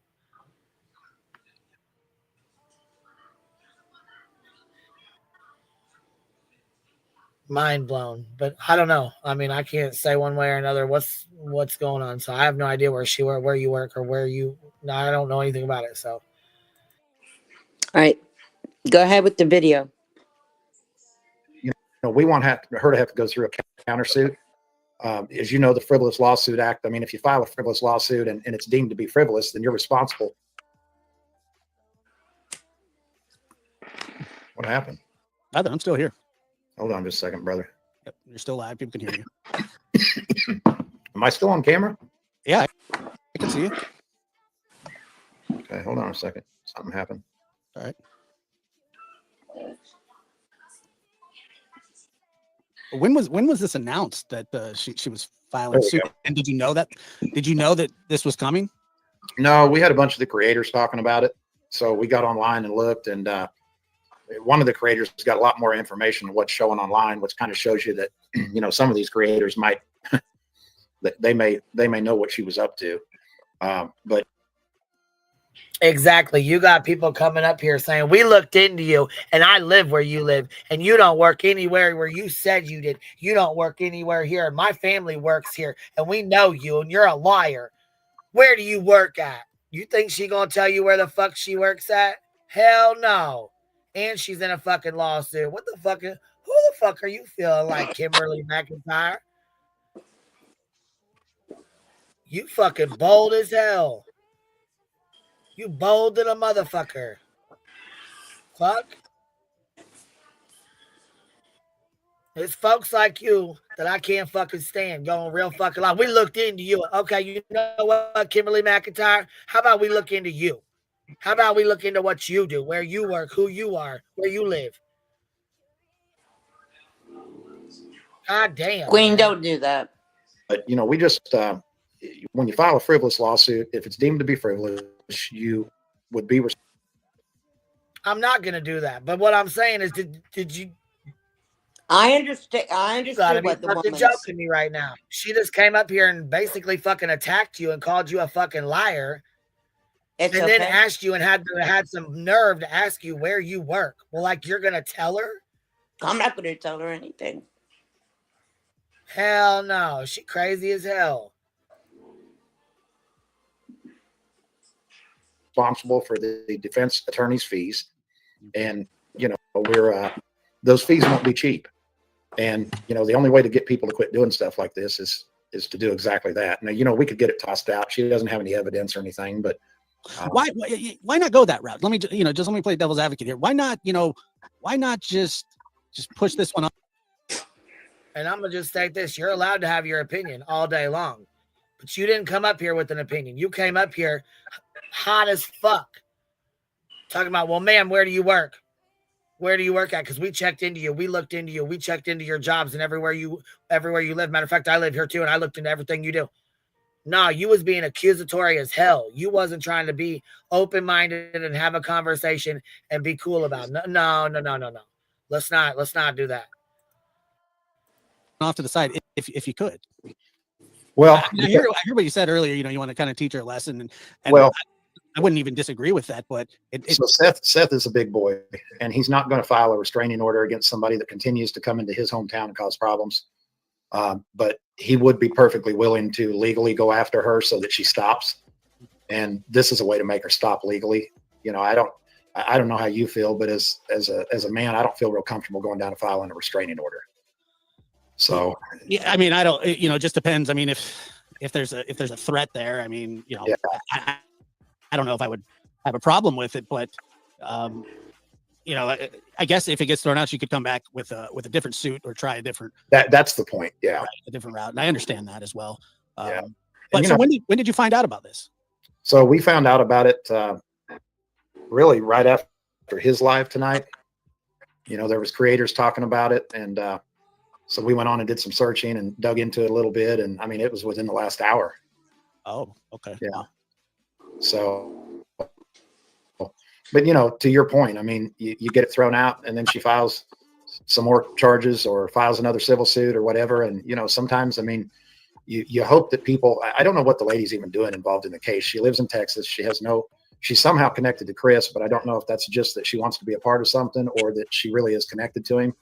Mind blown. But I don't know. I mean, I can't say one way or another what's going on. So I have no idea where you work or where you. No, I don't know anything about it. So. All right, go ahead with the video. You know, we want her to have to go through a countersuit. As you know, the Frivolous Lawsuit Act. I mean, if you file a frivolous lawsuit and it's deemed to be frivolous, then you're responsible. What happened? I'm still here. Hold on just a second, brother. Yep, you're still live. People can hear you. Am I still on camera? Yeah, I can see you. Okay, hold on a second. Something happened. All right. When was this announced that she was filing suit? And did you know that this was coming? No, we had a bunch of the creators talking about it, so we got online and looked, and one of the creators has got a lot more information on what's showing online, which kind of shows you that, you know, some of these creators might they may know what she was up to, but. Exactly. You got people coming up here saying, we looked into you and I live where you live and you don't work anywhere where you said you did. You don't work anywhere here. And my family works here and we know you and you're a liar. Where do you work at? You think she going to tell you where the fuck she works at? Hell no. And she's in a fucking lawsuit. What the fuck? Who the fuck are you feeling like, Kimberly McIntyre? You fucking bold as hell. You bold than a motherfucker. Fuck. It's folks like you that I can't fucking stand going real fucking long. We looked into you. Okay, you know what, Kimberly McIntyre? How about we look into you? How about we look into what you do, where you work, who you are, where you live? God damn. Queen, Man. don't do that. But, you know, we just, when you file a frivolous lawsuit, if it's deemed to be frivolous, you would be. I'm not going to do that. But what I'm saying is, did you? I understand. I You gotta understood be what the fucking woman's. joking me right now. She just came up here and basically fucking attacked you and called you a fucking liar. It's and okay. then asked you and had some nerve to ask you where you work. Well, like you're gonna tell her? I'm not gonna tell her anything. Hell no. She crazy as hell. Responsible for the defense attorney's fees. And, you know, we're, those fees won't be cheap. And, you know, the only way to get people to quit doing stuff like this is to do exactly that. Now, you know, we could get it tossed out. She doesn't have any evidence or anything, but why not go that route? Let me, you know, just let me play devil's advocate here. Why not, you know, why not just push this one up? And I'm gonna just state this: you're allowed to have your opinion all day long, but you didn't come up here with an opinion. You came up here hot as fuck, talking about, well, ma'am, where do you work? Where do you work at? Because we checked into you, we looked into you, we checked into your jobs and everywhere you live. Matter of fact, I live here too, and I looked into everything you do. No, you was being accusatory as hell. You wasn't trying to be open-minded and have a conversation and be cool about it. No. Let's not do that. Off to the side, if you could. Well, I hear what you said earlier. You know, you want to kind of teach her a lesson, and well, I wouldn't even disagree with that. But so Seth is a big boy, and he's not going to file a restraining order against somebody that continues to come into his hometown and cause problems. But he would be perfectly willing to legally go after her so that she stops. And this is a way to make her stop legally. You know, I don't know how you feel, but as a man, I don't feel real comfortable going down and filing a restraining order. So yeah, I mean, I don't. You know, it just depends. I mean, if there's a threat there, I mean, you know, yeah. I don't know if I would have a problem with it, but you know, I guess if it gets thrown out, she could come back with a different suit or try a different. That's the point. Yeah, right, a different route, and I understand that as well. Yeah. But so when did you find out about this? So we found out about it really right after his live tonight. You know, there was creators talking about it, and so we went on and did some searching and dug into it a little bit, and I mean, it was within the last hour. Oh, okay. Yeah. So, but you know, to your point, I mean, you get it thrown out, and then she files some more charges or files another civil suit or whatever. And you know, sometimes, I mean, you hope that people. I don't know what the lady's even doing involved in the case. She lives in Texas. She's somehow connected to Chris, but I don't know if that's just that she wants to be a part of something or that she really is connected to him.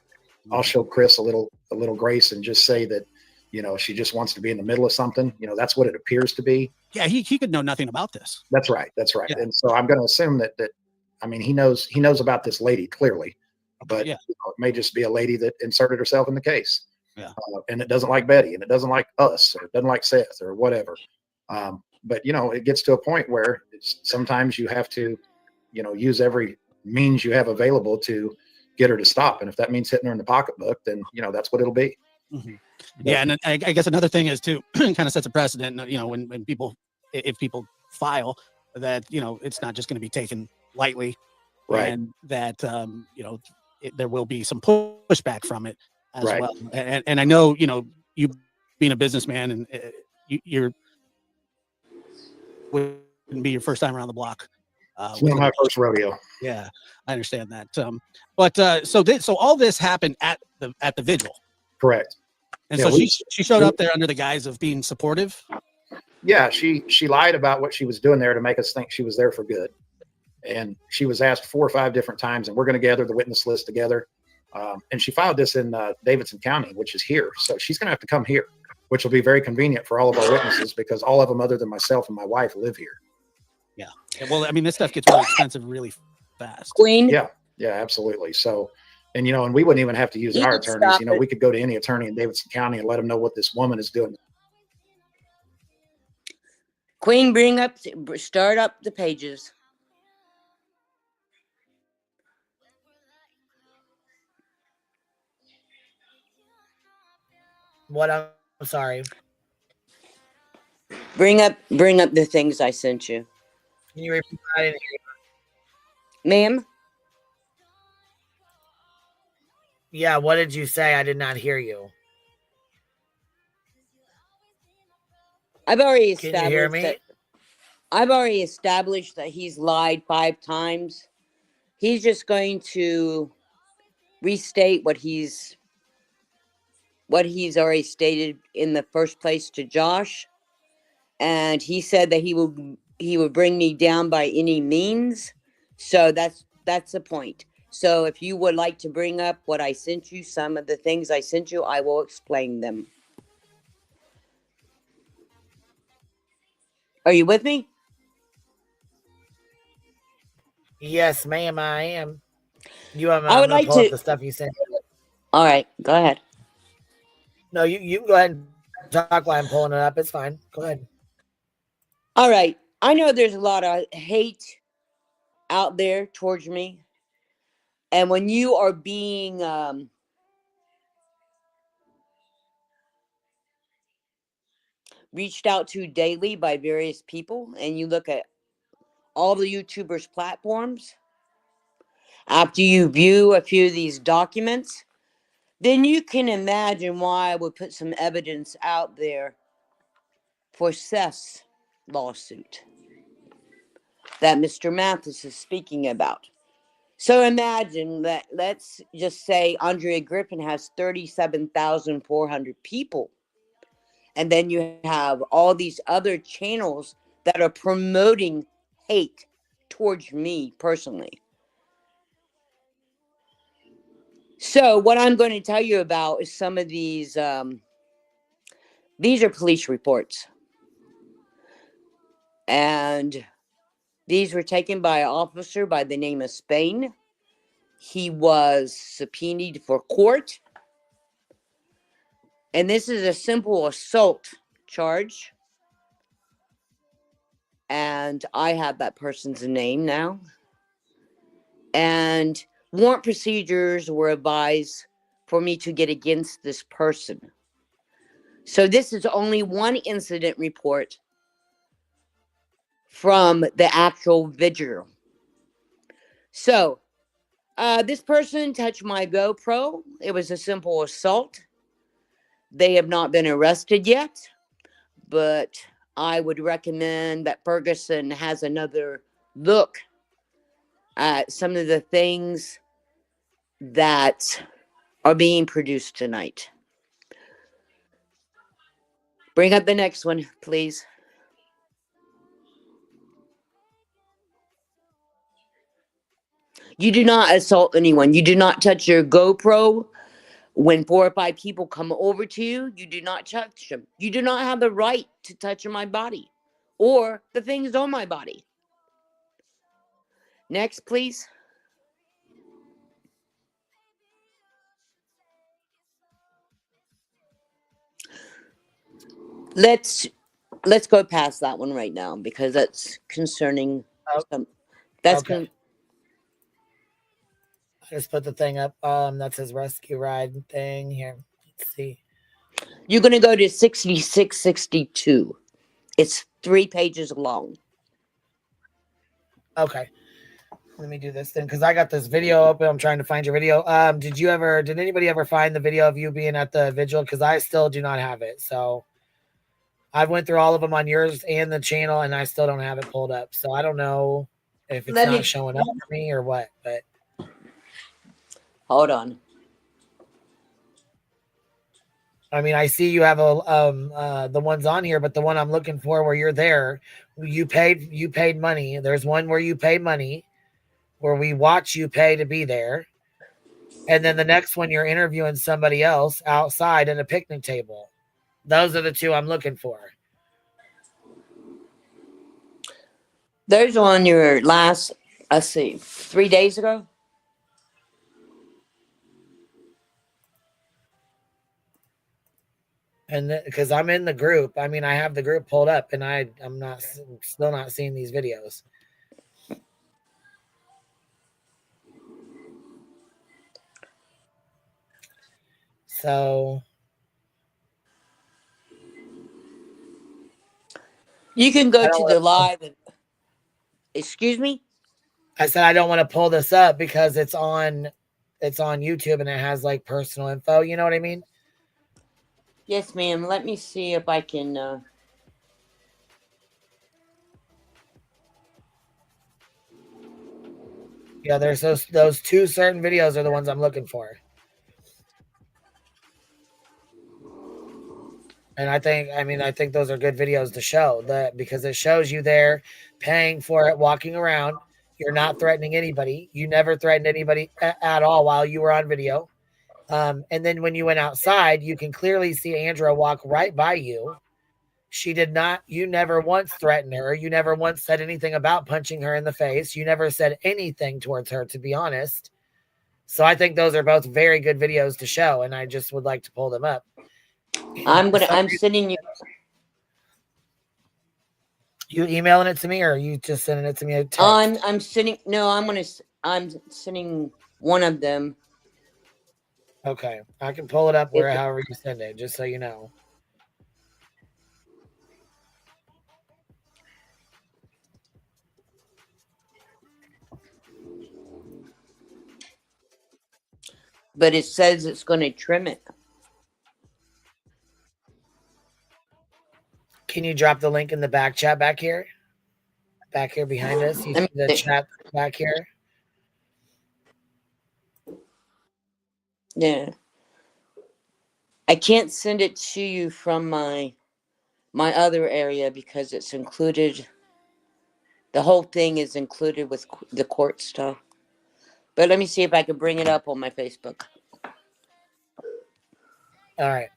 I'll show Chris a little grace and just say that, you know, she just wants to be in the middle of something. You know, that's what it appears to be. Yeah, he could know nothing about this. That's right. Yeah. And so I'm going to assume that I mean, he knows about this lady clearly, but yeah. You know, it may just be a lady that inserted herself in the case. Yeah. And it doesn't like Betty, and it doesn't like us, or it doesn't like Seth, or whatever. But you know, it gets to a point where sometimes you have to, you know, use every means you have available to get her to stop. And if that means hitting her in the pocketbook, then you know that's what it'll be. Mm-hmm. Yeah, and I guess another thing is to kind of sets a precedent. You know, when if people file that, you know, it's not just going to be taken lightly, right? And that you know, there will be some pushback from it as right. well. And I know, you know, you being a businessman, and you're wouldn't be your first time around the block. It's not my first rodeo. Yeah, I understand that. So all this happened at the vigil. Correct. And so she showed up there under the guise of being supportive. Yeah, she lied about what she was doing there to make us think she was there for good. And she was asked 4 or 5 different times, and we're going to gather the witness list together. And she filed this in Davidson County, which is here. So she's going to have to come here, which will be very convenient for all of our witnesses because all of them other than myself and my wife live here. Yeah. Well, I mean, this stuff gets really expensive really fast. Queen. Yeah, absolutely. So, and you know, and we wouldn't even have to use our attorneys. You know, we could go to any attorney in Davidson County and let them know what this woman is doing. Queen, start up the pages. What? I'm sorry. Bring up the things I sent you. Can you repeat that? I didn't hear you. Ma'am? Yeah, what did you say? I did not hear you. I've already Can you hear established me? that he's lied 5 times. He's just going to restate what he's already stated in the first place to Josh. And he said that he would bring me down by any means. So that's the point. So if you would like to bring up what I sent you, some of the things I sent you, I will explain them. Are you with me? Yes, ma'am, I am. You have. I I'm would gonna like pull up to. the stuff you sent. All right, go ahead. No, you can go ahead and talk while I'm pulling it up. It's fine. Go ahead. All right. I know there's a lot of hate out there towards me. And when you are being reached out to daily by various people, and you look at all the YouTubers' platforms, after you view a few of these documents, then you can imagine why I would put some evidence out there for Seth's lawsuit that Mr. Mathis is speaking about. So imagine that, let's just say Andrea Griffin has 37,400 people. And then you have all these other channels that are promoting hate towards me personally. So what I'm going to tell you about is some of these are police reports. And these were taken by an officer by the name of Spain. He was subpoenaed for court. And this is a simple assault charge. And I have that person's name now. And warrant procedures were advised for me to get against this person. So this is only one incident report from the actual vigil. So this person touched my GoPro. It was a simple assault. They have not been arrested yet, but I would recommend that Ferguson has another look at some of the things that are being produced tonight. Bring up the next one, please. You do not assault anyone. You do not touch your GoPro. When 4 or 5 people come over to you, you do not touch them. You do not have the right to touch my body or the things on my body. Next, please. Let's go past that one right now because that's concerning. That's okay. I just put the thing up. That's his rescue ride thing here. Let's see. You're gonna go to 6662. It's 3 pages long. Okay. Let me do this then because I got this video open. I'm trying to find your video. Did anybody ever find the video of you being at the vigil? Because I still do not have it. So I went through all of them on yours and the channel, and I still don't have it pulled up. So I don't know if it's not showing up for me or what. But hold on. I mean, I see you have the ones on here, but the one I'm looking for where you're there, you paid money. There's one where you pay money, where we watch you pay to be there. And then the next one, you're interviewing somebody else outside at a picnic table. Those are the 2 I'm looking for. There's on your last, let's see, 3 days ago. And because I'm in the group, I mean, I have the group pulled up, and I'm still not seeing these videos. So You can go I don't to want the to pull, live. Excuse me? I said I don't want to pull this up because it's on YouTube and it has like personal info. You know what I mean? Yes, ma'am. Let me see if I can. Yeah, there's those two certain videos are the ones I'm looking for. And I think those are good videos to show that because it shows you there paying for it, walking around. You're not threatening anybody. You never threatened anybody at all while you were on video. And then when you went outside, you can clearly see Andrea walk right by you. She did not, you never once threatened her. You never once said anything about punching her in the face. You never said anything towards her, to be honest. So I think those are both very good videos to show. And I just would like to pull them up. I'm sending you. You emailing it to me, or are you just sending it to me a text? I'm sending. No, I'm sending one of them. Okay, I can pull it up however you send it, just so you know. But it says it's going to trim it. Can you drop the link in the back chat back here? Back here behind us? You see the chat back here? Yeah. I can't send it to you from my other area because it's included. The whole thing is included with the court stuff. But let me see if I can bring it up on my Facebook. All right.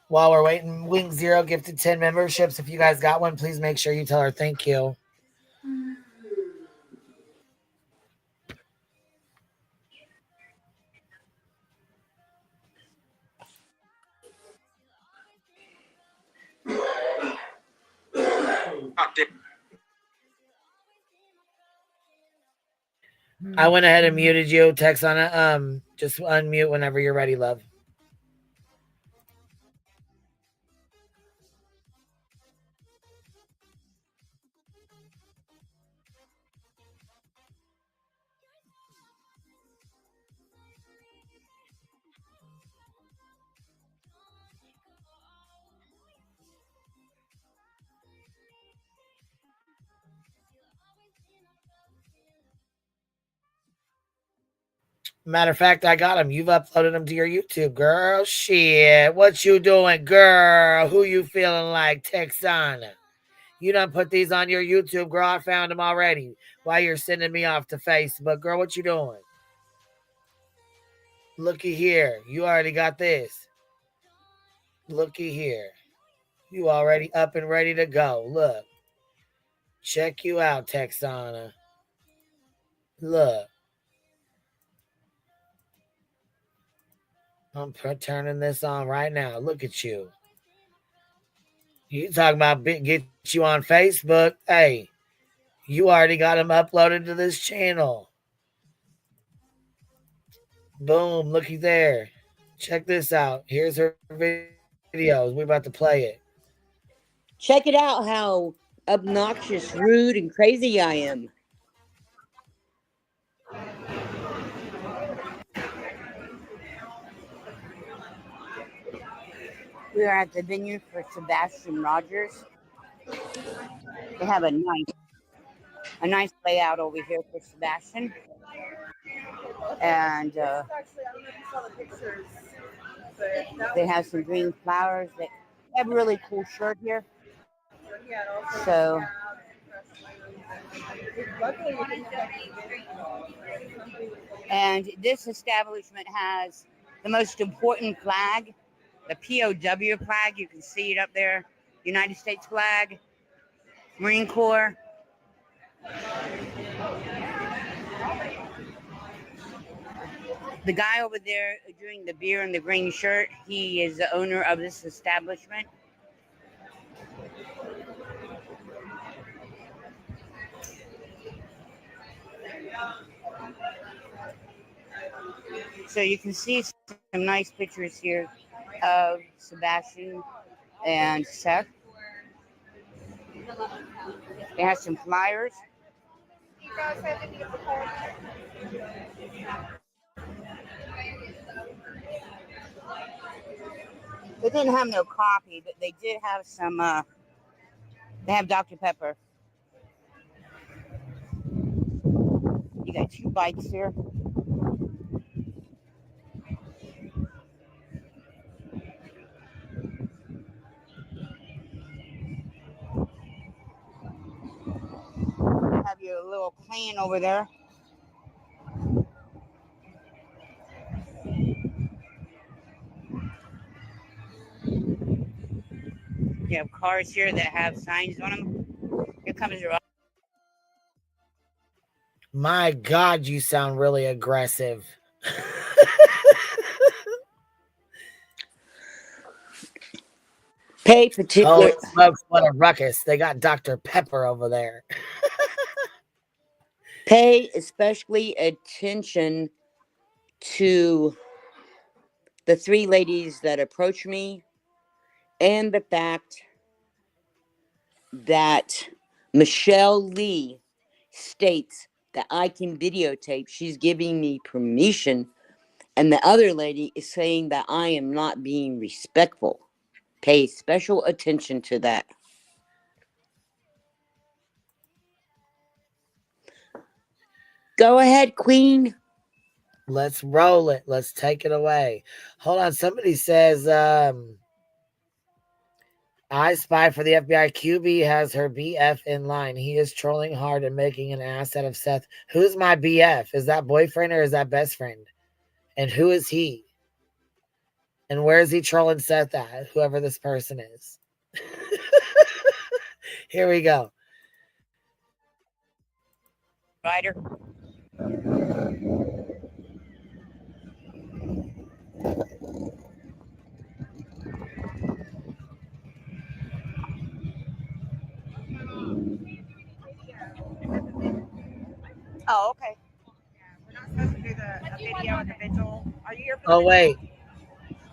While we're waiting, Wing Zero gifted 10 memberships. If you guys got one, please make sure you tell her thank you. I went ahead and muted you, Texanna. Just unmute whenever you're ready, love. Matter of fact, I got them. You've uploaded them to your YouTube, girl. Shit. What you doing, girl? Who you feeling like, Texanna? You done put these on your YouTube, girl. I found them already. While you're sending me off to Facebook, girl, what you doing? Looky here. You already got this. Looky here. You already up and ready to go. Look. Check you out, Texanna. Look. I'm turning this on right now. Look at you. You talking about get you on Facebook? Hey, you already got them uploaded to this channel. Boom, looky there. Check this out. Here's her videos. We're about to play it. Check it out how obnoxious, rude, and crazy I am. We are at the venue for Sebastian Rogers. They have a nice layout over here for Sebastian. And they have some green flowers. They have a really cool shirt here. So and this establishment has the most important flag, the POW flag. You can see it up there. United States flag, Marine Corps. The guy over there doing the beer in the green shirt, he is the owner of this establishment. So you can see some nice pictures here of Sebastian and Seth. They have some flyers. They didn't have no coffee, but they did have some, they have Dr. Pepper. You got 2 bikes here. Have your little clan over there. You have cars here that have signs on them. Here comes your. My God, you sound really aggressive. Pay particular. Holy smokes, what a ruckus. They got Dr. Pepper over there. Pay especially attention to the 3 ladies that approached me and the fact that Michelle Lee states that I can videotape. She's giving me permission. And the other lady is saying that I am not being respectful. Pay special attention to that. Go ahead, Queen. Let's roll it. Let's take it away. Hold on. Somebody says, I spy for the FBI. QB has her BF in line. He is trolling hard and making an ass out of Seth. Who's my BF? Is that boyfriend or is that best friend? And who is he? And where is he trolling Seth at? Whoever this person is. Here we go. Ryder. Oh, okay. We're not supposed to do a video of the vigil. Are you here for the Oh, vigil? wait.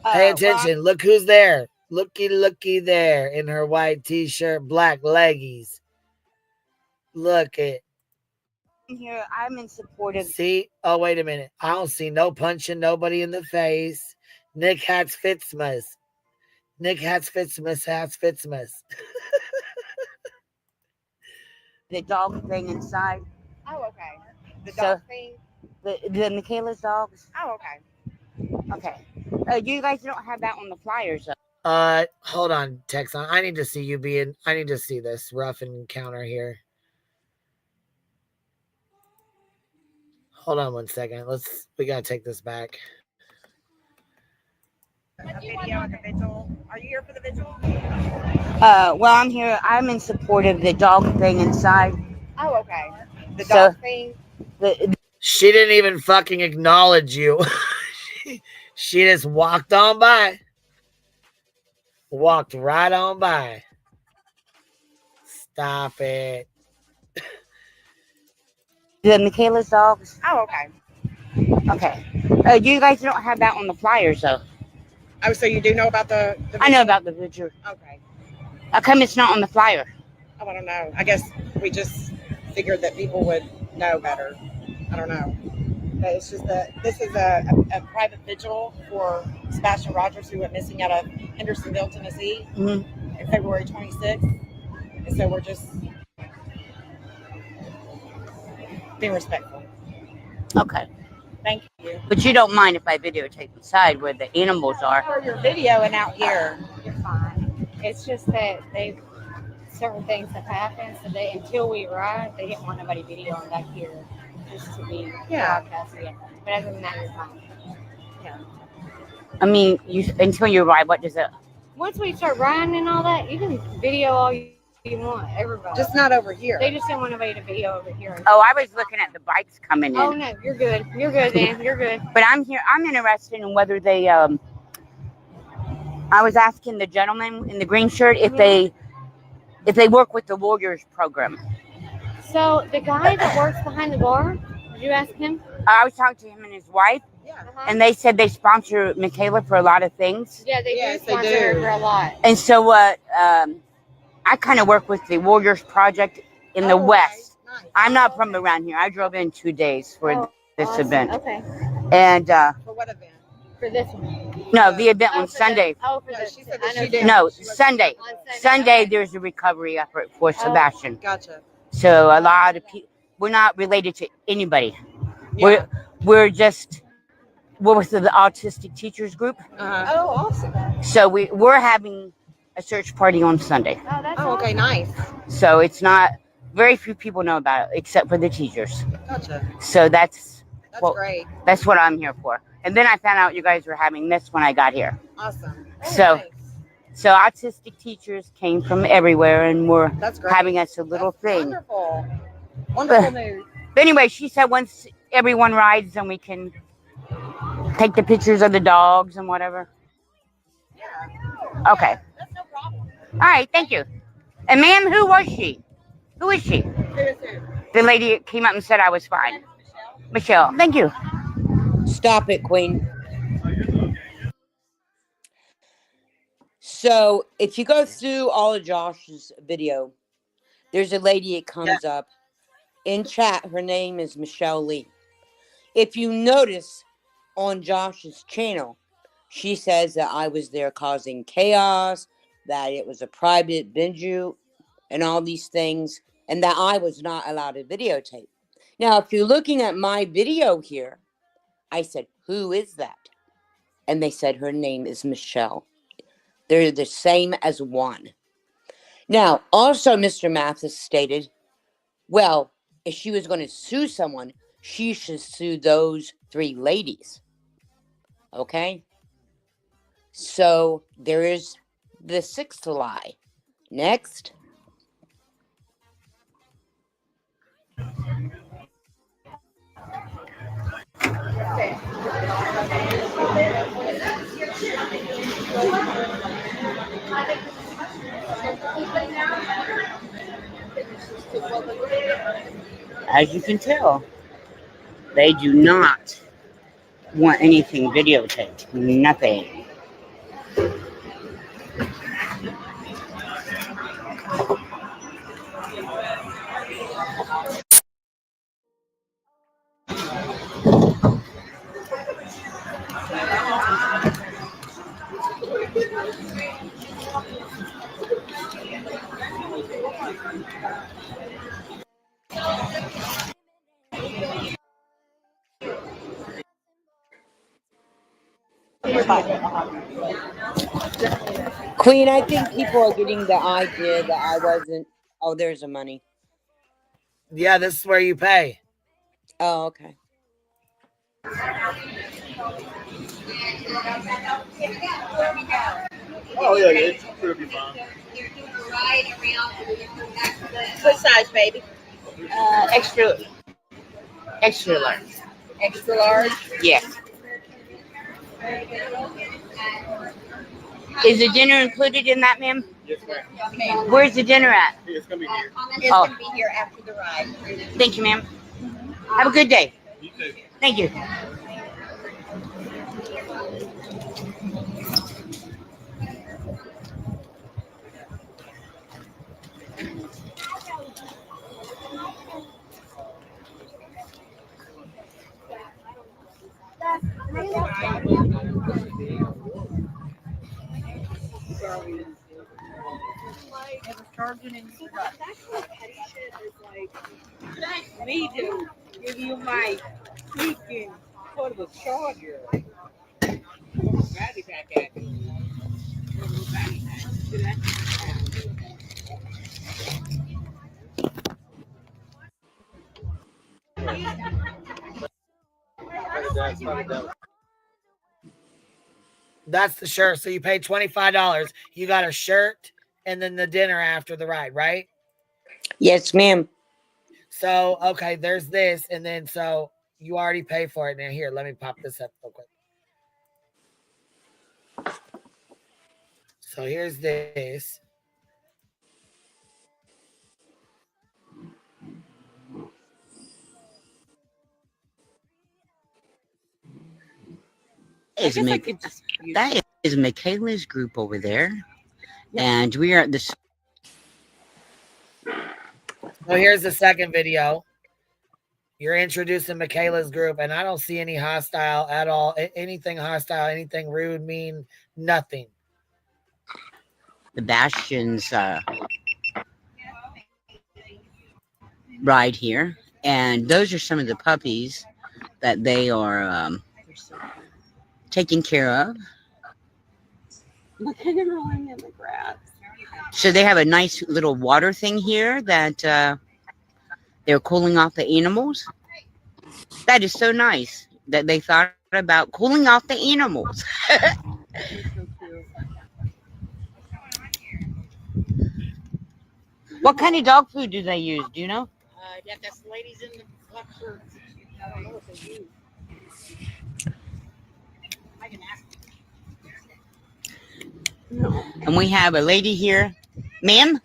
Pay attention. Look who's there. Looky there in her white t-shirt, black leggies. Look it. Here, I'm in support of. See? Oh, wait a minute. I don't see no punching nobody in the face. Nick Hats Fitzmas. Nick Hats Fitzmas. The dog thing inside. Oh, okay. The dog thing? The Michaela's dogs. Oh, okay. Okay. You guys don't have that on the flyers, though. Hold on, Texanna. I need to see you being. I need to see this rough encounter here. Hold on 1 second. We gotta take this back. A video of the vigil. Are you here for the vigil? Well, I'm here. I'm in support of the dog thing inside. Oh, okay. The dog thing. She didn't even fucking acknowledge you. She just walked on by. Walked right on by. Stop it. The Michaela's dogs. Oh, okay. Okay. You guys don't have that on the flyers, though. Oh, so you do know about the I know about the vigil. Okay. How come it's not on the flyer? Oh, I don't know. I guess we just figured that people would know better. I don't know. But it's just that this is a private vigil for Sebastian Rogers, who went missing out of Hendersonville, Tennessee, in February 26th. And so we're just being respectful. Okay. Thank you. But you don't mind if I videotape inside where the animals are? Or you're videoing out here. You're fine. It's just that certain things have happened, so until we arrived, they didn't want nobody videoing back here just to be broadcasted. But other than that, you're fine. Yeah. I mean, until you arrive, what does it? Once we start riding and all that, you can video all you want, everybody. Just not over here. They just didn't want nobody to video over here. Oh, I was looking at the bikes coming in. Oh no, you're good. You're good, man. You're good. But I'm here. I'm interested in whether they. I was asking the gentleman in the green shirt if they work with the Warriors program. So the guy that works behind the bar, did you ask him? I was talking to him and his wife, and they said they sponsor Michaela for a lot of things. Yeah, they do sponsor her for a lot. And so what? I kind of work with the Warriors Project in the West. Nice. I'm not from around here. I drove in 2 days for this event. Okay. And For what event? For this one. no, the event on Sunday. For She said that she did. No, Sunday. Sunday, there's a recovery effort for Sebastian. Gotcha. So a lot of people. We're not related to anybody. Yeah. We're with the autistic teachers group. Oh, awesome. So we're having a search party on Sunday. Oh, that's okay, nice. So it's not very few people know about it except for the teachers. Gotcha. So that's great. That's what I'm here for. And then I found out you guys were having this when I got here. Awesome. So autistic teachers came from everywhere and were having us a little thing. Wonderful news. But anyway, she said once everyone rides, then we can take the pictures of the dogs and whatever. Yeah. Okay. That's no problem. All right. Thank you. And ma'am, who was she? Who is she? The lady came up and said I was fine. Michelle. Thank you. Stop it, Queen. So if you go through all of Josh's video, there's a lady that comes up in chat. Her name is Michelle Lee. If you notice on Josh's channel, she says that I was there causing chaos, that it was a private venue, and all these things, and that I was not allowed to videotape. Now, if you're looking at my video here, I said, who is that? And they said her name is Michelle. They're the same as one. Now, also Mr. Mathis stated, well, if she was going to sue someone, she should sue those 3 ladies. Okay? So there is the 6th lie. Next. As you can tell, they do not want anything videotaped. Nothing. Queen, I think people are getting the idea that I wasn't. Oh, there's the money. Yeah, this is where you pay. Oh, okay. Oh, yeah, it's pretty fine. What size, baby? Extra large. Extra large? Yes. Is the dinner included in that, ma'am? Yes, ma'am. Where's the dinner at? It's going to be here. It's going to be here after the ride. Thank you, ma'am. Have a good day. You too. Thank you. Me to give you my freaking portable charger. Battery pack at me. That's the shirt. So you paid $25. You got a shirt and then the dinner after the ride, right? Yes, ma'am. So, okay, there's this. And then, so you already pay for it. Now, here, let me pop this up real quick. So here's this. is that is Michaela's group over there, and we are at this. So here's the second video. You're introducing Michaela's group, and I don't see any hostile at all. Anything hostile, anything rude, mean, nothing. Sebastian's ride here, and those are some of the puppies that they are taking care of. Look at him rolling in the grass. So they have a nice little water thing here that they're cooling off the animals. That is so nice that they thought about cooling off the animals. What kind of dog food do they use? Do you know? That's ladies in the black shirts. I don't know what they use. I can ask. No. And we have a lady here. Ma'am,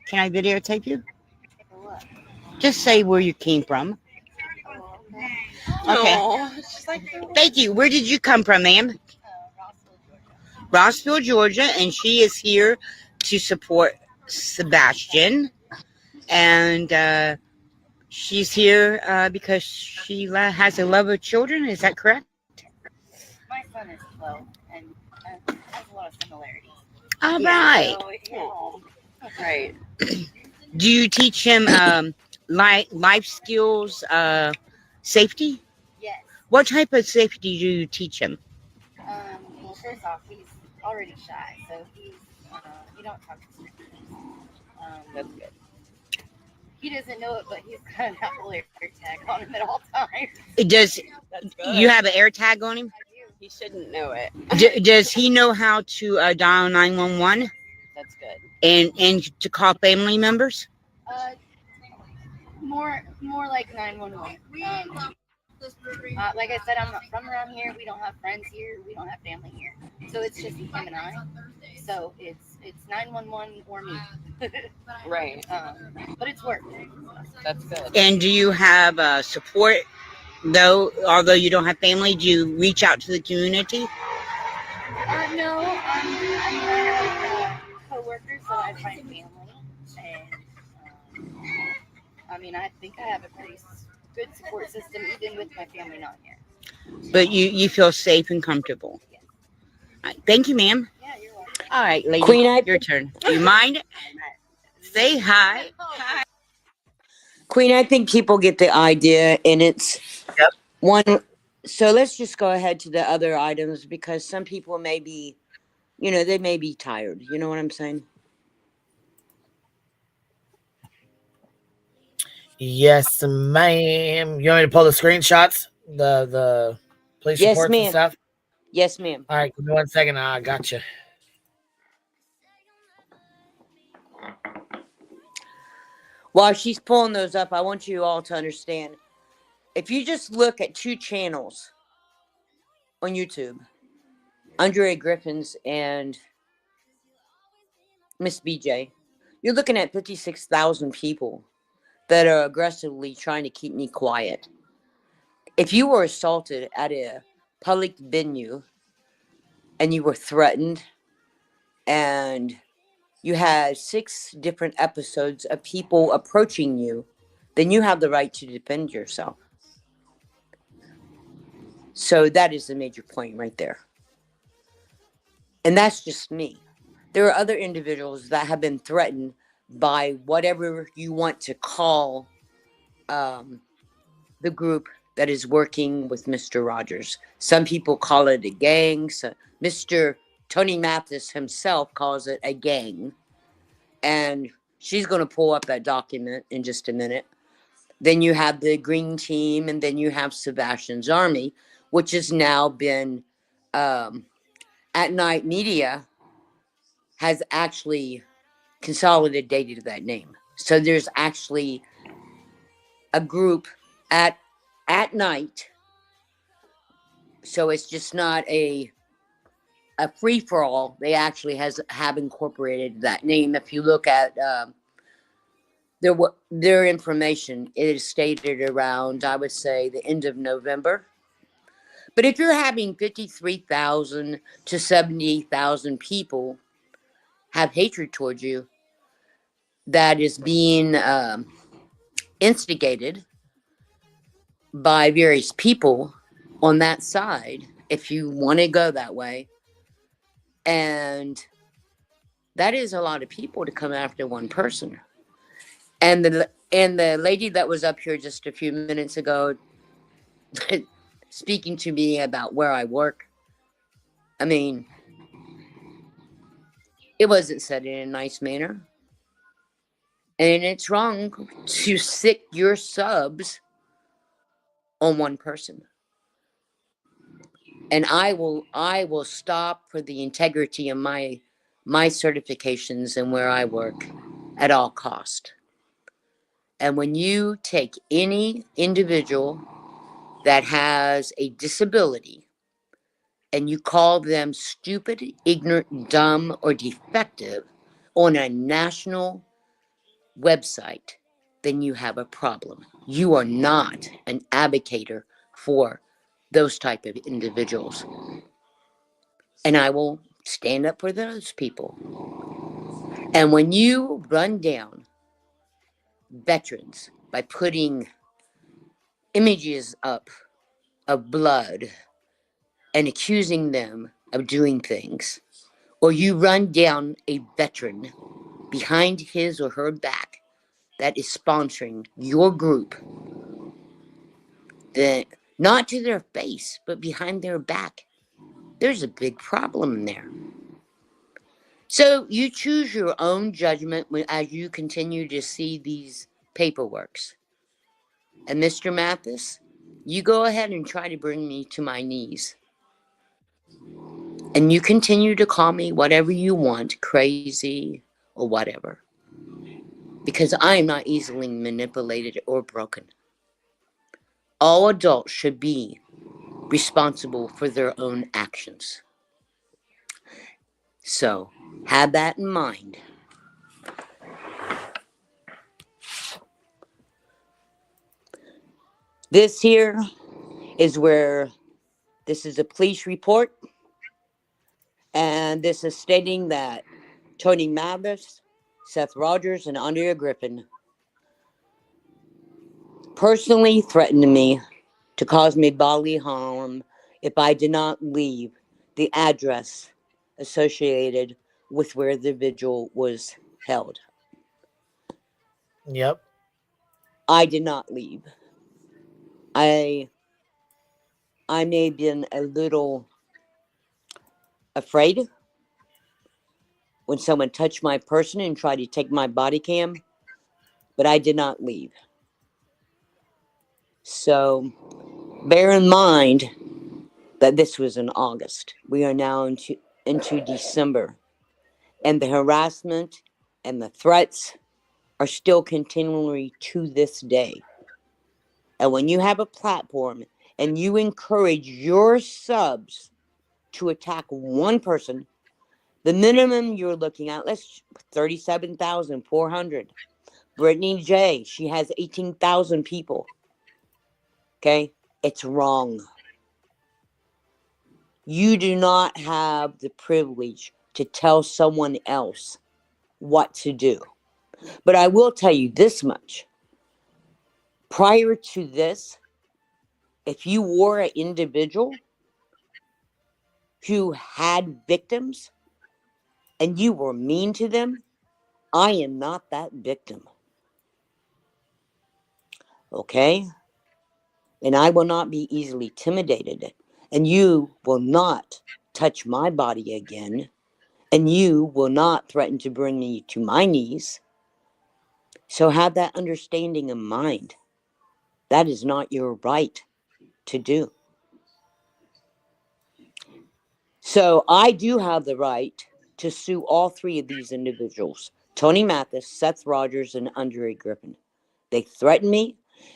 can I videotape you? Just say where you came from. Okay. No. Thank you. Where did you come from, ma'am? Rossville, Georgia. And she is here to support Sebastian. And she's here because she has a love of children. Is that correct? My son is 12 and has a lot of similarities. All right. So, right. Do you teach him life skills, safety? Yes. What type of safety do you teach him? Well, first off, he's already shy, so he don't talk to strangers. That's good. He doesn't know it, but he's got an Apple AirTag on him at all times. Does you have an air tag on him? He shouldn't know it. Does he know how to dial 911? That's good. And to call family members? More like 911. Like I said, I'm not from around here. We don't have friends here. We don't have family here. So it's just him and I. So it's 911 or me. Right. But it's work. That's good. And do you have support, though? Although you don't have family, do you reach out to the community? No. I have co-workers, so I find family. And I think I have a pretty good support system, even with my family not here. But you feel safe and comfortable. Yes. All right, thank you, ma'am. Yeah, you're welcome. All right, lady, Queen, your turn. Do you mind? Say hi. Hi. Queen, I think people get the idea, and it's one. So let's just go ahead to the other items because some people may be, they may be tired. You know what I'm saying? Yes, ma'am. You want me to pull the screenshots? The police Yes, reports ma'am. and stuff? Yes, ma'am. All right, give me 1 second. I got you. While she's pulling those up, I want you all to understand. If you just look at 2 channels on YouTube, Andrea Griffin's and Miss BJ, you're looking at 56,000 people that are aggressively trying to keep me quiet. If you were assaulted at a public venue and you were threatened and you had 6 different episodes of people approaching you, then you have the right to defend yourself. So that is the major point right there. And that's just me. There are other individuals that have been threatened by whatever you want to call the group that is working with Mr. Rogers. Some people call it a gang. So Mr. Tony Mathis himself calls it a gang. And she's going to pull up that document in just a minute. Then you have the Green Team, and then you have Sebastian's Army, which has now been At Night Media has actually consolidated that name. So there's actually a group at night. So it's just not a free-for-all. They actually have incorporated that name. If you look at their information, it is stated around, I would say, the end of November. But if you're having 53,000 to 70,000 people have hatred towards you, that is being instigated by various people on that side, if you want to go that way, and that is a lot of people to come after one person. And the lady that was up here just a few minutes ago speaking to me about where I work, I mean, it wasn't said in a nice manner. And it's wrong to sick your subs on one person. And I will stop for the integrity of my certifications and where I work at all cost. And when you take any individual that has a disability and you call them stupid, ignorant, dumb, or defective on a national website, then you have a problem. You are not an advocate for those type of individuals. And I will stand up for those people. And when you run down veterans by putting images up of blood and accusing them of doing things, or you run down a veteran behind his or her back that is sponsoring your group, then not to their face, but behind their back, there's a big problem there. So you choose your own judgment as you continue to see these paperworks. And Mr. Mathis, you go ahead and try to bring me to my knees. And you continue to call me whatever you want, crazy or whatever. Because I am not easily manipulated or broken. All adults should be responsible for their own actions. So, have that in mind. This here is where this is a police report. And this is stating that Tony Mathis, Seth Rogers, and Andrea Griffin personally threatened me to cause me bodily harm if I did not leave the address associated with where the vigil was held. Yep. I did not leave. I may have been a little afraid when someone touched my person and tried to take my body cam, but I did not leave. So bear in mind that this was in August. We are now into December, and the harassment and the threats are still continually to this day. And when you have a platform and you encourage your subs to attack one person, the minimum you're looking at, let's 37,400. Brittany J, she has 18,000 people. Okay? It's wrong. You do not have the privilege to tell someone else what to do. But I will tell you this much. Prior to this, if you were an individual who had victims and you were mean to them, I am not that victim. Okay? And I will not be easily intimidated. And you will not touch my body again. And you will not threaten to bring me to my knees. So have that understanding in mind. That is not your right to do. So I do have the right to sue all three of these individuals, Tony Mathis, Seth Rogers, and Andrea Griffin. They threatened me,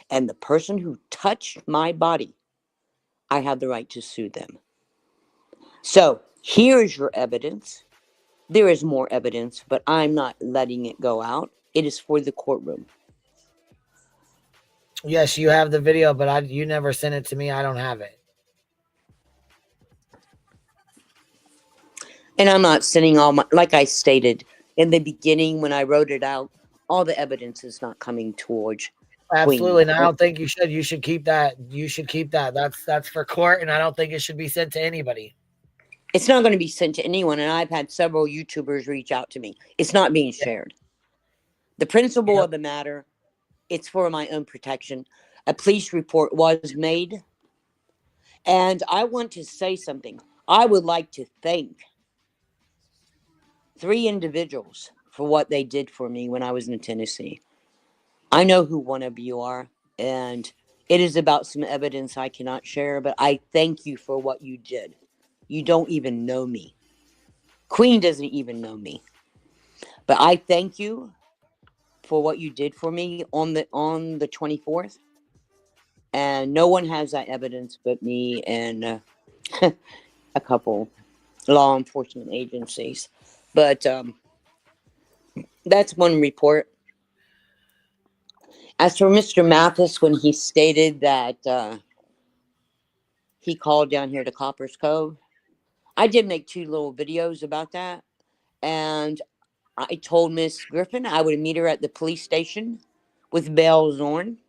and the person who touched my body, I have the right to sue them. So here's your evidence. There is more evidence, but I'm not letting it go out. It is for the courtroom. Yes, you have the video, but you never sent it to me. I don't have it. And I'm not sending all my, like I stated in the beginning when I wrote it out, all the evidence is not coming towards Absolutely, and I Queen. don't think you should. You should keep that. You should keep that. That's for court, and I don't think it should be sent to anybody. It's not going to be sent to anyone, and I've had several YouTubers reach out to me. It's not being shared. The principle of the matter, it's for my own protection. A police report was made, and I want to say something. I would like to thank 3 individuals for what they did for me when I was in Tennessee. I know who one of you are, and it is about some evidence I cannot share, but I thank you for what you did. You don't even know me. Queen doesn't even know me. But I thank you for what you did for me on the 24th. And no one has that evidence but me and a couple law enforcement agencies. But that's one report. As for Mr. Mathis, when he stated that he called down here to Copper's Cove, I did make 2 little videos about that. And I told Miss Griffin I would meet her at the police station with bells on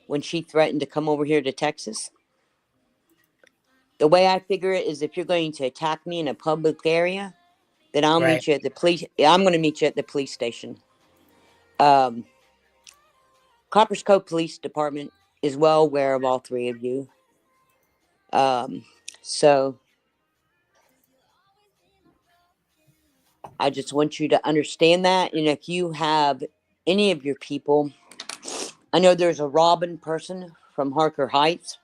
when she threatened to come over here to Texas. The way I figure it is if you're going to attack me in a public area, then I'll meet you at the police. I'm going to meet you at the police station. Copper's Cove Police Department is well aware of all 3 of you. So I just want you to understand that. And if you have any of your people, I know there's a Robin person from Harker Heights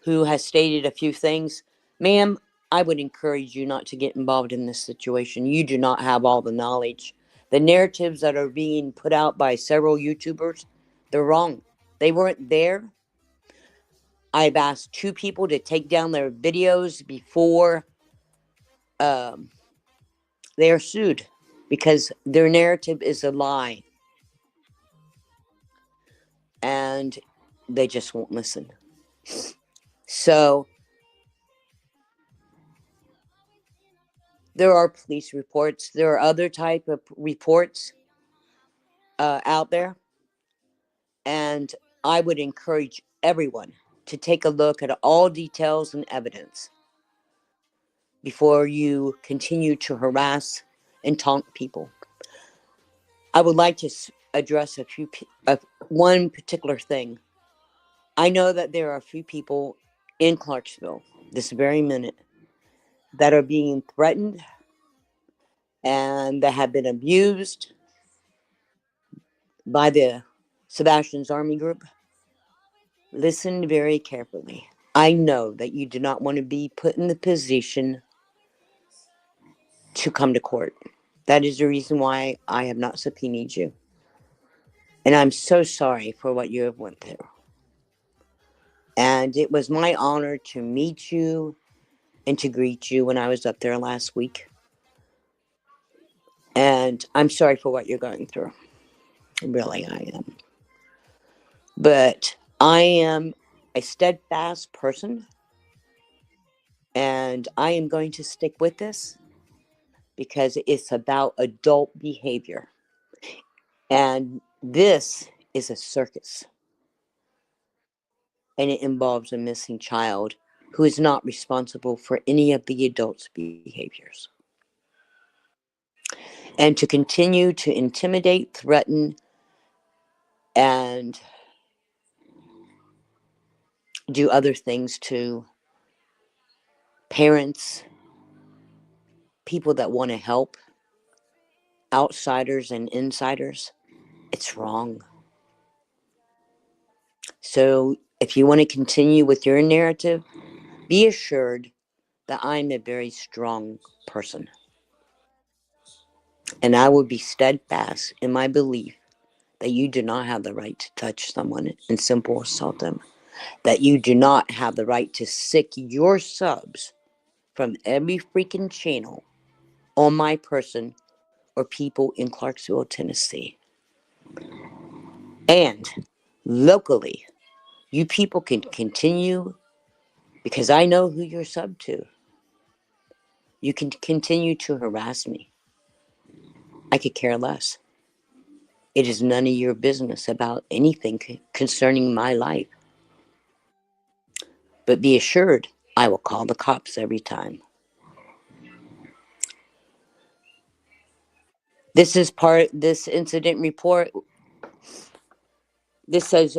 who has stated a few things. Ma'am, I would encourage you not to get involved in this situation. You do not have all the knowledge. The narratives that are being put out by several YouTubers, they're wrong. They weren't there. I've asked 2 people to take down their videos before they are sued because their narrative is a lie. And they just won't listen. So there are police reports. There are other type of reports out there. And I would encourage everyone to take a look at all details and evidence before you continue to harass and taunt people. I would like to address one particular thing. I know that there are a few people in Clarksville this very minute that are being threatened and that have been abused by the Sebastian's Army Group. Listen very carefully. I know that you do not want to be put in the position to come to court. That is the reason why I have not subpoenaed you. And I'm so sorry for what you have went through. And it was my honor to meet you and to greet you when I was up there last week. And I'm sorry for what you're going through. Really, I am. But I am a steadfast person. And I am going to stick with this because it's about adult behavior. And this is a circus. And it involves a missing child who is not responsible for any of the adults' behaviors. And to continue to intimidate, threaten, and do other things to parents, people that want to help, outsiders and insiders, it's wrong. So if you want to continue with your narrative, be assured that I'm a very strong person. And I will be steadfast in my belief that you do not have the right to touch someone and simple assault them. That you do not have the right to sick your subs from every freaking channel on my person or people in Clarksville, Tennessee. And locally, you people can continue because I know who you're sub to. You can continue to harass me. I could care less. It is none of your business about anything concerning my life. But be assured, I will call the cops every time. This incident report. This says,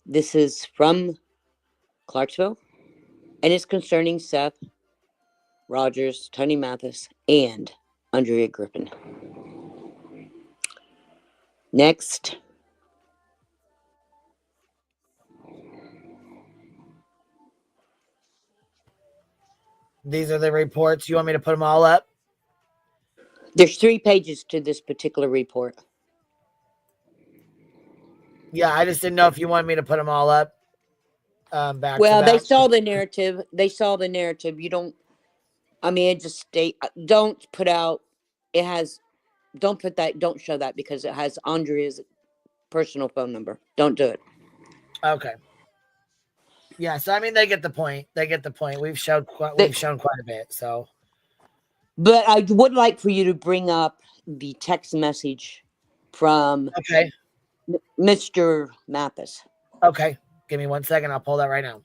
this is from Clarksville, and it's concerning Seth Rogers, Tony Mathis, and Andrea Griffin. Next. These are the reports. You want me to put them all up? There's 3 pages to this particular report. Yeah, I just didn't know if you wanted me to put them all up. Back Well, to they back. saw the narrative. You don't. I mean, it just state. Don't put out. It has. Don't put that. Don't show that because it has Andrea's personal phone number. Don't do it. Okay. Yeah, so I mean, they get the point. They get the point. We've shown quite a bit. So, but I would like for you to bring up the text message from Mr. Mathis. Okay, give me 1 second. I'll pull that right now.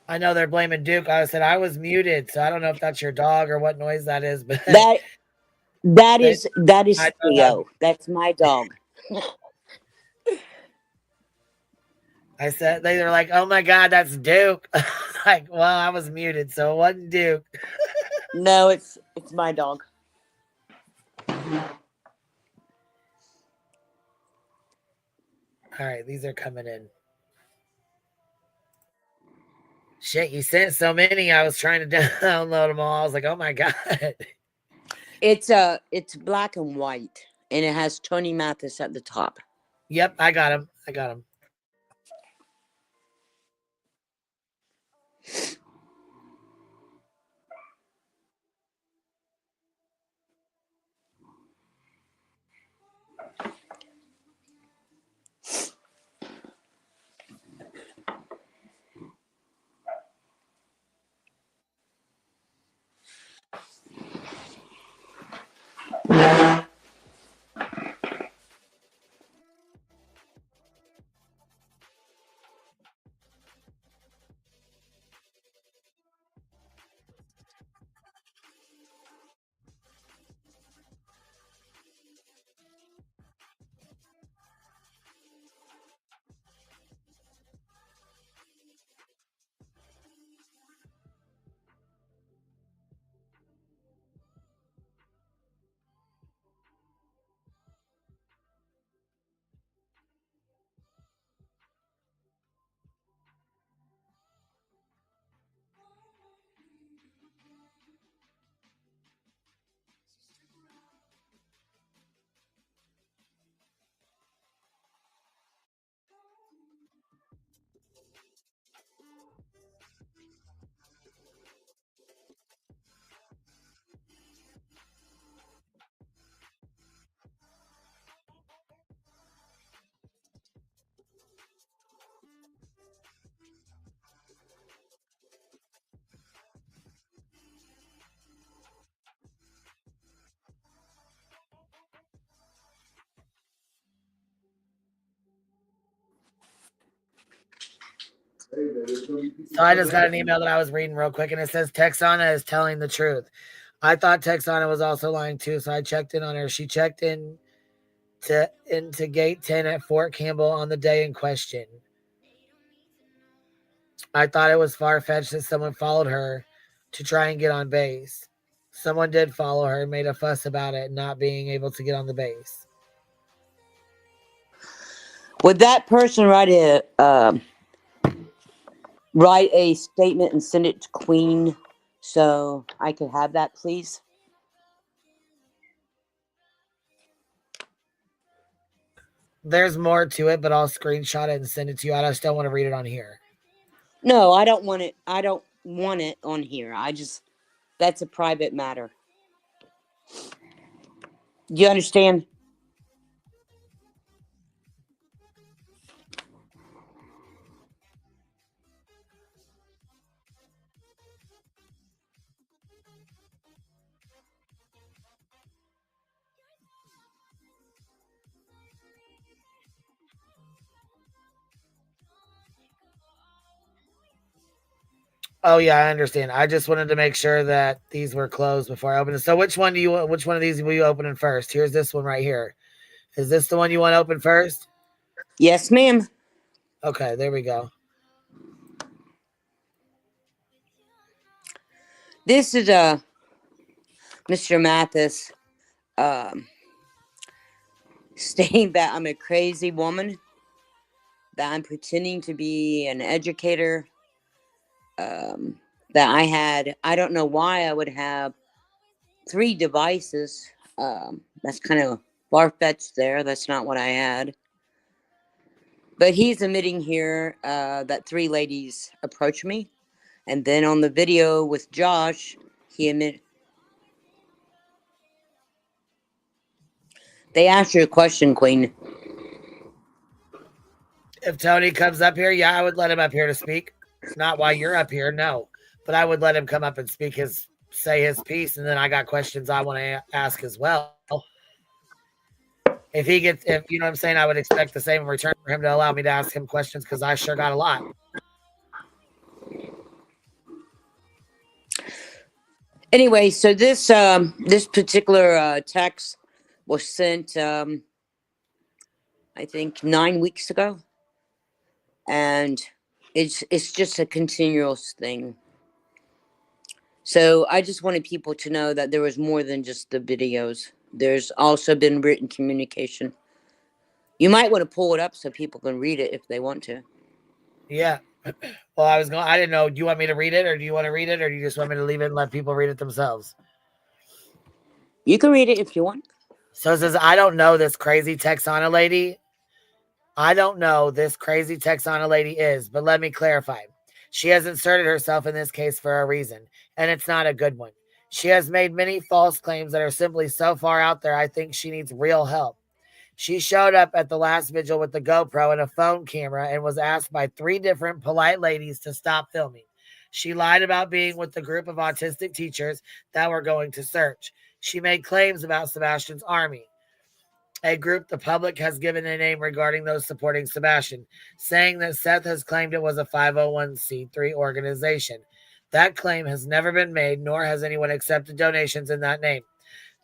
I know they're blaming Duke. I said I was muted, so I don't know if that's your dog or what noise that is. But that is Theo. That's my dog. I said they were like, "Oh my God, that's Duke." Like, well, I was muted, so it wasn't Duke. No, it's my dog. All right, these are coming in. Shit, you sent so many. I was trying to download them all. I was like, "Oh my God." It's black and white, and it has Tony Mathis at the top. Yep, I got him. I got him. So I just got an email that I was reading real quick, and it says Texanna is telling the truth. I thought Texanna was also lying too, so I checked in on her. She checked into gate 10 at Fort Campbell on the day in question. I thought it was far-fetched that someone followed her to try and get on base. Someone did follow her and made a fuss about it not being able to get on the base. Would that person write a statement and send it to Queen so I could have that, please? There's more to it, but I'll screenshot it and send it to you. I just don't want to read it on here. No, I don't want it. I don't want it on here. That's a private matter. You understand? Oh yeah, I understand. I just wanted to make sure that these were closed before I open it. So which one of these will you open first? Here's this one right here. Is this the one you want to open first? Yes, ma'am. Okay, there we go. This is Mr. Mathis stating that I'm a crazy woman, that I'm pretending to be an educator, that I don't know why I would have 3 devices. That's kind of far-fetched there. That's not what I had. But he's admitting here that 3 ladies approached me. And then on the video with Josh, he admitted. They asked you a question, Queen. If Tony comes up here, yeah, I would let him up here to speak. Not while you're up here, no. But I would let him come up and say his piece, and then I got questions I want to ask as well. If you know what I'm saying, I would expect the same in return for him to allow me to ask him questions because I sure got a lot. Anyway, so this particular text was sent, I think 9 weeks ago, and it's just a continuous thing. So I just wanted people to know that there was more than just the videos. There's also been written communication. You might want to pull it up so people can read it if they want to. Yeah. Well, I didn't know. Do you want me to read it, or do you want to read it, or do you just want me to leave it and let people read it themselves? You can read it if you want. So it says, I don't know this crazy Texanna lady. I don't know this crazy Texanna lady is, but let me clarify. She has inserted herself in this case for a reason, and it's not a good one. She has made many false claims that are simply so far out there, I think she needs real help. She showed up at the last vigil with the GoPro and a phone camera and was asked by 3 different polite ladies to stop filming. She lied about being with the group of autistic teachers that were going to search. She made claims about Sebastian's army, a group the public has given a name regarding those supporting Sebastian, saying that Seth has claimed it was a 501c3 organization. That claim has never been made, nor has anyone accepted donations in that name.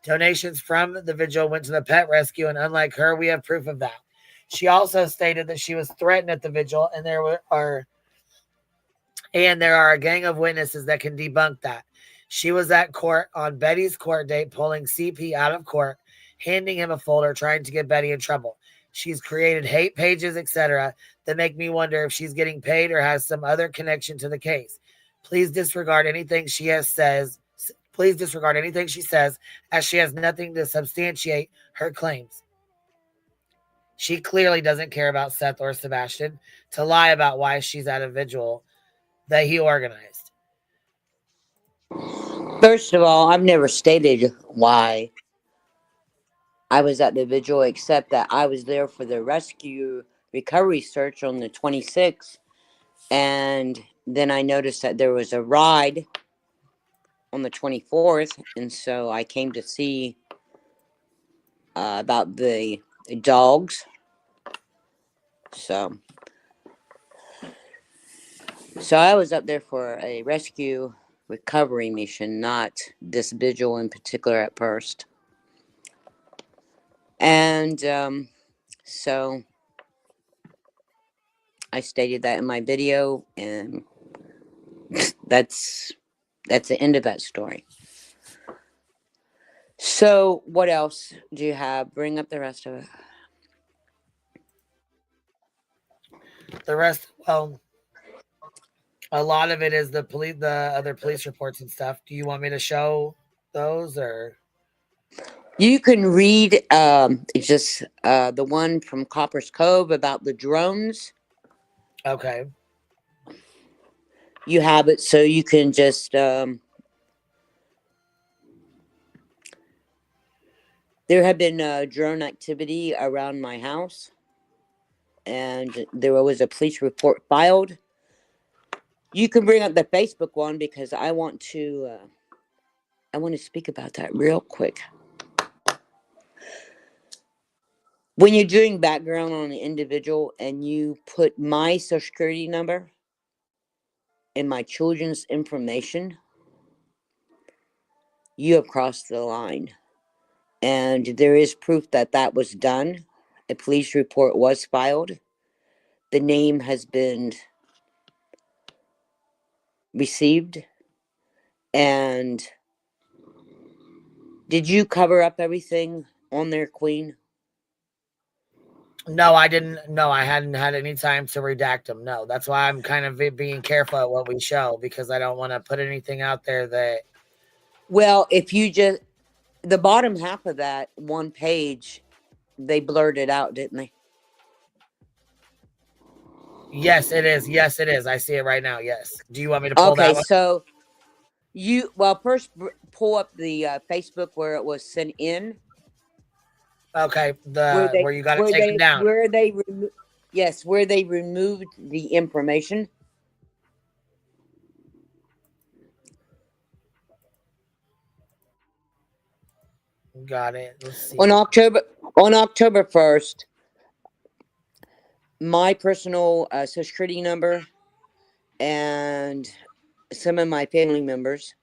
Donations from the vigil went to the pet rescue, and unlike her, we have proof of that. She also stated that she was threatened at the vigil, and there are a gang of witnesses that can debunk that. She was at court on Betty's court date, pulling CP out of court, handing him a folder, trying to get Betty in trouble. She's created hate pages, etc., that make me wonder if she's getting paid or has some other connection to the case. Please disregard anything she says, as she has nothing to substantiate her claims. She clearly doesn't care about Seth or Sebastian to lie about why she's at a vigil that he organized. First of all, I've never stated why I was at the vigil, except that I was there for the rescue recovery search on the 26th. And then I noticed that there was a ride on the 24th. And so I came to see about the dogs. So I was up there for a rescue recovery mission, not this vigil in particular at first. And so I stated that in my video, and that's the end of that story. So what else do you have? Bring up the rest of it. The rest, well, a lot of it is the other police reports and stuff. Do you want me to show those, or? You can read just the one from Copper's Cove about the drones. Okay. You have it, so you can just there have been drone activity around my house, and there was a police report filed. You can bring up the Facebook one because I want to speak about that real quick. When you're doing background on an individual and you put my social security number and my children's information, you have crossed the line. And there is proof that that was done. A police report was filed. The name has been received. And did you cover up everything on there, Queen? No, I didn't. No, I hadn't had any time to redact them. No, that's why I'm kind of being careful at what we show, because I don't want to put anything out there that. Well, if you just, the bottom half of that one page, they blurred it out, didn't they? Yes, it is. Yes, it is. I see it right now. Yes. Do you want me to pull Okay, that one? so first pull up the Facebook where it was sent in. Okay, where you got to take it down. Where they removed the information. Got it. Let's see. On October 1st, my personal social security number and some of my family members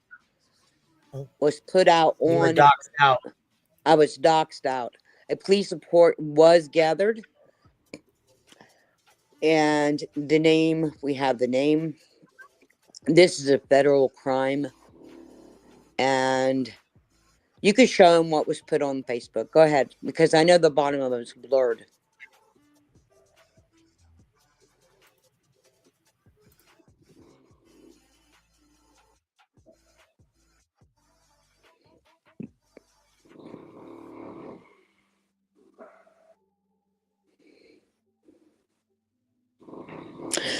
was put out on. You were doxed out. I was doxed out. A police report was gathered, and the name, we have the name. This is a federal crime, and you could show them what was put on Facebook. Go ahead, because I know the bottom of it is blurred.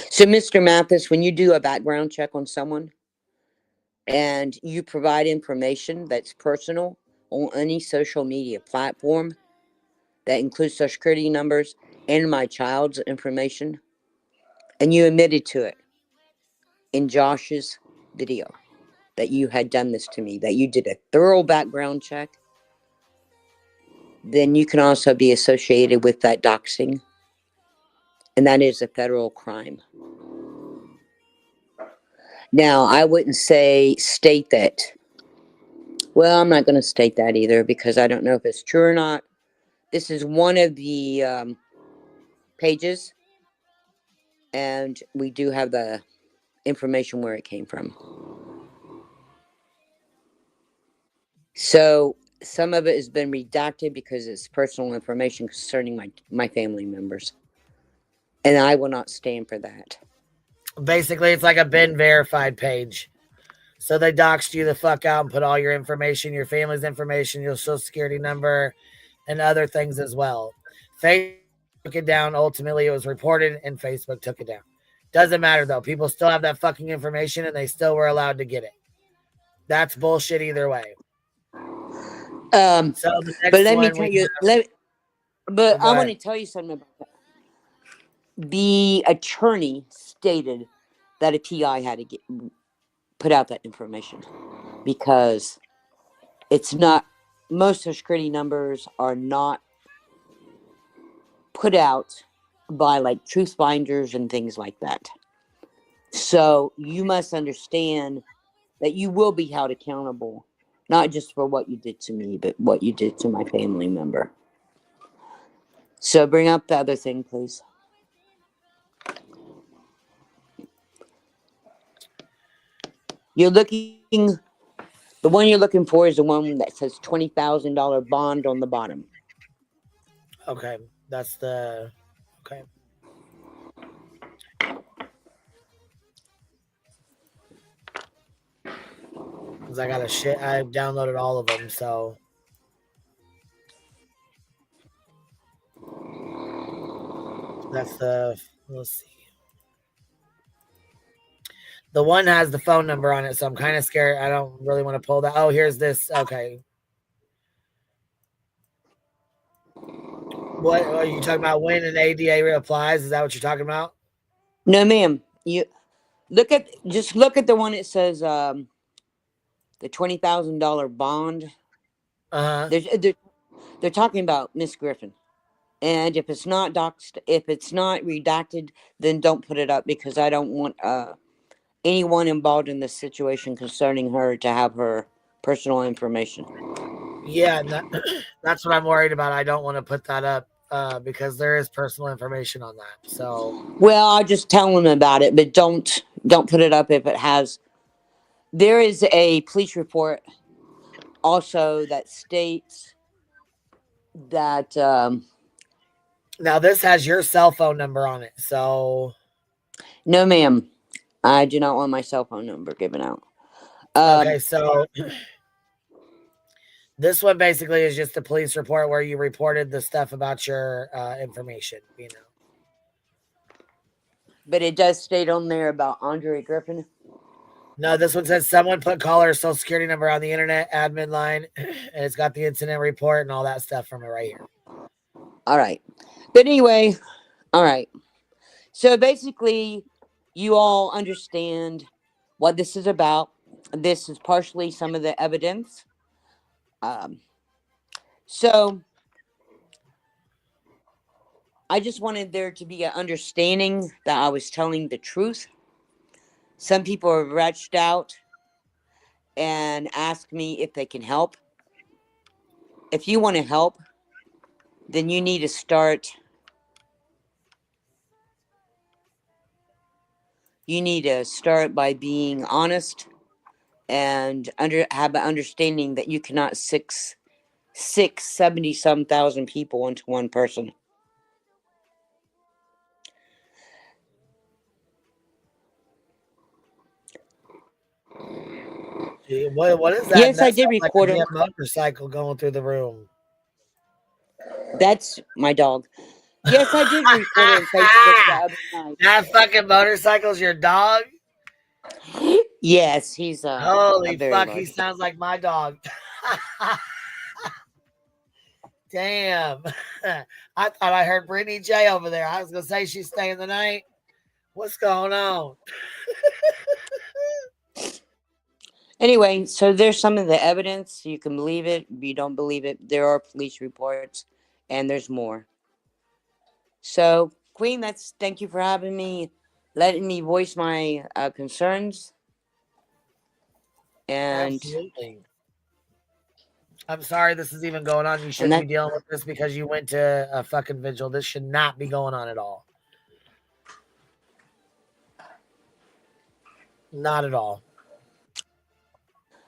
So, Mr. Mathis, when you do a background check on someone and you provide information that's personal on any social media platform that includes social security numbers and my child's information, and you admitted to it in Josh's video that you had done this to me, that you did a thorough background check, then you can also be associated with that doxing, and that is a federal crime. Now, I wouldn't state that. Well, I'm not going to state that either because I don't know if it's true or not. This is one of the pages, and we do have the information where it came from. So some of it has been redacted because it's personal information concerning my family members, and I will not stand for that. Basically, it's like a been verified page. So they doxed you the fuck out and put all your information, your family's information, your social security number, and other things as well. Facebook took it down. Ultimately, it was reported and Facebook took it down. Doesn't matter though. People still have that fucking information and they still were allowed to get it. That's bullshit either way. So the next but let me one tell we you, have- I want to tell you something about that. The attorney stated that a PI had to put out that information because it's not, most social security numbers are not put out by like truth finders and things like that. So you must understand that you will be held accountable, not just for what you did to me, but what you did to my family member. So bring up the other thing, please. You're looking, the one you're looking for is the one that says $20,000 bond on the bottom. Okay, that's the, okay. Because I got I downloaded all of them, so. That's the, let's see. The one has the phone number on it, so I'm kind of scared. I don't really want to pull that. Oh, here's this. Okay. What are you talking about? When an ADA applies? Is that what you're talking about? No, ma'am. You just look at the one that says the $20,000 bond. They're talking about Miss Griffin. And if it's not if it's not redacted, then don't put it up, because I don't want anyone involved in this situation concerning her to have her personal information. Yeah, that's what I'm worried about. I don't want to put that up because there is personal information on that. So, well, I'll just tell them about it, but don't put it up if it has. There is a police report also that states that. Now this has your cell phone number on it. So, no, ma'am, I do not want my cell phone number given out. Okay, so this one basically is just a police report where you reported the stuff about your information, you know. But it does state on there about Andre Griffin. No, this one says someone put caller's social security number on the internet admin line, and it's got the incident report and all that stuff from it right here. All right. But anyway, all right. So basically, you all understand what this is about. This is partially some of the evidence. So I just wanted there to be an understanding that I was telling the truth. Some people have reached out and asked me if they can help. If you want to help, then you need to start. You need to start by being honest and have an understanding that you cannot 70-some thousand people into one person. Gee, what is that? Yes, That I did sounds like a record him. damn motorcycle going through the room. That's my dog. Yes, I did record it on Facebook the other night. That fucking motorcycle's your dog? Yes, he's Holy a very fuck, large he sounds like my dog. Damn. I thought I heard Brittany J over there. I was gonna say she's staying the night. What's going on? Anyway, so there's some of the evidence. You can believe it. If you don't believe it, there are police reports, and there's more. So, Queen, thank you for having me, letting me voice my concerns. And absolutely. I'm sorry this is even going on. You shouldn't be dealing with this because you went to a fucking vigil. This should not be going on at all. Not at all.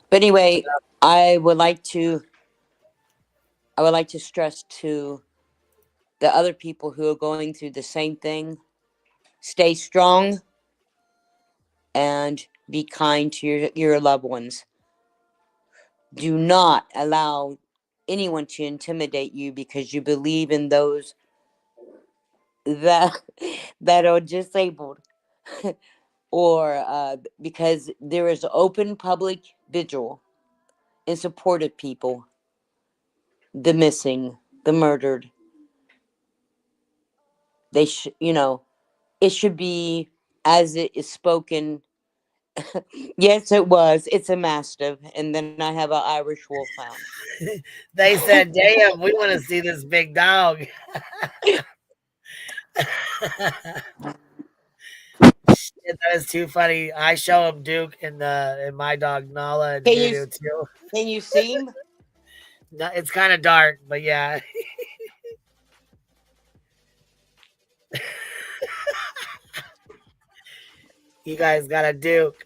But anyway, I would like to stress to the other people who are going through the same thing, stay strong and be kind to your loved ones. Do not allow anyone to intimidate you because you believe in those that are disabled or because there is open public vigil in support of people, the missing, the murdered. They should, it should be as it is spoken. Yes, it was. It's a mastiff, and then I have an Irish wolfhound. They said, "Damn, we want to see this big dog." Shit, that is too funny. I show him Duke and my dog Nala and Voodoo too. Can you see him? No, it's kind of dark, but yeah. You guys got a Duke.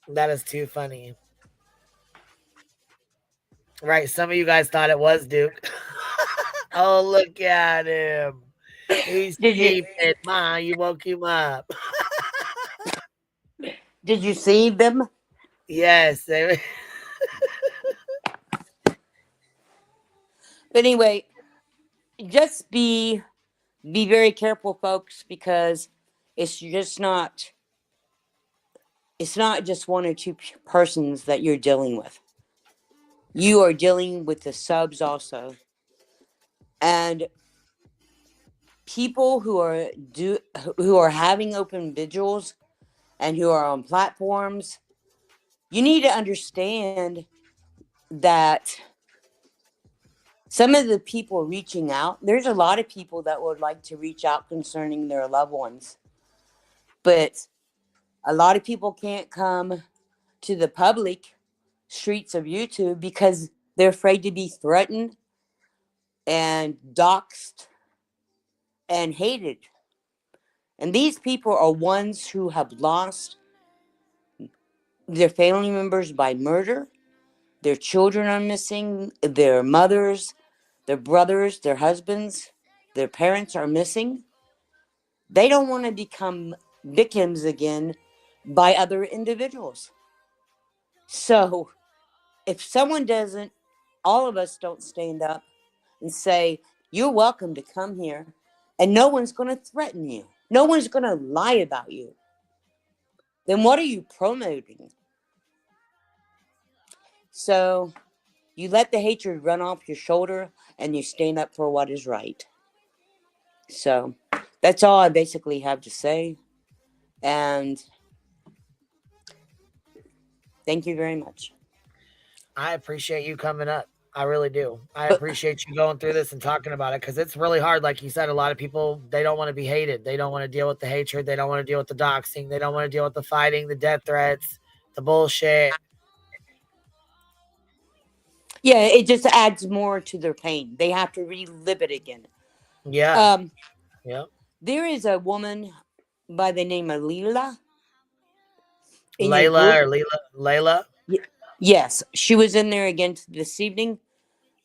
That is too funny. Right, some of you guys thought it was Duke. Oh, look at him. He's sleeping. Ma, you woke him up. Did you see them? Yes. But anyway, just be very careful, folks, because it's just not just one or two persons that you're dealing with. You are dealing with the subs also, and people who are having open vigils and who are on platforms. You need to understand that some of the people reaching out, there's a lot of people that would like to reach out concerning their loved ones, but a lot of people can't come to the public streets of YouTube because they're afraid to be threatened and doxxed and hated. And these people are ones who have lost their family members by murder. Their children are missing, their mothers, their brothers, their husbands, their parents are missing. They don't want to become victims again by other individuals. So if someone doesn't, all of us don't stand up and say, you're welcome to come here, and no one's going to threaten you. No one's going to lie about you. Then what are you promoting? So you let the hatred run off your shoulder and you stand up for what is right. So that's all I basically have to say. And thank you very much. I appreciate you coming up. I really do. I appreciate you going through this and talking about it because it's really hard. Like you said, a lot of people, they don't want to be hated. They don't want to deal with the hatred. They don't want to deal with the doxing. They don't want to deal with the fighting, the death threats, the bullshit. Yeah, it just adds more to their pain. They have to relive it again. Yeah. Yeah. There is a woman by the name of Leela. Layla or Leela? Layla? Yes, she was in there again this evening.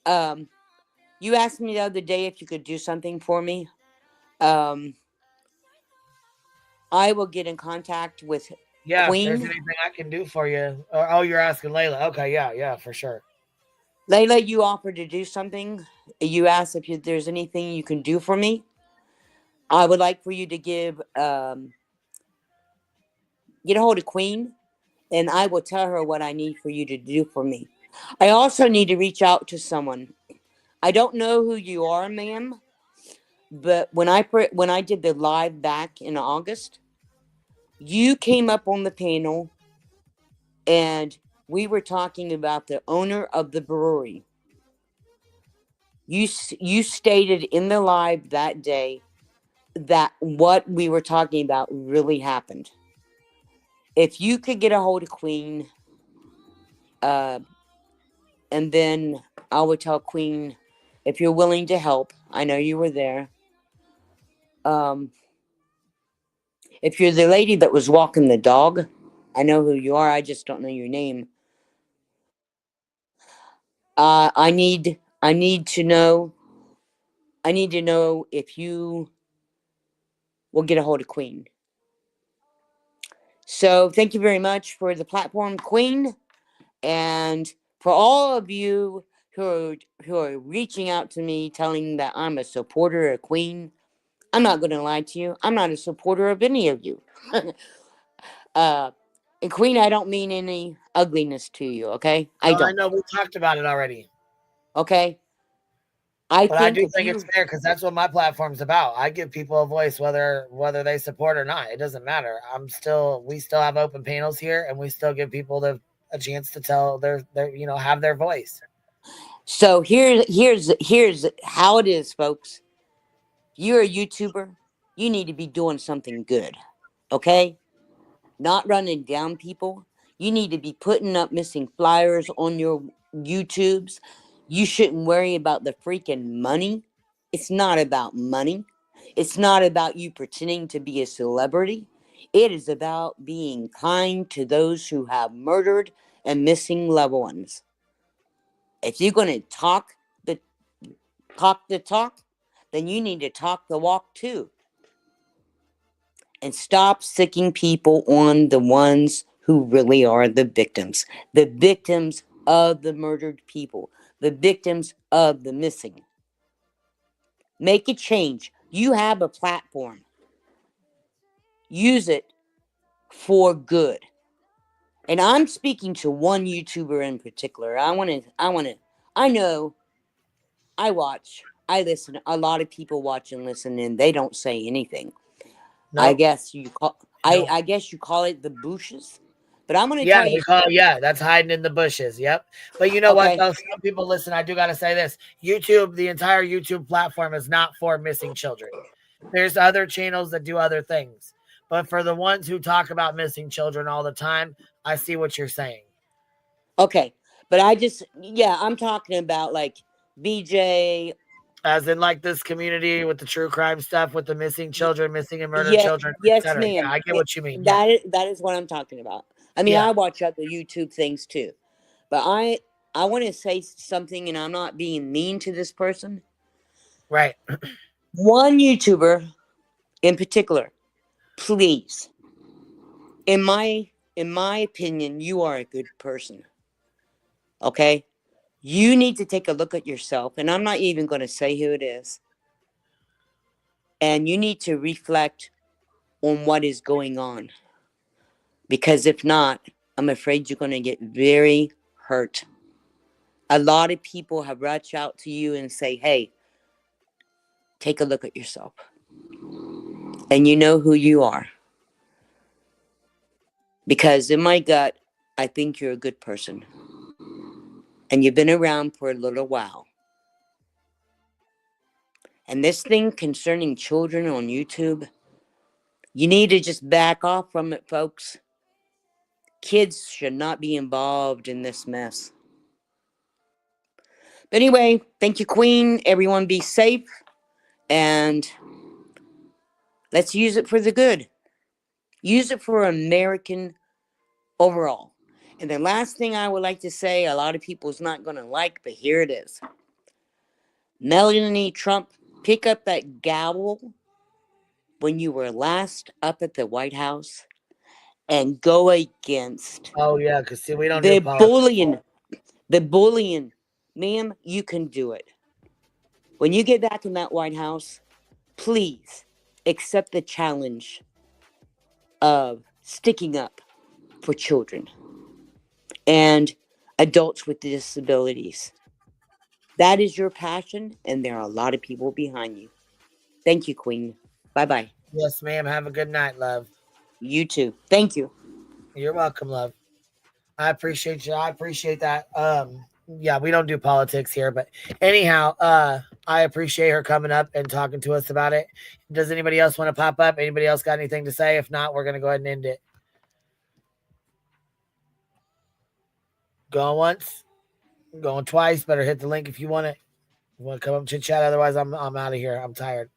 You asked me the other day if you could do something for me. I will get in contact with Yeah, Queen. if there's anything I can do for you. Oh, you're asking Layla. Okay, yeah, for sure. Layla, you offered to do something. You asked if there's anything you can do for me. I would like for you to get a hold of Queen, and I will tell her what I need for you to do for me. I also need to reach out to someone. I don't know who you are, ma'am, but when I did the live back in August, you came up on the panel, and we were talking about the owner of the brewery. You stated in the live that day that what we were talking about really happened. If you could get a hold of Queen, and then I would tell Queen, if you're willing to help, I know you were there. If you're the lady that was walking the dog, I know who you are. I just don't know your name. I need to know. I need to know if you will get a hold of Queen. So thank you very much for the platform, Queen, and for all of you who are reaching out to me, telling that I'm a supporter of Queen. I'm not going to lie to you. I'm not a supporter of any of you. And Queen, I don't mean any ugliness to you, okay? I don't. I know we talked about it already. Okay. I do think it's fair because that's what my platform's about. I give people a voice whether they support or not. It doesn't matter. We still have open panels here, and we still give people a chance to tell their have their voice. So here's how it is, folks. You're a YouTuber. You need to be doing something good, okay? Not running down people. You need to be putting up missing flyers on your YouTubes. You shouldn't worry about the freaking money. It's not about money. It's not about you pretending to be a celebrity. It is about being kind to those who have murdered and missing loved ones. If you're going to talk the talk, then you need to talk the walk too. And stop sicking people on the ones who really are the victims of the murdered people. the victims of the missing. Make a change. You have a platform. Use it for good. And I'm speaking to one YouTuber in particular. I know I watch, I listen. A lot of people watch and listen, and they don't say anything. I Nope. guess you call I guess you call it the bushes. But I'm gonna Yeah, tell you. that's hiding in the bushes. Yep. But you know what, though? Some people listen. I do got to say this: YouTube, the entire YouTube platform is not for missing children. There's other channels that do other things. But for the ones who talk about missing children all the time, I see what you're saying. Okay. But I'm talking about like BJ. As in like this community with the true crime stuff, with the missing children, missing and murdered Yeah, children, yes, etc. ma'am. Yeah, I get what you mean. That is what I'm talking about. I mean, Yeah. I watch other YouTube things too. But I want to say something, and I'm not being mean to this person. Right. One YouTuber in particular, please. In my opinion, you are a good person. Okay? You need to take a look at yourself, and I'm not even going to say who it is. And you need to reflect on what is going on. Because if not, I'm afraid you're going to get very hurt. A lot of people have reached out to you and say, hey, take a look at yourself. And you know who you are. Because in my gut, I think you're a good person. And you've been around for a little while. And this thing concerning children on YouTube, you need to just back off from it, folks. Kids should not be involved in this mess. But anyway, thank you, Queen. Everyone be safe. And let's use it for the good. Use it for American overall. And the last thing I would like to say, a lot of people's not going to like, but here it is. Melanie Trump, pick up that gavel when you were last up at the White House and go against Because see, we don't the do politics. bullying. Ma'am, you can do it. When you get back in that White House, please accept the challenge of sticking up for children and adults with disabilities. That is your passion, and there are a lot of people behind you. Thank you, Queen. Bye-bye. Yes, ma'am. Have a good night, love. You too. Thank you. You're welcome, love. I appreciate you. I appreciate that. Yeah, we don't do politics here, but anyhow, I appreciate her coming up and talking to us about it. Does anybody else want to pop up? Anybody else got anything to say? If not, we're gonna go ahead and end it. Going once, going twice. Better hit the link if you want it. You want to come up chit chat? Otherwise, I'm out of here. I'm tired.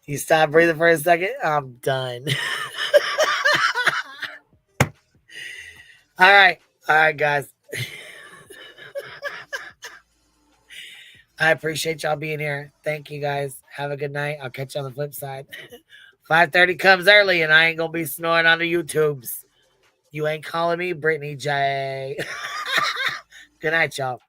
You stop breathing for a second. I'm done. All right, guys. I appreciate y'all being here. Thank you, guys. Have a good night. I'll catch you on the flip side. 5:30 comes early, and I ain't gonna be snoring on the YouTubes. You ain't calling me Brittany J. Good night, y'all.